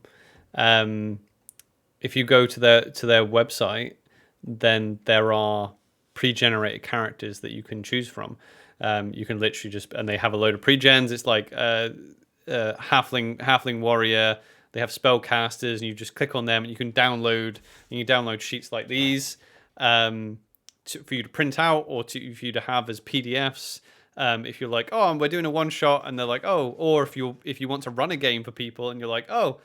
If you go to their website, then there are pre-generated characters that you can choose from. You can literally and they have a load of pre-gens. It's like halfling warrior. They have spellcasters, and you just click on them, and you can download sheets like these for you to print out, or for you to have as PDFs. If you're like, oh, we're doing a one shot, and they're like, oh, or if you want to run a game for people, and you're like, oh,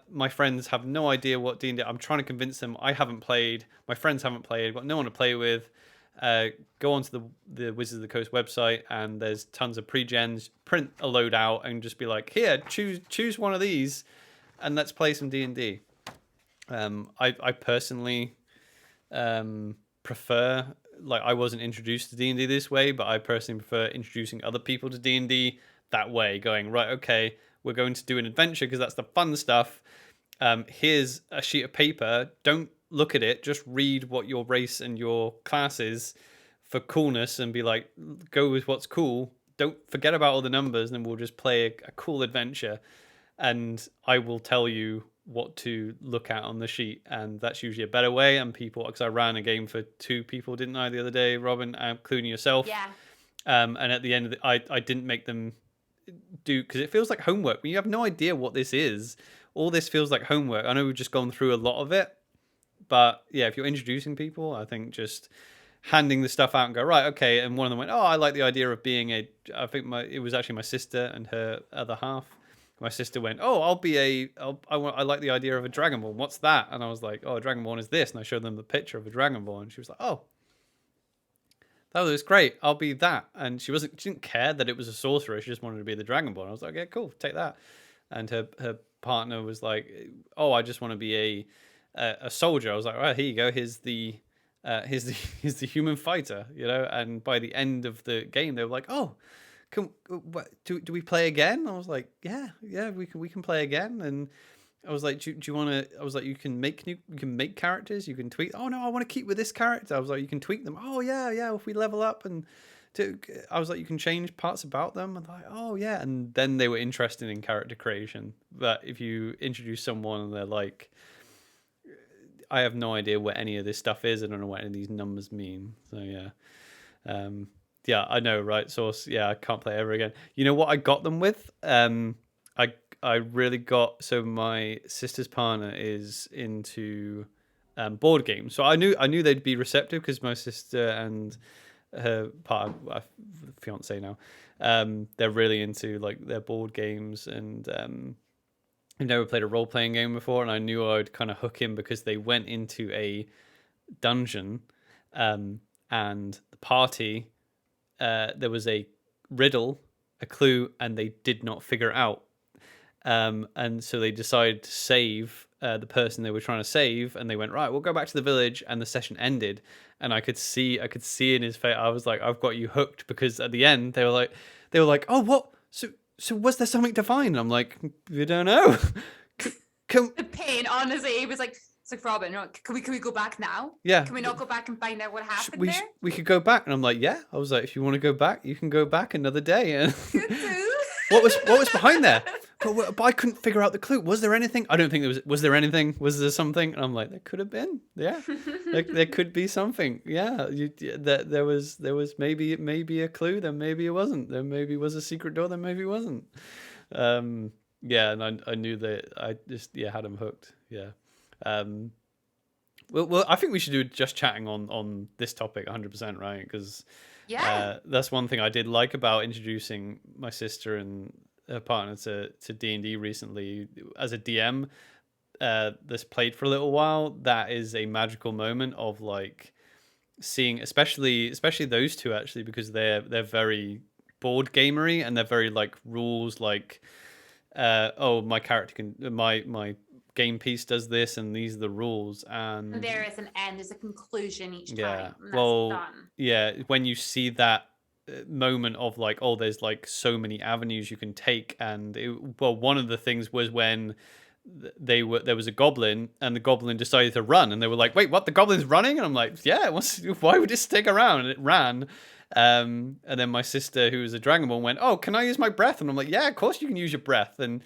my friends have no idea what D&D. I'm trying to convince them. I haven't played. My friends haven't played. Got no one to play with. Go onto the Wizards of the Coast website, and there's tons of pre-gens. Print a load out, and just be like, here, choose one of these, and let's play some D&D. I personally prefer. Like, I wasn't introduced to D&D this way, but I personally prefer introducing other people to D&D that way, going, right, okay, we're going to do an adventure because that's the fun stuff. Here's a sheet of paper. Don't look at it. Just read what your race and your class is for coolness, and be like, go with what's cool. Don't forget about all the numbers, and then we'll just play a cool adventure. And I will tell you what to look at on the sheet, and that's usually a better way. And people, because I ran a game for 2 people, didn't I, the other day, Robin, including yourself? Yeah. And at the end of I didn't make them do, because it feels like homework when you have no idea what this is. All this feels like homework. I know we've just gone through a lot of it, but yeah, if you're introducing people, I think just handing the stuff out and go, right, okay. And one of them went, oh, I like the idea of being I think it was actually my sister and her other half. My sister went, oh, I like the idea of a Dragonborn. What's that? And I was like, oh, a Dragonborn is this. And I showed them the picture of a Dragonborn. And she was like, oh, that was great. I'll be that. And she didn't care that it was a sorcerer. She just wanted to be the Dragonborn. I was like, yeah, cool, take that. And her partner was like, oh, I just want to be a soldier. I was like, all right, here you go. Here's the human fighter, And by the end of the game, they were like, oh, do we play again? I was like, yeah, we can play again. And I was like, do you want to? I was like, you can make characters, you can tweak. Oh no, I want to keep with this character. I was like, you can tweak them. Oh yeah. If we level up I was like, you can change parts about them. And like, oh yeah. And then they were interested in character creation. But if you introduce someone and they're like, I have no idea what any of this stuff is. I don't know what any of these numbers mean. So yeah. Yeah, I know, right? Source. Yeah, I can't play ever again. You know what I got them with? I really got, so my sister's partner is into board games, so I knew they'd be receptive because my sister and her partner, fiance now, they're really into like their board games, and I've never played a role playing game before, and I knew I'd kind of hook him because they went into a dungeon, and the party. There was a riddle, a clue, and they did not figure it out. And so they decided to save the person they were trying to save, and they went, right, we'll go back to the village, and the session ended. And I could see in his face, I was like, I've got you hooked, because at the end they were like, oh, what? So was there something to find? And I'm like, we don't know. The pain, honestly, he was like. It's like, Robin, can we go back now? Yeah. Can we not go back and find out what happened there? We could go back. And I'm like, yeah. I was like, if you want to go back, you can go back another day. And what was behind there? But I couldn't figure out the clue. Was there anything? I don't think there was. Was there anything? Was there something? And I'm like, there could have been. Yeah, there could be something. Yeah, there was maybe a clue. Then maybe it wasn't. There maybe was a secret door. Then maybe it wasn't. Yeah, and I knew that I just had him hooked. Yeah. Well, I think we should do just chatting on this topic 100%, right? Because that's one thing I did like about introducing my sister and her partner to D&D recently. As a DM that's played for a little while, that is a magical moment of like seeing, especially those two actually, because they're very board gamery, and they're very like rules, like my character can my game piece does this, and these are the rules, and there is an end, there's a conclusion each time. Yeah, done. Yeah, when you see that moment of like, oh, there's like so many avenues you can take, and one of the things was when there was a goblin, and the goblin decided to run, and they were like, wait, what, the goblin's running? And I'm like, yeah, why would it stick around? And it ran. And then my sister, who was a dragonborn, went, oh, can I use my breath? And I'm like, yeah, of course you can use your breath. And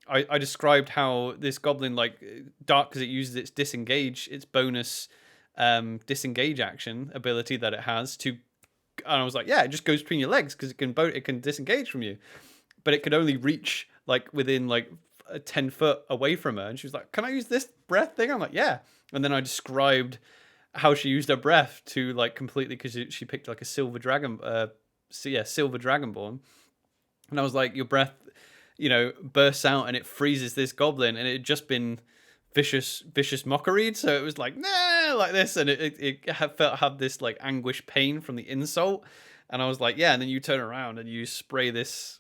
I described how this goblin, like, dark, because it uses its disengage, its bonus disengage action ability that it has to, and I was like, yeah, it just goes between your legs because it can disengage from you, but it could only reach like within like 10 foot away from her. And she was like, can I use this breath thing? I'm like, yeah. And then I described how she used her breath to like completely, because she picked like a silver dragon, silver dragonborn, and I was like, your breath, bursts out and it freezes this goblin, and it had just been vicious mockery, so it was like, nah, like this, and it had this like anguish pain from the insult, and I was like, yeah. And then you turn around and you spray this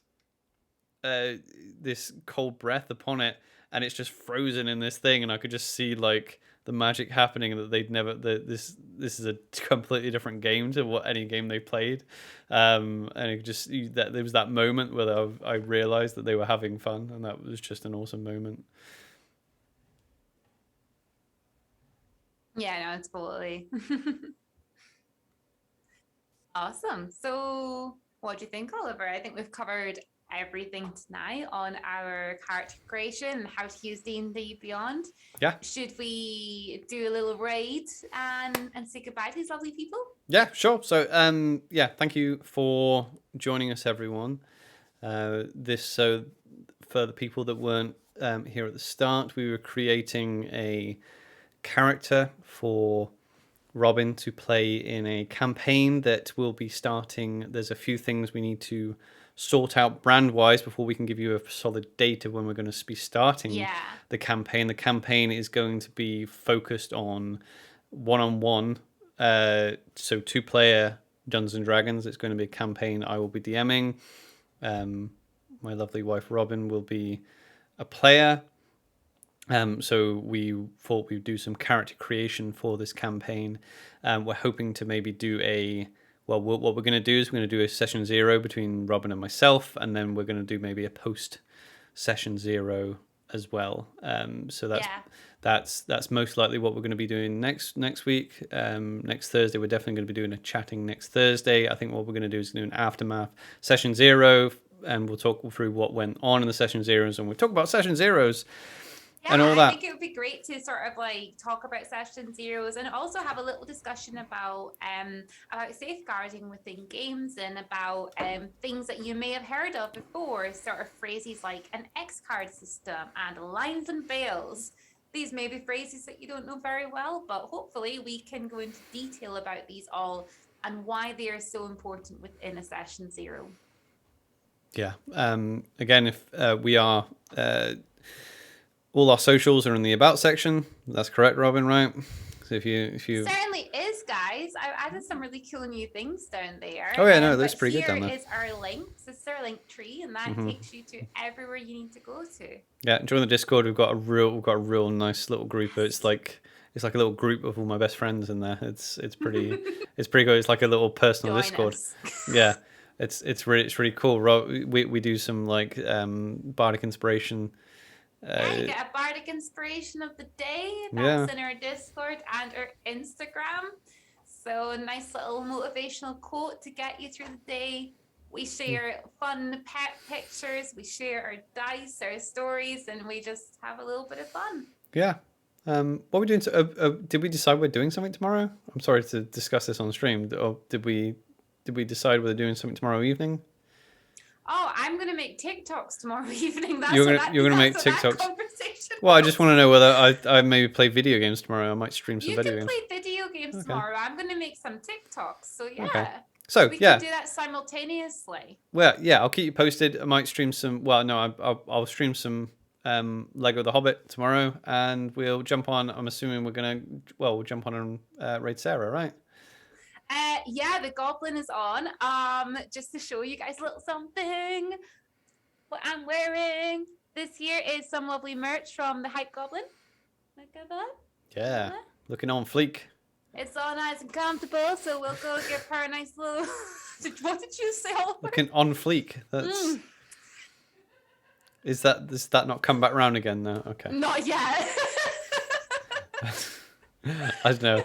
cold breath upon it, and it's just frozen in this thing, and I could just see like the magic happening, and that they'd never, this is a completely different game to what any game they played, and it just, that there was that moment where I realized that they were having fun, and that was just an awesome moment. Yeah, no, totally. Awesome. So what do you think, Oliver? I think we've covered everything tonight on our character creation and how to use D&D Beyond. Yeah. Should we do a little raid and say goodbye to these lovely people? Yeah, sure. So thank you for joining us, everyone. So for the people that weren't here at the start, we were creating a character for Robin to play in a campaign that will be starting. There's a few things we need to sort out brand-wise before we can give you a solid date of when we're going to be starting the campaign. The campaign is going to be focused on one-on-one, so 2-player Dungeons and Dragons. It's going to be a campaign I will be DMing. My lovely wife Robin will be a player. So we thought we'd do some character creation for this campaign. We're hoping to maybe do what we're going to do is we're going to do a session 0 between Robin and myself, and then we're going to do maybe a post session 0 as well. So that's most likely what we're going to be doing next week. Next Thursday, we're definitely going to be doing a chatting next Thursday. I think what we're going to do is do an aftermath session 0, and we'll talk through what went on in the session 0s, and we'll talk about session 0s. Yeah, and all that. I think it would be great to sort of like talk about session 0s and also have a little discussion about safeguarding within games and about things that you may have heard of before, sort of phrases like an X card system and lines and veils. These may be phrases that you don't know very well, but hopefully we can go into detail about these all and why they are so important within a session 0. Yeah. Again, if we are... all our socials are in the About section. That's correct, Robin, right? So if you certainly is, guys. I've added some really cool new things down there. Oh yeah, no, that's pretty good down there. Here is our links. It's our link tree, and that takes you to everywhere you need to go to. Yeah, join the Discord. We've got a real nice little group. It's like a little group of all my best friends in there. It's pretty it's pretty good. It's like a little personal Discord. Yeah, it's really cool. We do some like bardic inspiration. You get a bardic inspiration of the day. That's in our Discord and our Instagram. So a nice little motivational quote to get you through the day. We share fun pet pictures. We share our dice, our stories, and we just have a little bit of fun. Yeah. What are we doing? Did we decide we're doing something tomorrow? I'm sorry to discuss this on stream. Or did we decide we're doing something tomorrow evening? Oh, I'm going to make TikToks tomorrow evening. You're going to make TikToks. Well, I just want to know whether I maybe play video games tomorrow. I might stream some video games. You can play video games tomorrow. I'm going to make some TikToks. So yeah. Okay. So we can do that simultaneously. Well, yeah, I'll keep you posted. I might stream some. Well, no, I'll stream some Lego The Hobbit tomorrow, and we'll jump on. I'm assuming we'll jump on and raid Sarah, right? Yeah, the Goblin is on. Just to show you guys a little something. What I'm wearing this year is some lovely merch from the Hype Goblin. Look at that. Yeah, looking on fleek. It's all nice and comfortable, so we'll go give her a nice little... What did you say, Oliver? Looking on fleek. That's... Does that not come back round again now? Okay. Not yet. I don't know.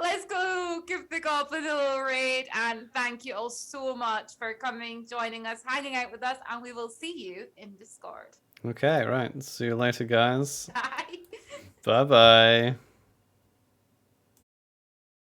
Let's go give the Goblin a little raid, and thank you all so much for coming, joining us, hanging out with us, and we will see you in Discord. Okay, right. See you later, guys. Bye. Bye-bye.